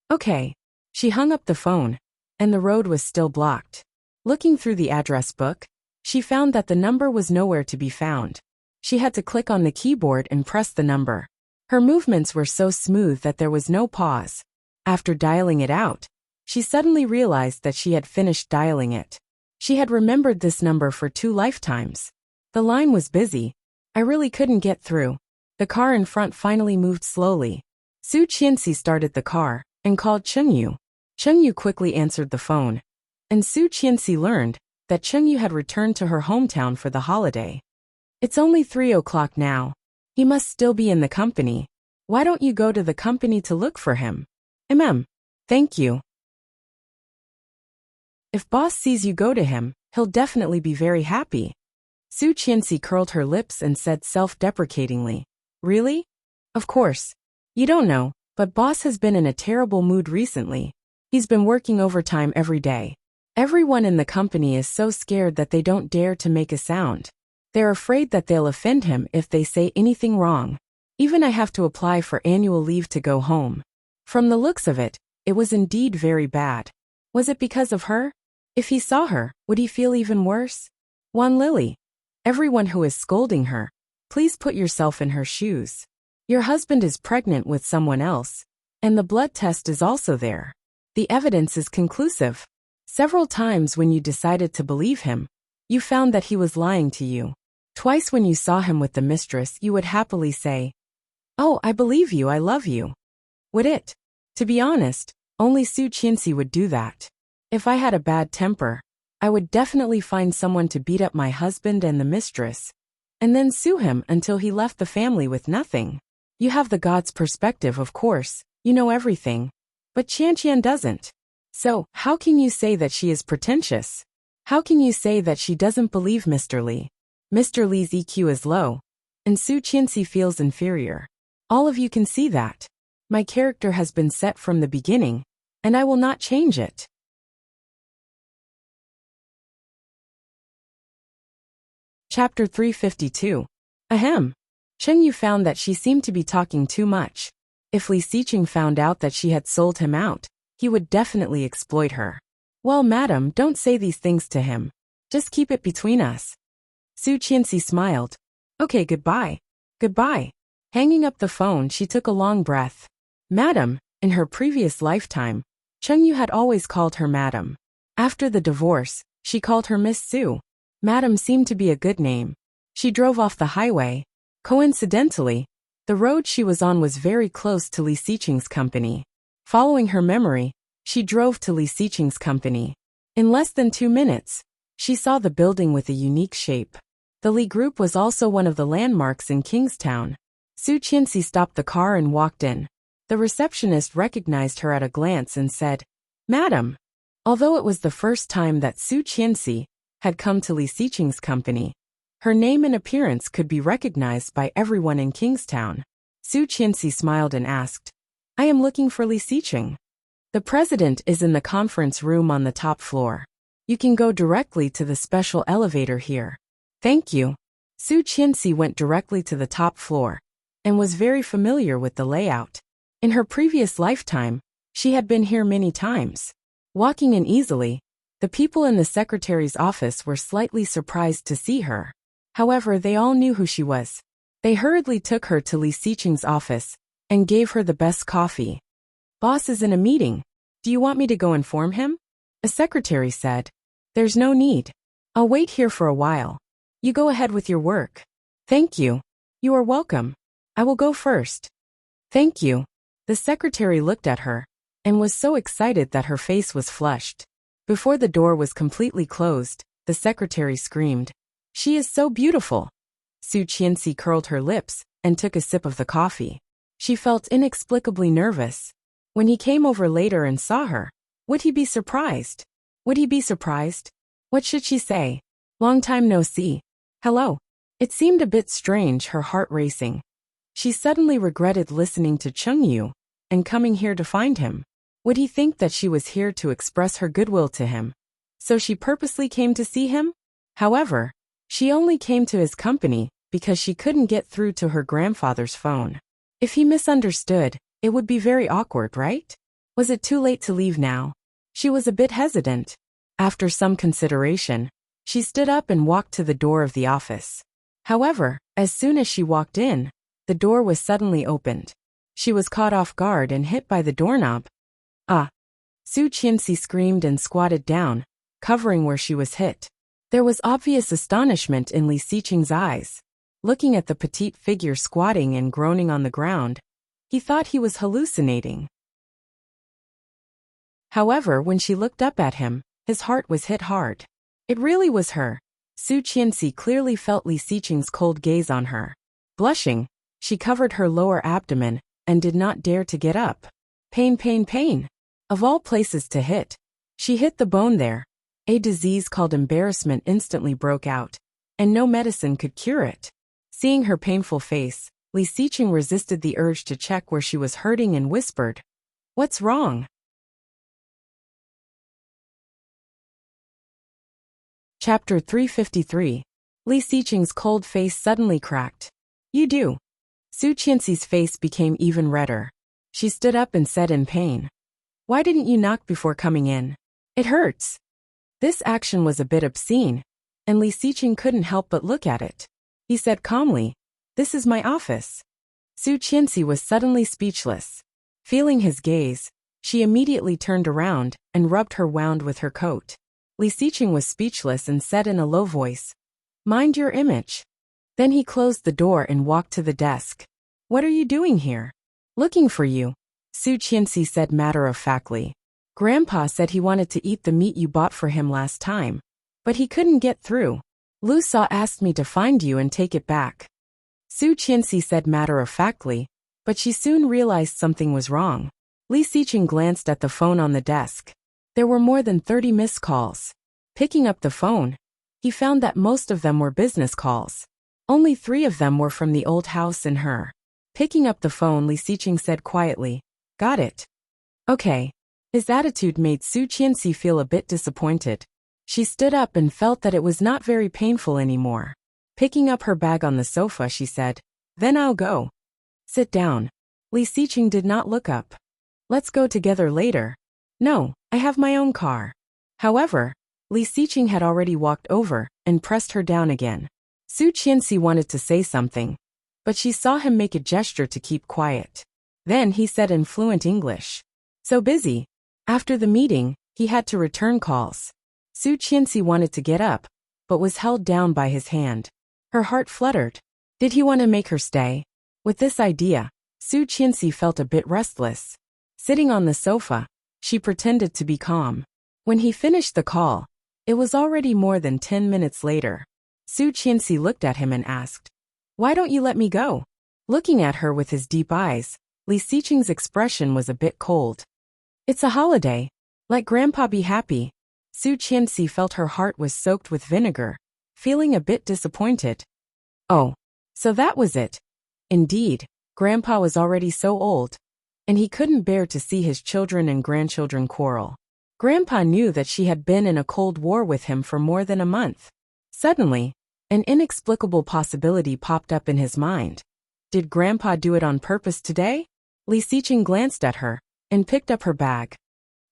Speaker 1: "Okay." She hung up the phone, and the road was still blocked. Looking through the address book, she found that the number was nowhere to be found. She had to click on the keyboard and press the number. Her movements were so smooth that there was no pause. After dialing it out, she suddenly realized that she had finished dialing it. She had remembered this number for 2 lifetimes. The line was busy. I really couldn't get through. The car in front finally moved slowly. Su Qianxi started the car and called Chengyu. Chengyu quickly answered the phone, and Su Qianxi learned that Chengyu had returned to her hometown for the holiday. "It's only 3 o'clock now. He must still be in the company. Why don't you go to the company to look for him?" Thank you. If boss sees you go to him, he'll definitely be very happy." Su Qianxi curled her lips and said self-deprecatingly, "Really? Of course. You don't know, but boss has been in a terrible mood recently. He's been working overtime every day. Everyone in the company is so scared that they don't dare to make a sound. They're afraid that they'll offend him if they say anything wrong. Even I have to apply for annual leave to go home." From the looks of it, it was indeed very bad. Was it because of her? If he saw her, would he feel even worse? Wan Lily. Everyone who is scolding her, please put yourself in her shoes. Your husband is pregnant with someone else, and the blood test is also there. The evidence is conclusive. Several times when you decided to believe him, you found that he was lying to you. Twice when you saw him with the mistress, you would happily say, "Oh, I believe you, I love you." Would it? To be honest, only Su Qianxi would do that. If I had a bad temper, I would definitely find someone to beat up my husband and the mistress, and then sue him until he left the family with nothing. You have the God's perspective, of course, you know everything. But Qianqian doesn't. So, how can you say that she is pretentious? How can you say that she doesn't believe Mr. Li? Mr. Li's EQ is low, and Su Qianxi feels inferior. All of you can see that. My character has been set from the beginning, and I will not change it. Chapter 352. Ahem. Chengyu found that she seemed to be talking too much. If Li Xiqing found out that she had sold him out, he would definitely exploit her. "Well, madam, don't say these things to him. Just keep it between us." Su Qianxi smiled. "Okay, goodbye. Goodbye." Hanging up the phone, she took a long breath. Madam, in her previous lifetime, Chengyu had always called her madam. After the divorce, she called her Miss Su. Madam seemed to be a good name. She drove off the highway. Coincidentally, the road she was on was very close to Li Xiqing's company. Following her memory, she drove to Li Xiqing's company. In less than 2 minutes, she saw the building with a unique shape. The Li Group was also one of the landmarks in Kingstown. Su Qianxi stopped the car and walked in. The receptionist recognized her at a glance and said, "Madam." Although it was the first time that Su Qianxi had come to Li Xiqing's company, her name and appearance could be recognized by everyone in Kingstown. Su Qianxi smiled and asked, "I am looking for Li Xiqing. The president is in the conference room on the top floor. You can go directly to the special elevator here." "Thank you." Su Qianxi went directly to the top floor and was very familiar with the layout. In her previous lifetime, she had been here many times. Walking in easily, the people in the secretary's office were slightly surprised to see her. However, they all knew who she was. They hurriedly took her to Li Xiqing's office and gave her the best coffee. "Boss is in a meeting. Do you want me to go inform him?" A secretary said. "There's no need. I'll wait here for a while. You go ahead with your work." "Thank you. You are welcome. I will go first." "Thank you." The secretary looked at her and was so excited that her face was flushed. Before the door was completely closed, the secretary screamed, "She is so beautiful." Su Qianxi curled her lips and took a sip of the coffee. She felt inexplicably nervous. When he came over later and saw her, would he be surprised? Would he be surprised? What should she say? "Long time no see. Hello." It seemed a bit strange, her heart racing. She suddenly regretted listening to Chengyu and coming here to find him. Would he think that she was here to express her goodwill to him? So she purposely came to see him? However, she only came to his company because she couldn't get through to her grandfather's phone. If he misunderstood, it would be very awkward, right? Was it too late to leave now? She was a bit hesitant. After some consideration, she stood up and walked to the door of the office. However, as soon as she walked in, the door was suddenly opened. She was caught off guard and hit by the doorknob. "Ah!" Su Qianxi screamed and squatted down, covering where she was hit. There was obvious astonishment in Li Xiqing's eyes. Looking at the petite figure squatting and groaning on the ground, he thought he was hallucinating. However, when she looked up at him, his heart was hit hard. It really was her. Su Qianxi clearly felt Li Xiqing's cold gaze on her. Blushing, she covered her lower abdomen and did not dare to get up. Pain, pain, pain. Of all places to hit. She hit the bone there. A disease called embarrassment instantly broke out, and no medicine could cure it. Seeing her painful face, Li Xiqing resisted the urge to check where she was hurting and whispered, "What's wrong?" Chapter 353. Li Xiqing's cold face suddenly cracked. "You do." Su Qianxi's face became even redder. She stood up and said in pain, "Why didn't you knock before coming in? It hurts." This action was a bit obscene, and Li Xiqing couldn't help but look at it. He said calmly, "This is my office." Su Qianxi was suddenly speechless. Feeling his gaze, she immediately turned around and rubbed her wound with her coat. Li Xiqing was speechless and said in a low voice, "Mind your image." Then he closed the door and walked to the desk. "What are you doing here?" "Looking for you," Su Qianxi said matter-of-factly. "Grandpa said he wanted to eat the meat you bought for him last time, but he couldn't get through. Lu Sa asked me to find you and take it back." Su Qianxi said matter-of-factly, but she soon realized something was wrong. Li Xiqing glanced at the phone on the desk. There were more than 30 missed calls. Picking up the phone, he found that most of them were business calls. Only 3 of them were from the old house and her. Picking up the phone, Li Xiqing said quietly, "Got it." "Okay." His attitude made Su Qianxi feel a bit disappointed. She stood up and felt that it was not very painful anymore. Picking up her bag on the sofa, she said, "Then I'll go." "Sit down." Li Xiqing did not look up. "Let's go together later." "No, I have my own car." However, Li Xiqing had already walked over and pressed her down again. Su Qianxi wanted to say something, but she saw him make a gesture to keep quiet. Then he said in fluent English, "So busy." After the meeting, he had to return calls. Su Qianxi wanted to get up, but was held down by his hand. Her heart fluttered. Did he want to make her stay? With this idea, Su Qianxi felt a bit restless. Sitting on the sofa, she pretended to be calm. When he finished the call, it was already more than 10 minutes later. Su Qianxi looked at him and asked, "Why don't you let me go?" Looking at her with his deep eyes, Li Xiqing's expression was a bit cold. "It's a holiday. Let Grandpa be happy." Su Qianxi felt her heart was soaked with vinegar, feeling a bit disappointed. Oh, so that was it. Indeed, Grandpa was already so old, and he couldn't bear to see his children and grandchildren quarrel. Grandpa knew that she had been in a cold war with him for more than a month. Suddenly, An inexplicable possibility popped up in his mind. Did Grandpa do it on purpose today? Li Xiqing glanced at her and picked up her bag.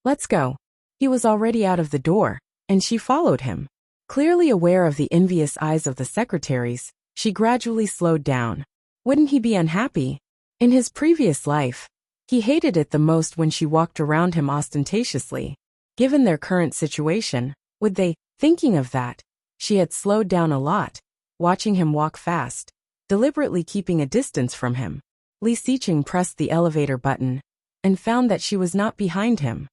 Speaker 1: Let's go. He was already out of the door, and she followed him. Clearly aware of the envious eyes of the secretaries, she gradually slowed down. Wouldn't he be unhappy? In his previous life, he hated it the most when she walked around him ostentatiously. Given their current situation, would they? Thinking of that, she had slowed down a lot, watching him walk fast, deliberately keeping a distance from him. Li Xiqing pressed the elevator button and found that she was not behind him.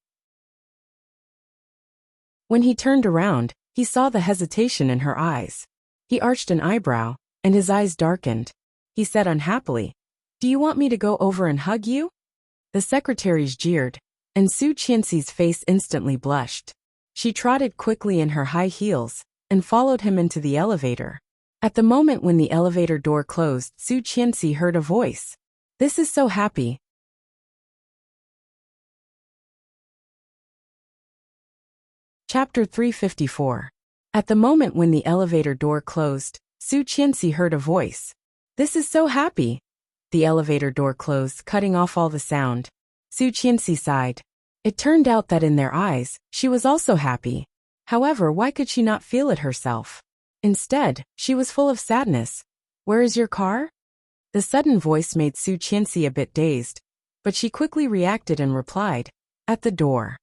Speaker 1: When he turned around, he saw the hesitation in her eyes. He arched an eyebrow, and his eyes darkened. He said unhappily, "Do you want me to go over and hug you?" The secretaries jeered, and Su Qianxi's face instantly blushed. She trotted quickly in her high heels and followed him into the elevator. At the moment when the elevator door closed, Su Qianxi heard a voice. "This is so happy." Chapter 354. At the moment when the elevator door closed, Su Qianxi heard a voice. "This is so happy." The elevator door closed, cutting off all the sound. Su Qianxi sighed. It turned out that in their eyes, she was also happy. However, why could she not feel it herself? Instead, she was full of sadness. "Where is your car?" The sudden voice made Su Qianxi a bit dazed, but she quickly reacted and replied, "At the door."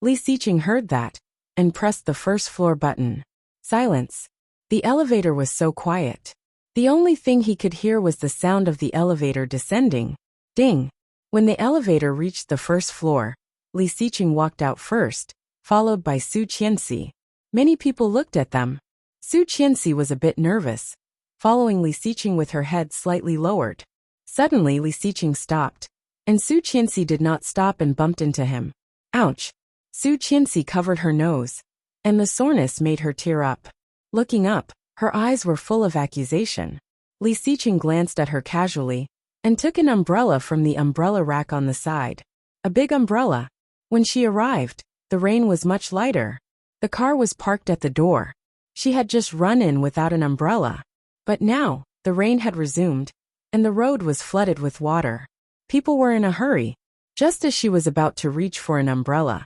Speaker 1: Li Xiqing heard that and pressed the first floor button. Silence. The elevator was so quiet. The only thing he could hear was the sound of the elevator descending. Ding. When the elevator reached the first floor, Li Xiqing walked out first, followed by Su Qianxi. Many people looked at them. Su Qianxi was a bit nervous, following Li Xiqing with her head slightly lowered. Suddenly Li Xiqing stopped, and Su Qianxi did not stop and bumped into him. Ouch! Su Qianxi covered her nose, and the soreness made her tear up. Looking up, her eyes were full of accusation. Li Xiqing glanced at her casually and took an umbrella from the umbrella rack on the side. A big umbrella. When she arrived, the rain was much lighter. The car was parked at the door. She had just run in without an umbrella. But now, the rain had resumed, and the road was flooded with water. People were in a hurry. Just as she was about to reach for an umbrella,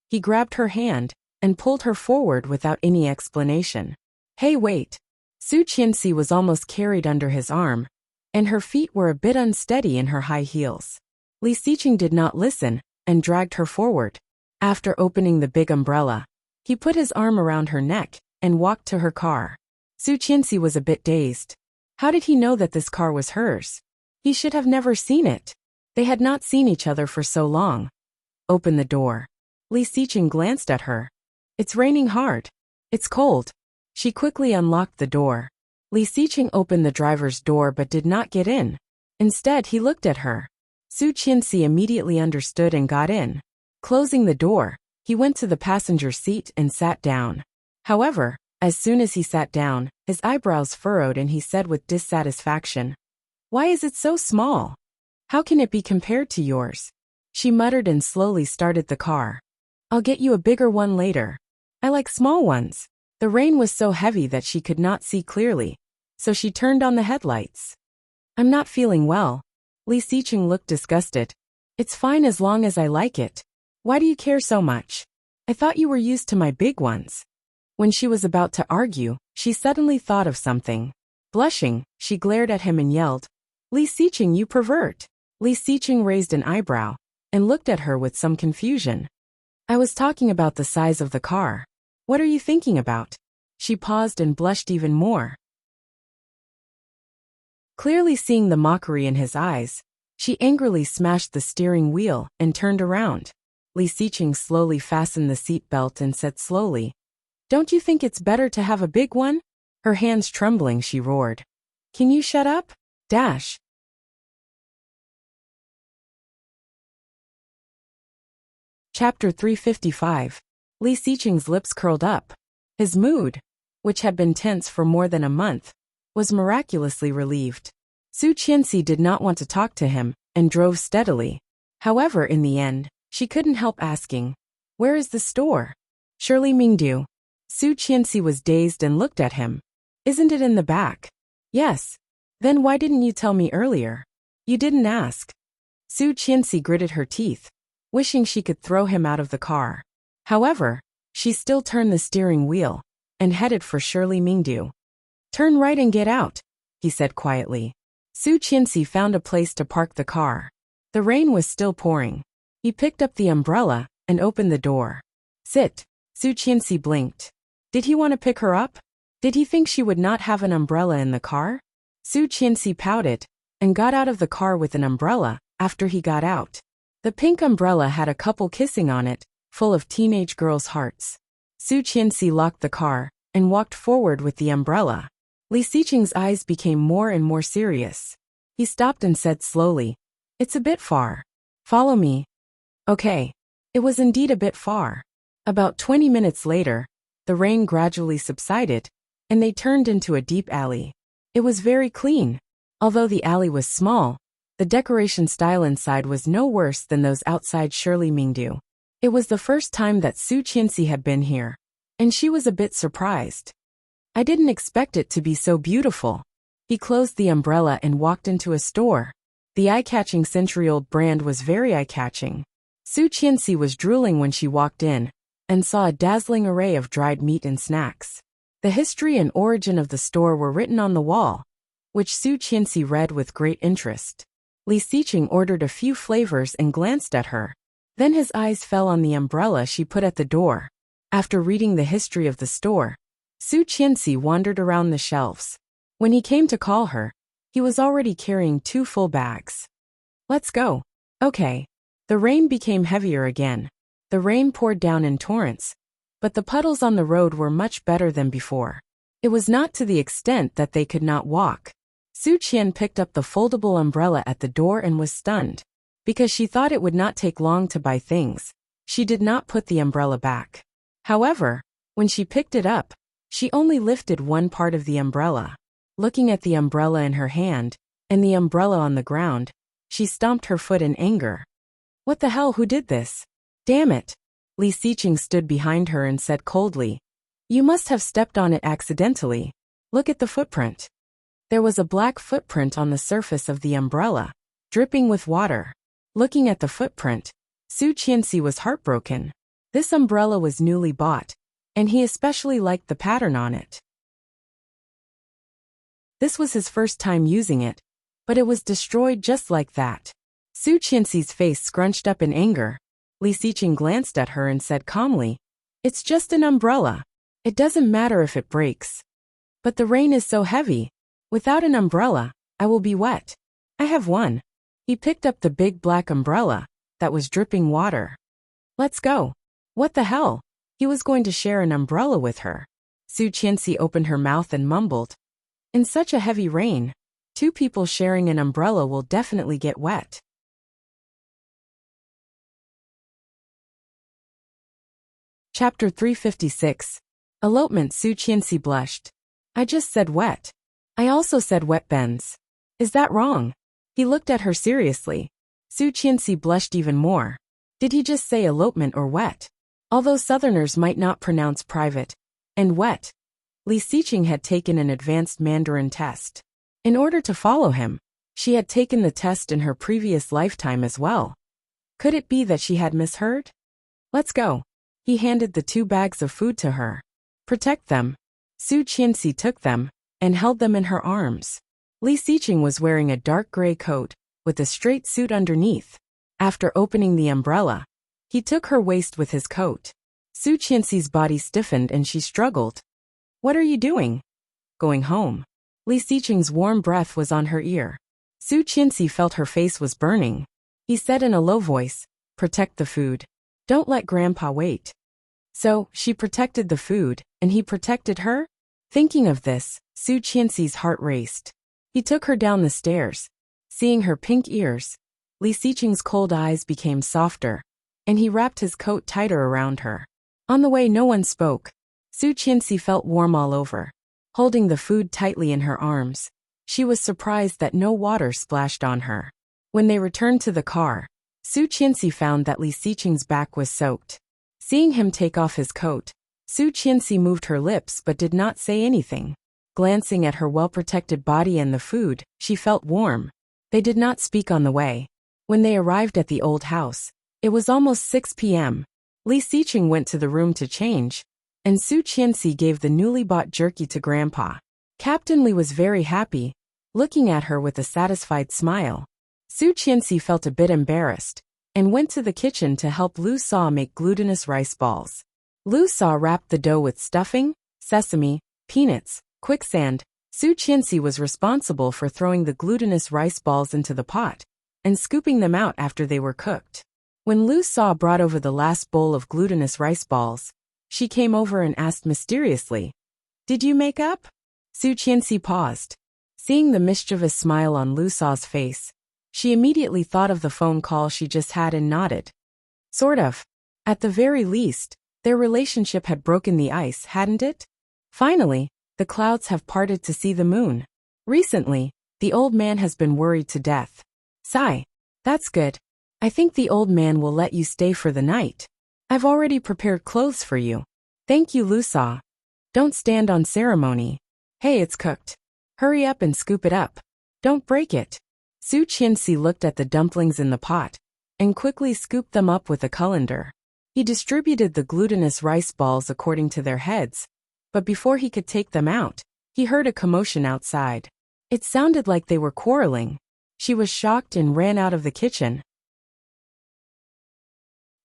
Speaker 1: he grabbed her hand and pulled her forward without any explanation. "Hey, wait." Su Qianxi was almost carried under his arm, and her feet were a bit unsteady in her high heels. Li Xiqing did not listen and dragged her forward. After opening the big umbrella, he put his arm around her neck and walked to her car. Su Qianxi was a bit dazed. How did he know that this car was hers? He should have never seen it. They had not seen each other for so long. "Open the door." Li Xiqing glanced at her. "It's raining hard. It's cold." She quickly unlocked the door. Li Xiqing opened the driver's door but did not get in. Instead, he looked at her. Su Qianxi immediately understood and got in. Closing the door, he went to the passenger seat and sat down. However, as soon as he sat down, his eyebrows furrowed and he said with dissatisfaction, "Why is it so small? How can it be compared to yours?" She muttered and slowly started the car. "I'll get you a bigger one later. I like small ones." The rain was so heavy that she could not see clearly, so she turned on the headlights. "I'm not feeling well." Li Xiqing looked disgusted. "It's fine as long as I like it. Why do you care so much? I thought you were used to my big ones." When she was about to argue, she suddenly thought of something. Blushing, she glared at him and yelled, "Li Xiqing, you pervert!" Li Xiqing raised an eyebrow and looked at her with some confusion. "I was talking about the size of the car. What are you thinking about?" She paused and blushed even more. Clearly seeing the mockery in his eyes, she angrily smashed the steering wheel and turned around. Li Xiqing slowly fastened the seat belt and said slowly, "Don't you think it's better to have a big one?" Her hands trembling, she roared, "Can you shut up? Dash." Chapter 355. Li Xiqing's lips curled up. His mood, which had been tense for more than a month, was miraculously relieved. Su Qianxi did not want to talk to him and drove steadily. However, in the end, she couldn't help asking, "Where is the store?" "Surely Mingdu." Su Qianxi was dazed and looked at him. Isn't it in the back? Yes. Then why didn't you tell me earlier? You didn't ask. Su Qianxi gritted her teeth, wishing she could throw him out of the car. However, she still turned the steering wheel and headed for Shirley Mingdu. Turn right and get out, he said quietly. Su Qianxi found a place to park the car. The rain was still pouring. He picked up the umbrella and opened the door. Sit. Su Qianxi blinked. Did he want to pick her up? Did he think she would not have an umbrella in the car? Su Qianxi pouted and got out of the car with an umbrella after he got out. The pink umbrella had a couple kissing on it, full of teenage girls' hearts. Su Qianxi locked the car and walked forward with the umbrella. Li Xiqing's eyes became more and more serious. He stopped and said slowly, "It's a bit far. Follow me." Okay. It was indeed a bit far. About 20 minutes later, the rain gradually subsided, and they turned into a deep alley. It was very clean. Although the alley was small, the decoration style inside was no worse than those outside Shirley Mingdu. It was the first time that Su Qianxi had been here, and she was a bit surprised. I didn't expect it to be so beautiful. He closed the umbrella and walked into a store. The eye-catching century-old brand was very eye-catching. Su Qianxi was drooling when she walked in and saw a dazzling array of dried meat and snacks. The history and origin of the store were written on the wall, which Su Qianxi read with great interest. Li Xiqing ordered a few flavors and glanced at her. Then his eyes fell on the umbrella she put at the door. After reading the history of the store, Su Qianxi wandered around the shelves. When he came to call her, he was already carrying 2 full bags. Let's go. Okay. The rain became heavier again. The rain poured down in torrents, but the puddles on the road were much better than before. It was not to the extent that they could not walk. Su Qian picked up the foldable umbrella at the door and was stunned. Because she thought it would not take long to buy things, she did not put the umbrella back. However, when she picked it up, she only lifted one part of the umbrella. Looking at the umbrella in her hand, and the umbrella on the ground, she stomped her foot in anger. What the hell, who did this? Damn it! Li Xiqing stood behind her and said coldly, "You must have stepped on it accidentally. Look at the footprint." There was a black footprint on the surface of the umbrella, dripping with water. Looking at the footprint, Su Qianxi was heartbroken. This umbrella was newly bought, and he especially liked the pattern on it. This was his first time using it, but it was destroyed just like that. Su Qianxi's face scrunched up in anger. Li Xiqing glanced at her and said calmly, "It's just an umbrella. It doesn't matter if it breaks. But the rain is so heavy. Without an umbrella, I will be wet. I have one." He picked up the big black umbrella that was dripping water. Let's go. What the hell? He was going to share an umbrella with her. Su Qianxi opened her mouth and mumbled, "In such a heavy rain, 2 people sharing an umbrella will definitely get wet." Chapter 356. Elopement. Su Qianxi blushed. I just said wet. I also said wet, Benz. Is that wrong? He looked at her seriously. Su Qianxi blushed even more. Did he just say elopement or wet? Although Southerners might not pronounce private and wet, Li Xiqing had taken an advanced Mandarin test. In order to follow him, she had taken the test in her previous lifetime as well. Could it be that she had misheard? Let's go. He handed the 2 bags of food to her. Protect them. Su Qianxi took them and held them in her arms. Li Xiqing was wearing a dark gray coat with a straight suit underneath. After opening the umbrella, he took her waist with his coat. Su Qianxi's body stiffened and she struggled. What are you doing? Going home. Li Xiqing's warm breath was on her ear. Su Qianxi felt her face was burning. He said in a low voice, "Protect the food. Don't let Grandpa wait." So, she protected the food, and he protected her? Thinking of this, Su Qianxi's heart raced. He took her down the stairs. Seeing her pink ears, Li Xiqing's cold eyes became softer, and he wrapped his coat tighter around her. On the way no one spoke. Su Qianxi felt warm all over. Holding the food tightly in her arms, she was surprised that no water splashed on her. When they returned to the car, Su Qianxi found that Li Xiqing's back was soaked. Seeing him take off his coat, Su Qianxi moved her lips but did not say anything. Glancing at her well-protected body and the food, she felt warm. They did not speak on the way. When they arrived at the old house, it was almost 6 p.m. Li Xiqing went to the room to change, and Su Qianxi gave the newly bought jerky to Grandpa. Captain Li was very happy, looking at her with a satisfied smile. Su Qianxi felt a bit embarrassed, and went to the kitchen to help Lu Sa make glutinous rice balls. Lu Sa wrapped the dough with stuffing, sesame, peanuts, quicksand. Su Qianxi was responsible for throwing the glutinous rice balls into the pot and scooping them out after they were cooked. When Lu Sa brought over the last bowl of glutinous rice balls, she came over and asked mysteriously, "Did you make up?" Su Qianxi paused. Seeing the mischievous smile on Lu Sa's face, she immediately thought of the phone call she just had and nodded. Sort of. At the very least, their relationship had broken the ice, hadn't it? Finally, the clouds have parted to see the moon. Recently, the old man has been worried to death. Sigh. That's good. I think the old man will let you stay for the night. I've already prepared clothes for you. Thank you, Lu Sa. Don't stand on ceremony. Hey, it's cooked. Hurry up and scoop it up. Don't break it. Su Qianxi looked at the dumplings in the pot and quickly scooped them up with a colander. He distributed the glutinous rice balls according to their heads, but before he could take them out, he heard a commotion outside. It sounded like they were quarreling. She was shocked and ran out of the kitchen.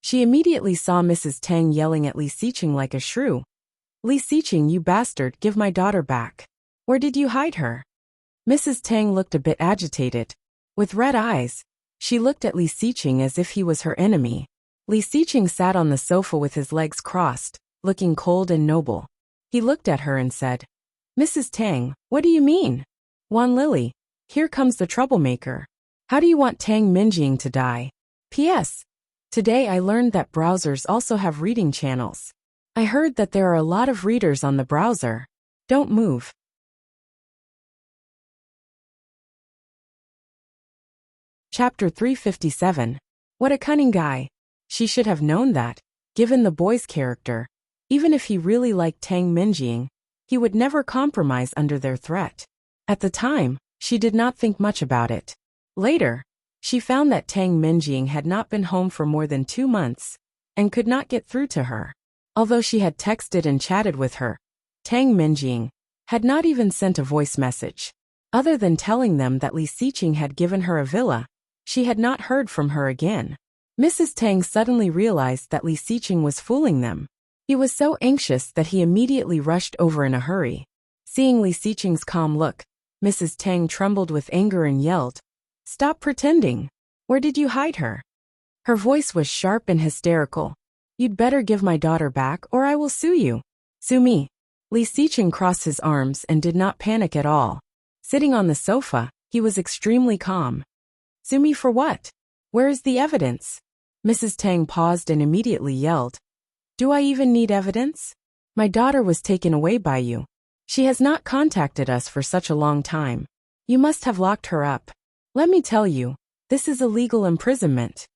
Speaker 1: She immediately saw Mrs. Tang yelling at Li Xiqing like a shrew. "Li Xiqing, you bastard, give my daughter back. Where did you hide her?" Mrs. Tang looked a bit agitated. With red eyes, she looked at Li Xiqing as if he was her enemy. Li Xiqing sat on the sofa with his legs crossed, looking cold and noble. He looked at her and said, "Mrs. Tang, what do you mean? Wan Lily, here comes the troublemaker. How do you want Tang Minjing to die? P.S. Today I learned that browsers also have reading channels. I heard that there are a lot of readers on the browser. Don't move." Chapter 357. What a cunning guy. She should have known that, given the boy's character, even if he really liked Tang Minjing, he would never compromise under their threat. At the time, she did not think much about it. Later, she found that Tang Minjing had not been home for more than 2 months and could not get through to her. Although she had texted and chatted with her, Tang Minjing had not even sent a voice message. Other than telling them that Li Xiqing had given her a villa, she had not heard from her again. Mrs. Tang suddenly realized that Li Xiqing was fooling them. He was so anxious that he immediately rushed over in a hurry. Seeing Li Xiqing's calm look, Mrs. Tang trembled with anger and yelled, "Stop pretending! Where did you hide her?" Her voice was sharp and hysterical. "You'd better give my daughter back or I will sue you. Sue me." Li Xiqing crossed his arms and did not panic at all. Sitting on the sofa, he was extremely calm. "Sue me for what? Where is the evidence?" Mrs. Tang paused and immediately yelled, "Do I even need evidence? My daughter was taken away by you. She has not contacted us for such a long time. You must have locked her up. Let me tell you, this is illegal imprisonment."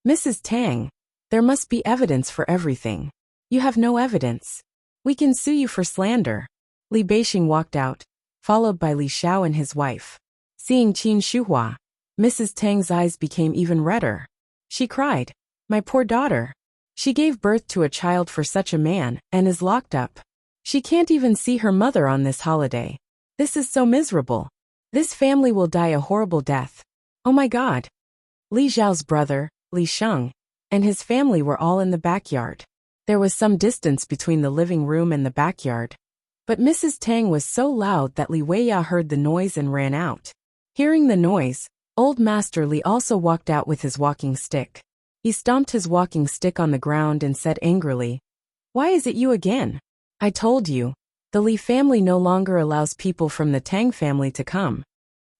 Speaker 1: "Mrs. Tang, there must be evidence for everything. You have no evidence. We can sue you for slander." Li Beixing walked out, followed by Li Xiao and his wife. Seeing Qin Shuhua, Mrs. Tang's eyes became even redder. She cried, "My poor daughter. She gave birth to a child for such a man and is locked up. She can't even see her mother on this holiday. This is so miserable. This family will die a horrible death. Oh my God." Li Zhao's brother, Li Sheng, and his family were all in the backyard. There was some distance between the living room and the backyard, but Mrs. Tang was so loud that Li Weiya heard the noise and ran out. Hearing the noise, Old Master Li also walked out with his walking stick. He stomped his walking stick on the ground and said angrily, "Why is it you again? I told you, the Li family no longer allows people from the Tang family to come."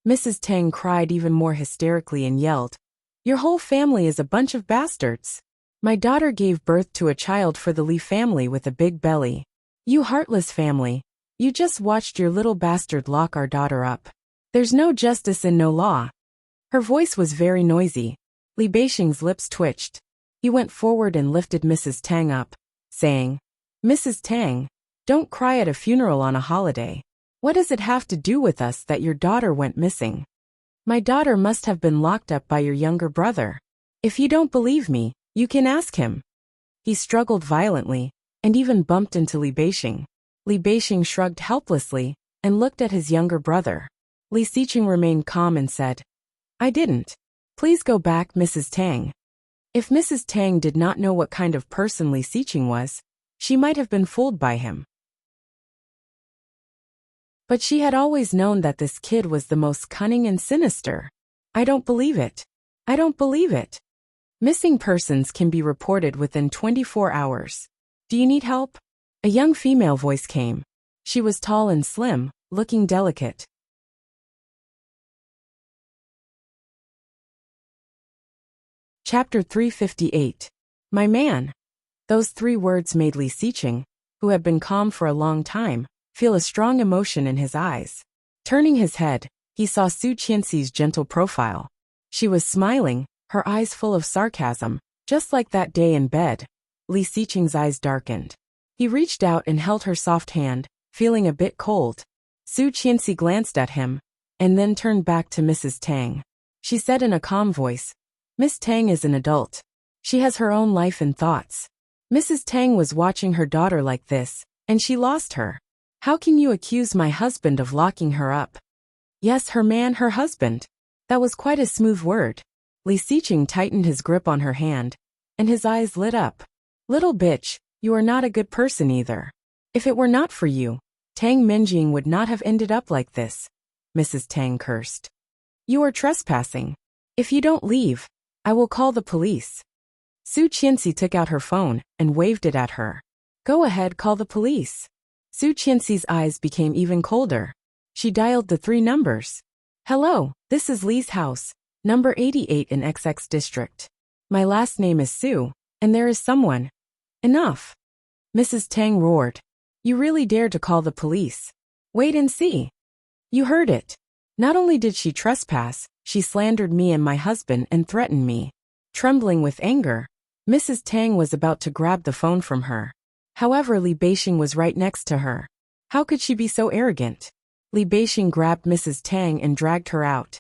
Speaker 1: Mrs. Tang cried even more hysterically and yelled, "Your whole family is a bunch of bastards. My daughter gave birth to a child for the Li family with a big belly. You heartless family, you just watched your little bastard lock our daughter up. There's no justice and no law." Her voice was very noisy. Li Beixing's lips twitched. He went forward and lifted Mrs. Tang up, saying, "Mrs. Tang, don't cry at a funeral on a holiday. What does it have to do with us that your daughter went missing? My daughter must have been locked up by your younger brother. If you don't believe me, you can ask him. He struggled violently, and even bumped into Li Beixing. Li Beixing shrugged helplessly, and looked at his younger brother. Li Xiqing remained calm and said, I didn't. Please go back, Mrs. Tang. If Mrs. Tang did not know what kind of person Li Xiqing was, she might have been fooled by him. But she had always known that this kid was the most cunning and sinister. I don't believe it. I don't believe it. Missing persons can be reported within 24 hours. Do you need help? A young female voice came. She was tall and slim, looking delicate. Chapter 358. My man. Those 3 words made Li Xiqing, who had been calm for a long time, feel a strong emotion in his eyes. Turning his head, he saw Su Qianxi's gentle profile. She was smiling, her eyes full of sarcasm, just like that day in bed. Li Xiqing's eyes darkened. He reached out and held her soft hand, feeling a bit cold. Su Qianxi glanced at him, and then turned back to Mrs. Tang. She said in a calm voice, Miss Tang is an adult. She has her own life and thoughts. Mrs. Tang was watching her daughter like this, and she lost her. How can you accuse my husband of locking her up? Yes, her man, her husband. That was quite a smooth word. Li Xiqing tightened his grip on her hand, and his eyes lit up. Little bitch, you are not a good person either. If it were not for you, Tang Minjing would not have ended up like this. Mrs. Tang cursed. You are trespassing. If you don't leave, I will call the police. Su Qianxi took out her phone and waved it at her. Go ahead, call the police. Su Qianxi's eyes became even colder. She dialed the 3 numbers. Hello, this is Li's house, number 88 in XX district. My last name is Su, and there is someone. Enough. Mrs. Tang roared. You really dare to call the police. Wait and see. You heard it. Not only did she trespass, she slandered me and my husband and threatened me. Trembling with anger, Mrs. Tang was about to grab the phone from her. However, Li Beixing was right next to her. How could she be so arrogant? Li Beixing grabbed Mrs. Tang and dragged her out.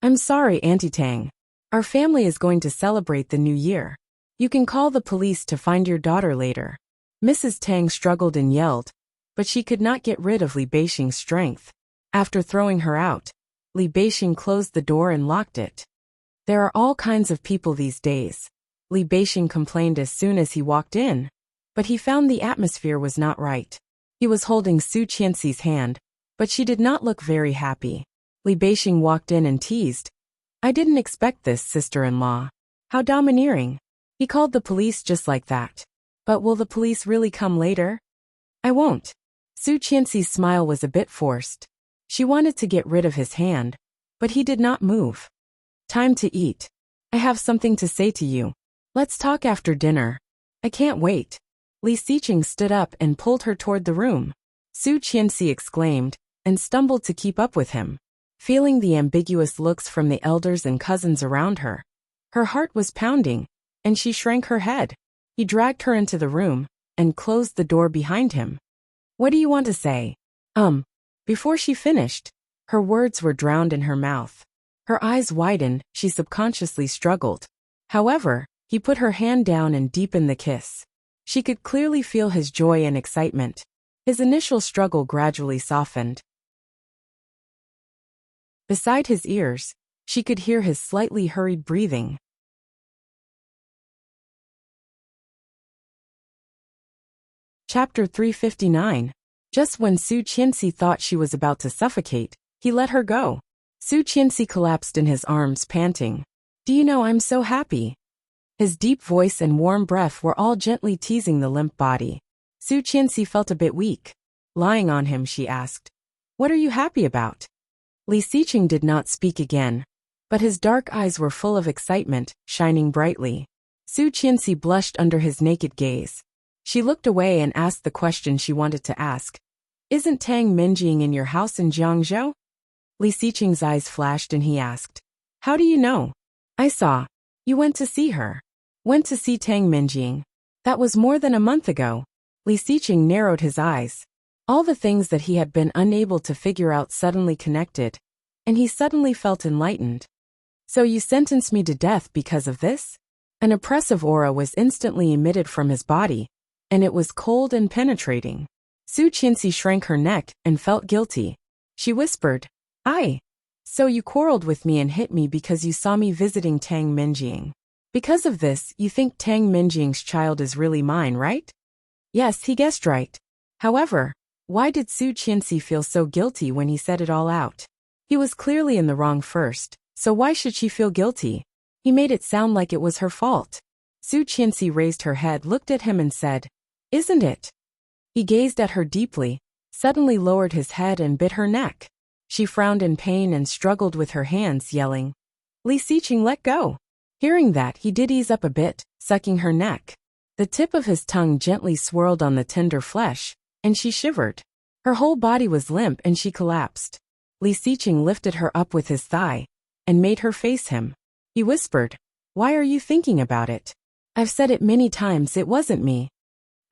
Speaker 1: I'm sorry, Auntie Tang. Our family is going to celebrate the new year. You can call the police to find your daughter later. Mrs. Tang struggled and yelled, but she could not get rid of Li Beixing's strength. After throwing her out, Li Beixing closed the door and locked it. There are all kinds of people these days. Li Beixing complained as soon as he walked in, but he found the atmosphere was not right. He was holding Su Qianxi's hand, but she did not look very happy. Li Beixing walked in and teased. I didn't expect this, sister-in-law. How domineering. He called the police just like that. But will the police really come later? I won't. Su Qianxi's smile was a bit forced. She wanted to get rid of his hand, but he did not move. Time to eat. I have something to say to you. Let's talk after dinner. I can't wait. Li Xiqing stood up and pulled her toward the room. Su Qianxi exclaimed, and stumbled to keep up with him. Feeling the ambiguous looks from the elders and cousins around her, her heart was pounding, and she shrank her head. He dragged her into the room, and closed the door behind him. What do you want to say? Before she finished, her words were drowned in her mouth. Her eyes widened, she subconsciously struggled. However, he put her hand down and deepened the kiss. She could clearly feel his joy and excitement. His initial struggle gradually softened. Beside his ears, she could hear his slightly hurried breathing. Chapter 359. Just when Su Qianxi thought she was about to suffocate, he let her go. Su Qianxi collapsed in his arms, panting. Do you know I'm so happy? His deep voice and warm breath were all gently teasing the limp body. Su Qianxi felt a bit weak. Lying on him, she asked, What are you happy about? Li Xiqing did not speak again, but his dark eyes were full of excitement, shining brightly. Su Qianxi blushed under his naked gaze. She looked away and asked the question she wanted to ask. Isn't Tang Minjing in your house in Jiangzhou? Li Xiqing's eyes flashed and he asked, How do you know? I saw. You went to see her. Went to see Tang Minjing. That was more than a month ago. Li Xiqing narrowed his eyes. All the things that he had been unable to figure out suddenly connected, and he suddenly felt enlightened. So you sentenced me to death because of this? An oppressive aura was instantly emitted from his body, and it was cold and penetrating. Su Qianxi shrank her neck and felt guilty. She whispered, So you quarreled with me and hit me because you saw me visiting Tang Minjing. Because of this, you think Tang Minjing's child is really mine, right? Yes, he guessed right. However, why did Su Qianxi feel so guilty when he said it all out? He was clearly in the wrong first, so why should she feel guilty? He made it sound like it was her fault. Su Qianxi raised her head, looked at him and said, Isn't it? He gazed at her deeply, suddenly lowered his head and bit her neck. She frowned in pain and struggled with her hands, yelling, Li Xiqing, let go. Hearing that, he did ease up a bit, sucking her neck. The tip of his tongue gently swirled on the tender flesh, and she shivered. Her whole body was limp and she collapsed. Li Xiqing lifted her up with his thigh and made her face him. He whispered, Why are you thinking about it? I've said it many times, it wasn't me.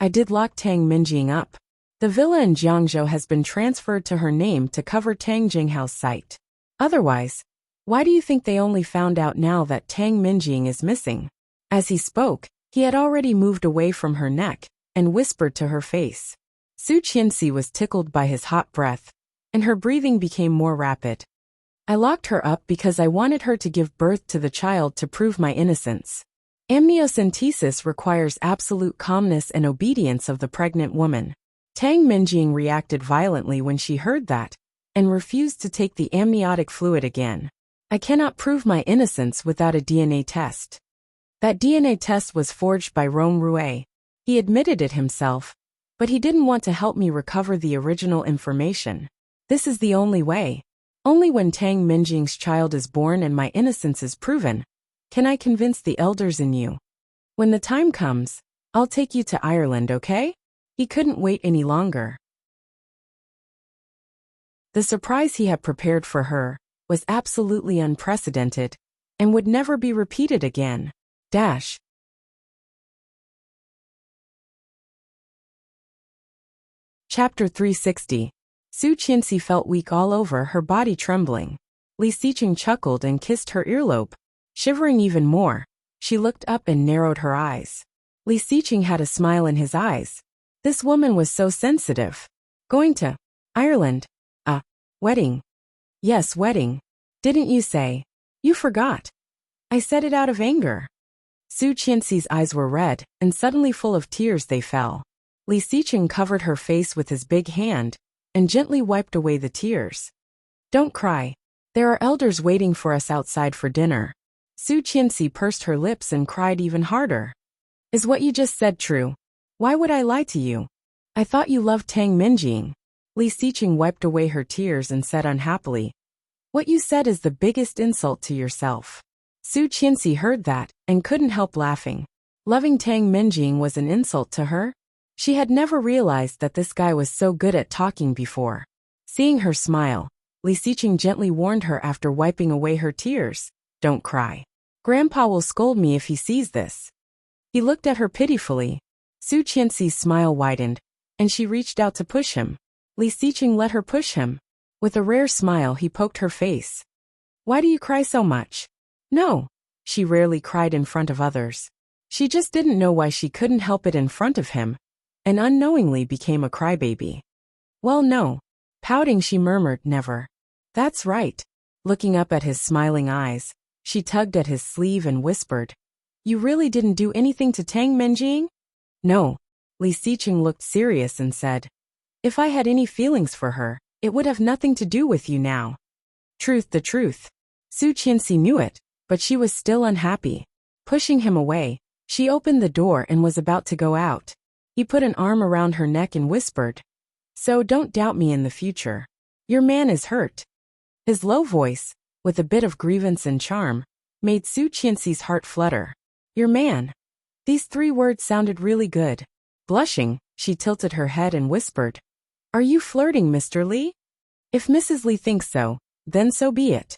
Speaker 1: I did lock Tang Minjing up. The villa in Jiangzhou has been transferred to her name to cover Tang Jinghao's site. Otherwise, why do you think they only found out now that Tang Minjing is missing? As he spoke, he had already moved away from her neck and whispered to her face. Su Qianxi was tickled by his hot breath, and her breathing became more rapid. I locked her up because I wanted her to give birth to the child to prove my innocence. Amniocentesis requires absolute calmness and obedience of the pregnant woman. Tang Minjing reacted violently when she heard that, and refused to take the amniotic fluid again. I cannot prove my innocence without a DNA test. That DNA test was forged by Rome Rue. He admitted it himself, but he didn't want to help me recover the original information. This is the only way. Only when Tang Minjing's child is born and my innocence is proven, can I convince the elders in you. When the time comes, I'll take you to Ireland, okay? He couldn't wait any longer. The surprise he had prepared for her was absolutely unprecedented and would never be repeated again. Chapter 360. Su Qianxi felt weak all over, her body trembling. Li Xiqing chuckled and kissed her earlobe. Shivering even more, she looked up and narrowed her eyes. Li Xiqing had a smile in his eyes. This woman was so sensitive. Going to Ireland? Wedding. Yes, wedding. Didn't you say? You forgot. I said it out of anger. Su Qianxi's eyes were red, and suddenly full of tears they fell. Li Xiqing covered her face with his big hand, and gently wiped away the tears. Don't cry. There are elders waiting for us outside for dinner. Su Qianxi pursed her lips and cried even harder. Is what you just said true? Why would I lie to you? I thought you loved Tang Minjing. Li Xiqing wiped away her tears and said unhappily, What you said is the biggest insult to yourself. Su Qianxi heard that, and couldn't help laughing. Loving Tang Minjing was an insult to her? She had never realized that this guy was so good at talking before. Seeing her smile, Li Xiqing gently warned her after wiping away her tears, Don't cry. Grandpa will scold me if he sees this. He looked at her pitifully. Su Qianxi's smile widened, and she reached out to push him. Li Xiqing let her push him. With a rare smile, he poked her face. Why do you cry so much? No. She rarely cried in front of others. She just didn't know why she couldn't help it in front of him, and unknowingly became a crybaby. Well, no. Pouting, she murmured, Never. That's right. Looking up at his smiling eyes, she tugged at his sleeve and whispered, You really didn't do anything to Tang Minjing? No. Li Xiqing looked serious and said, If I had any feelings for her, it would have nothing to do with you now. The truth. Su Qianxi knew it, but she was still unhappy. Pushing him away, she opened the door and was about to go out. He put an arm around her neck and whispered, So don't doubt me in the future. Your man is hurt. His low voice, with a bit of grievance and charm, made Su Qianxi's heart flutter. Your man. These 3 words sounded really good. Blushing, she tilted her head and whispered, Are you flirting, Mr. Li? If Mrs. Li thinks so, then so be it.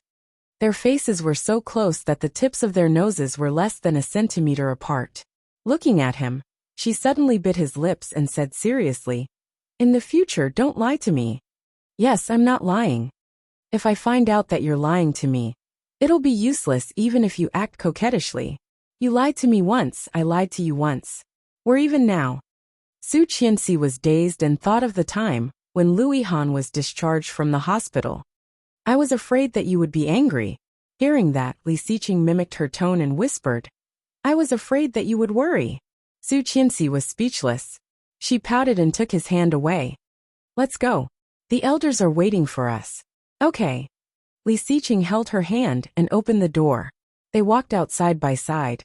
Speaker 1: Their faces were so close that the tips of their noses were less than a centimeter apart. Looking at him, she suddenly bit his lips and said seriously, In the future, don't lie to me. Yes, I'm not lying. If I find out that you're lying to me, it'll be useless even if you act coquettishly. You lied to me once, I lied to you once. We're even now. Su Qianxi was dazed and thought of the time when Louis Han was discharged from the hospital. I was afraid that you would be angry. Hearing that, Li Xiqing mimicked her tone and whispered, I was afraid that you would worry. Su Qianxi was speechless. She pouted and took his hand away. Let's go. The elders are waiting for us. Okay. Li Xiqing held her hand and opened the door. They walked out side by side.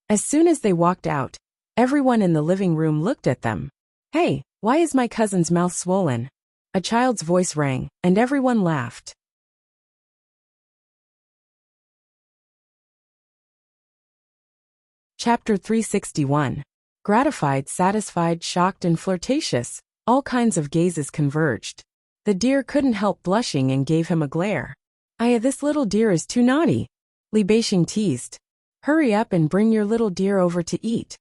Speaker 1: As soon as they walked out, everyone in the living room looked at them. Hey, why is my cousin's mouth swollen? A child's voice rang, and everyone laughed. Chapter 361. Gratified, satisfied, shocked, and flirtatious, all kinds of gazes converged. The deer couldn't help blushing and gave him a glare. This little deer is too naughty. Li Beixing teased. Hurry up and bring your little deer over to eat.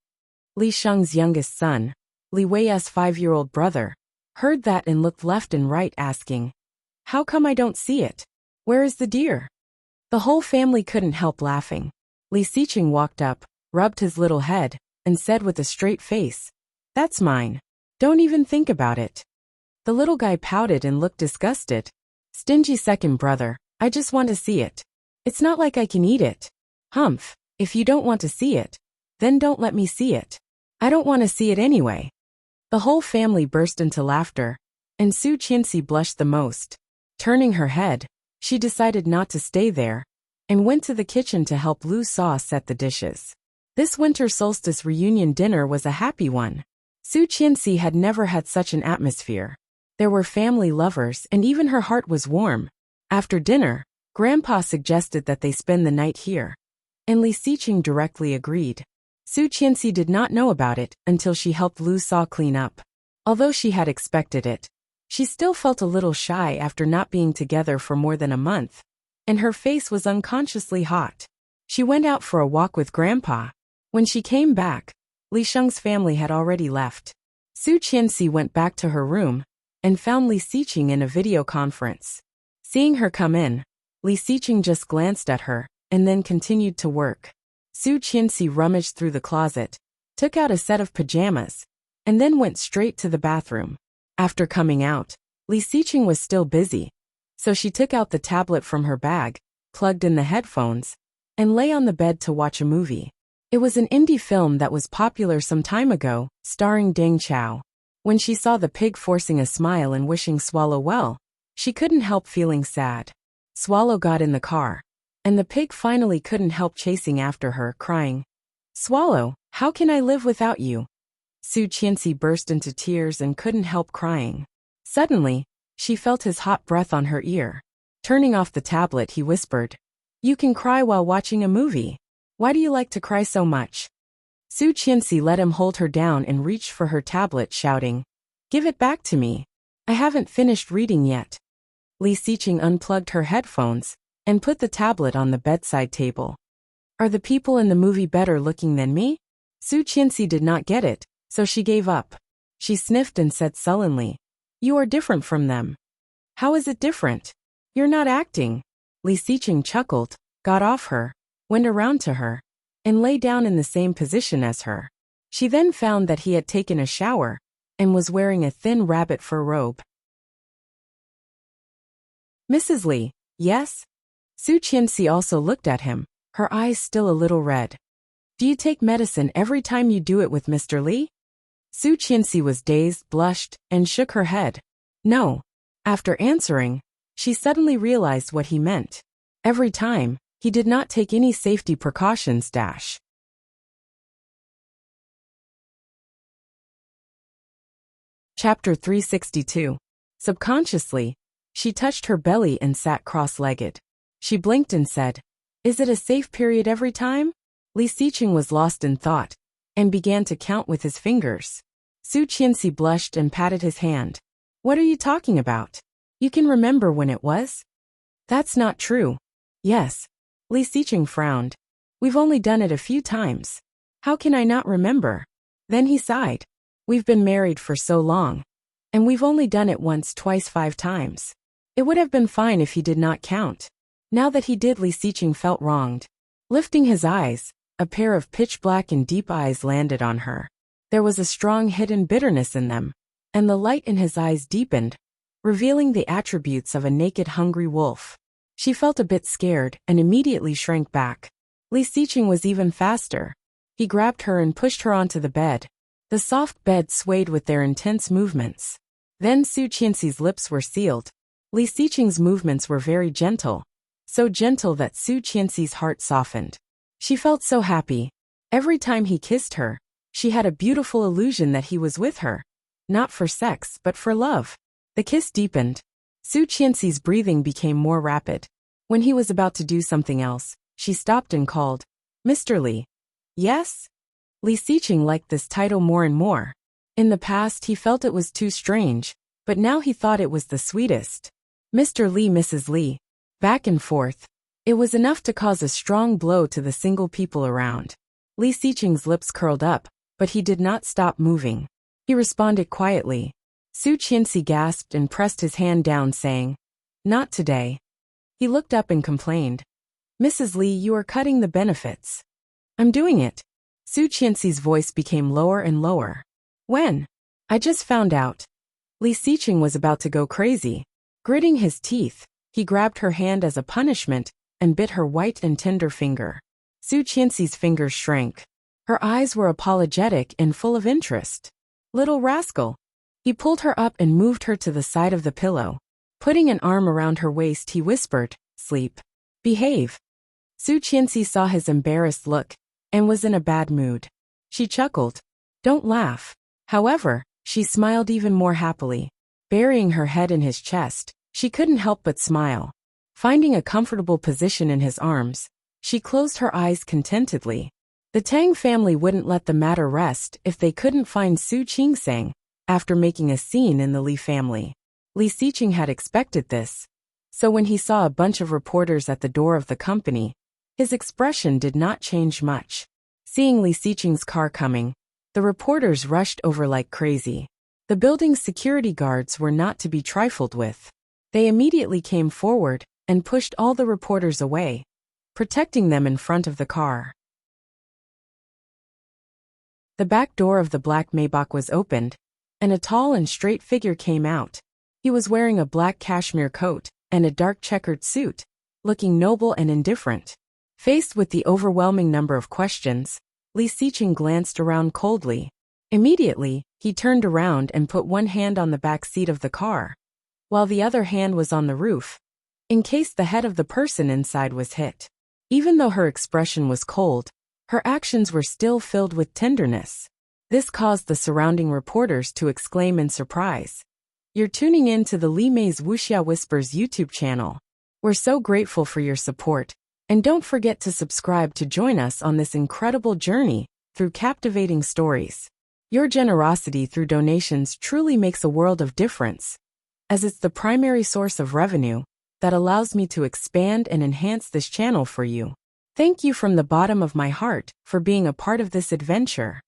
Speaker 1: Li Sheng's youngest son, Li Wei's 5-year-old brother, heard that and looked left and right asking, how come I don't see it? Where is the deer? The whole family couldn't help laughing. Li Xiqing walked up, rubbed his little head, and said with a straight face, that's mine. Don't even think about it. The little guy pouted and looked disgusted. Stingy second brother, I just want to see it. It's not like I can eat it. Humph, if you don't want to see it, then don't let me see it. I don't want to see it anyway. The whole family burst into laughter, and Su Qianxi blushed the most. Turning her head, she decided not to stay there, and went to the kitchen to help Lu Sa set the dishes. This winter solstice reunion dinner was a happy one. Su Qianxi had never had such an atmosphere. There were family lovers and even her heart was warm. After dinner, Grandpa suggested that they spend the night here. And Li Xiqing directly agreed. Su Qianxi did not know about it until she helped Lu Sa clean up. Although she had expected it, she still felt a little shy after not being together for more than a month, and her face was unconsciously hot. She went out for a walk with Grandpa. When she came back, Li Sheng's family had already left. Su Qianxi went back to her room and found Li Xiqing in a video conference. Seeing her come in, Li Xiqing just glanced at her and then continued to work. Su Qianxi rummaged through the closet, took out a set of pajamas, and then went straight to the bathroom. After coming out, Li Xiqing was still busy, so she took out the tablet from her bag, plugged in the headphones, and lay on the bed to watch a movie. It was an indie film that was popular some time ago, starring Deng Chao. When she saw the pig forcing a smile and wishing Swallow well, she couldn't help feeling sad. Swallow got in the car, and the pig finally couldn't help chasing after her, crying, Swallow, how can I live without you? Su Qianxi burst into tears and couldn't help crying. Suddenly, she felt his hot breath on her ear. Turning off the tablet, he whispered, you can cry while watching a movie. Why do you like to cry so much? Su Qianxi let him hold her down and reached for her tablet, shouting, give it back to me. I haven't finished reading yet. Li Xiqing unplugged her headphones and put the tablet on the bedside table. Are the people in the movie better looking than me? Su Qianxi did not get it, so she gave up. She sniffed and said sullenly, you are different from them. How is it different? You're not acting. Li Xiqing chuckled, got off her, went around to her, and lay down in the same position as her. She then found that he had taken a shower and was wearing a thin rabbit fur robe. Mrs. Li, yes? Su Qianxi also looked at him, her eyes still a little red. Do you take medicine every time you do it with Mr. Li? Su Qianxi was dazed, blushed, and shook her head. No. After answering, she suddenly realized what he meant. Every time, he did not take any safety precautions. Chapter 362. Subconsciously, she touched her belly and sat cross-legged. She blinked and said, is it a safe period every time? Li Xiqing was lost in thought and began to count with his fingers. Su Qianxi blushed and patted his hand. What are you talking about? You can remember when it was? That's not true. Yes. Li Xiqing frowned. We've only done it a few times. How can I not remember? Then he sighed. We've been married for so long. And we've only done it once, twice, 5 times. It would have been fine if he did not count. Now that he did, Li Xiqing felt wronged. Lifting his eyes, a pair of pitch-black and deep eyes landed on her. There was a strong hidden bitterness in them, and the light in his eyes deepened, revealing the attributes of a naked, hungry wolf. She felt a bit scared and immediately shrank back. Li Xiqing was even faster. He grabbed her and pushed her onto the bed. The soft bed swayed with their intense movements. Then Su Qianxi's lips were sealed. Li Xiqing's movements were very gentle, so gentle that Su Qianxi's heart softened. She felt so happy. Every time he kissed her, she had a beautiful illusion that he was with her, not for sex but for love. The kiss deepened. Su Qianxi's breathing became more rapid. When he was about to do something else, she stopped and called, "Mr. Li." "Yes?" Li Xiqing liked this title more and more. In the past he felt it was too strange, but now he thought it was the sweetest. Mr. Li, Mrs. Li. Back and forth. It was enough to cause a strong blow to the single people around. Li Xiqing's lips curled up, but he did not stop moving. He responded quietly. Su Qianxi gasped and pressed his hand down, saying, "Not today." He looked up and complained, "Mrs. Li, you are cutting the benefits." "I'm doing it." Su Qianxi's voice became lower and lower. "When?" "I just found out." Li Xiqing was about to go crazy. Gritting his teeth, he grabbed her hand as a punishment and bit her white and tender finger. Su Qianxi's fingers shrank. Her eyes were apologetic and full of interest. "Little rascal." He pulled her up and moved her to the side of the pillow. Putting an arm around her waist, he whispered, "Sleep. Behave." Su Qianxi saw his embarrassed look and was in a bad mood. She chuckled. "Don't laugh." However, she smiled even more happily. Burying her head in his chest, she couldn't help but smile. Finding a comfortable position in his arms, she closed her eyes contentedly. The Tang family wouldn't let the matter rest if they couldn't find Su Qingsang after making a scene in the Li family. Li Xiqing had expected this. So when he saw a bunch of reporters at the door of the company, his expression did not change much. Seeing Li Xiqing's car coming, the reporters rushed over like crazy. The building's security guards were not to be trifled with. They immediately came forward and pushed all the reporters away, protecting them in front of the car. The back door of the black Maybach was opened, and a tall and straight figure came out. He was wearing a black cashmere coat and a dark checkered suit, looking noble and indifferent. Faced with the overwhelming number of questions, Li Xiqing glanced around coldly. Immediately, he turned around and put one hand on the back seat of the car, while the other hand was on the roof, in case the head of the person inside was hit. Even though her expression was cold, her actions were still filled with tenderness. This caused the surrounding reporters to exclaim in surprise. "You're tuning in to the Li Mei's Wuxia Whispers YouTube channel. We're so grateful for your support, and don't forget to subscribe to join us on this incredible journey through captivating stories. Your generosity through donations truly makes a world of difference, as it's the primary source of revenue that allows me to expand and enhance this channel for you. Thank you from the bottom of my heart for being a part of this adventure."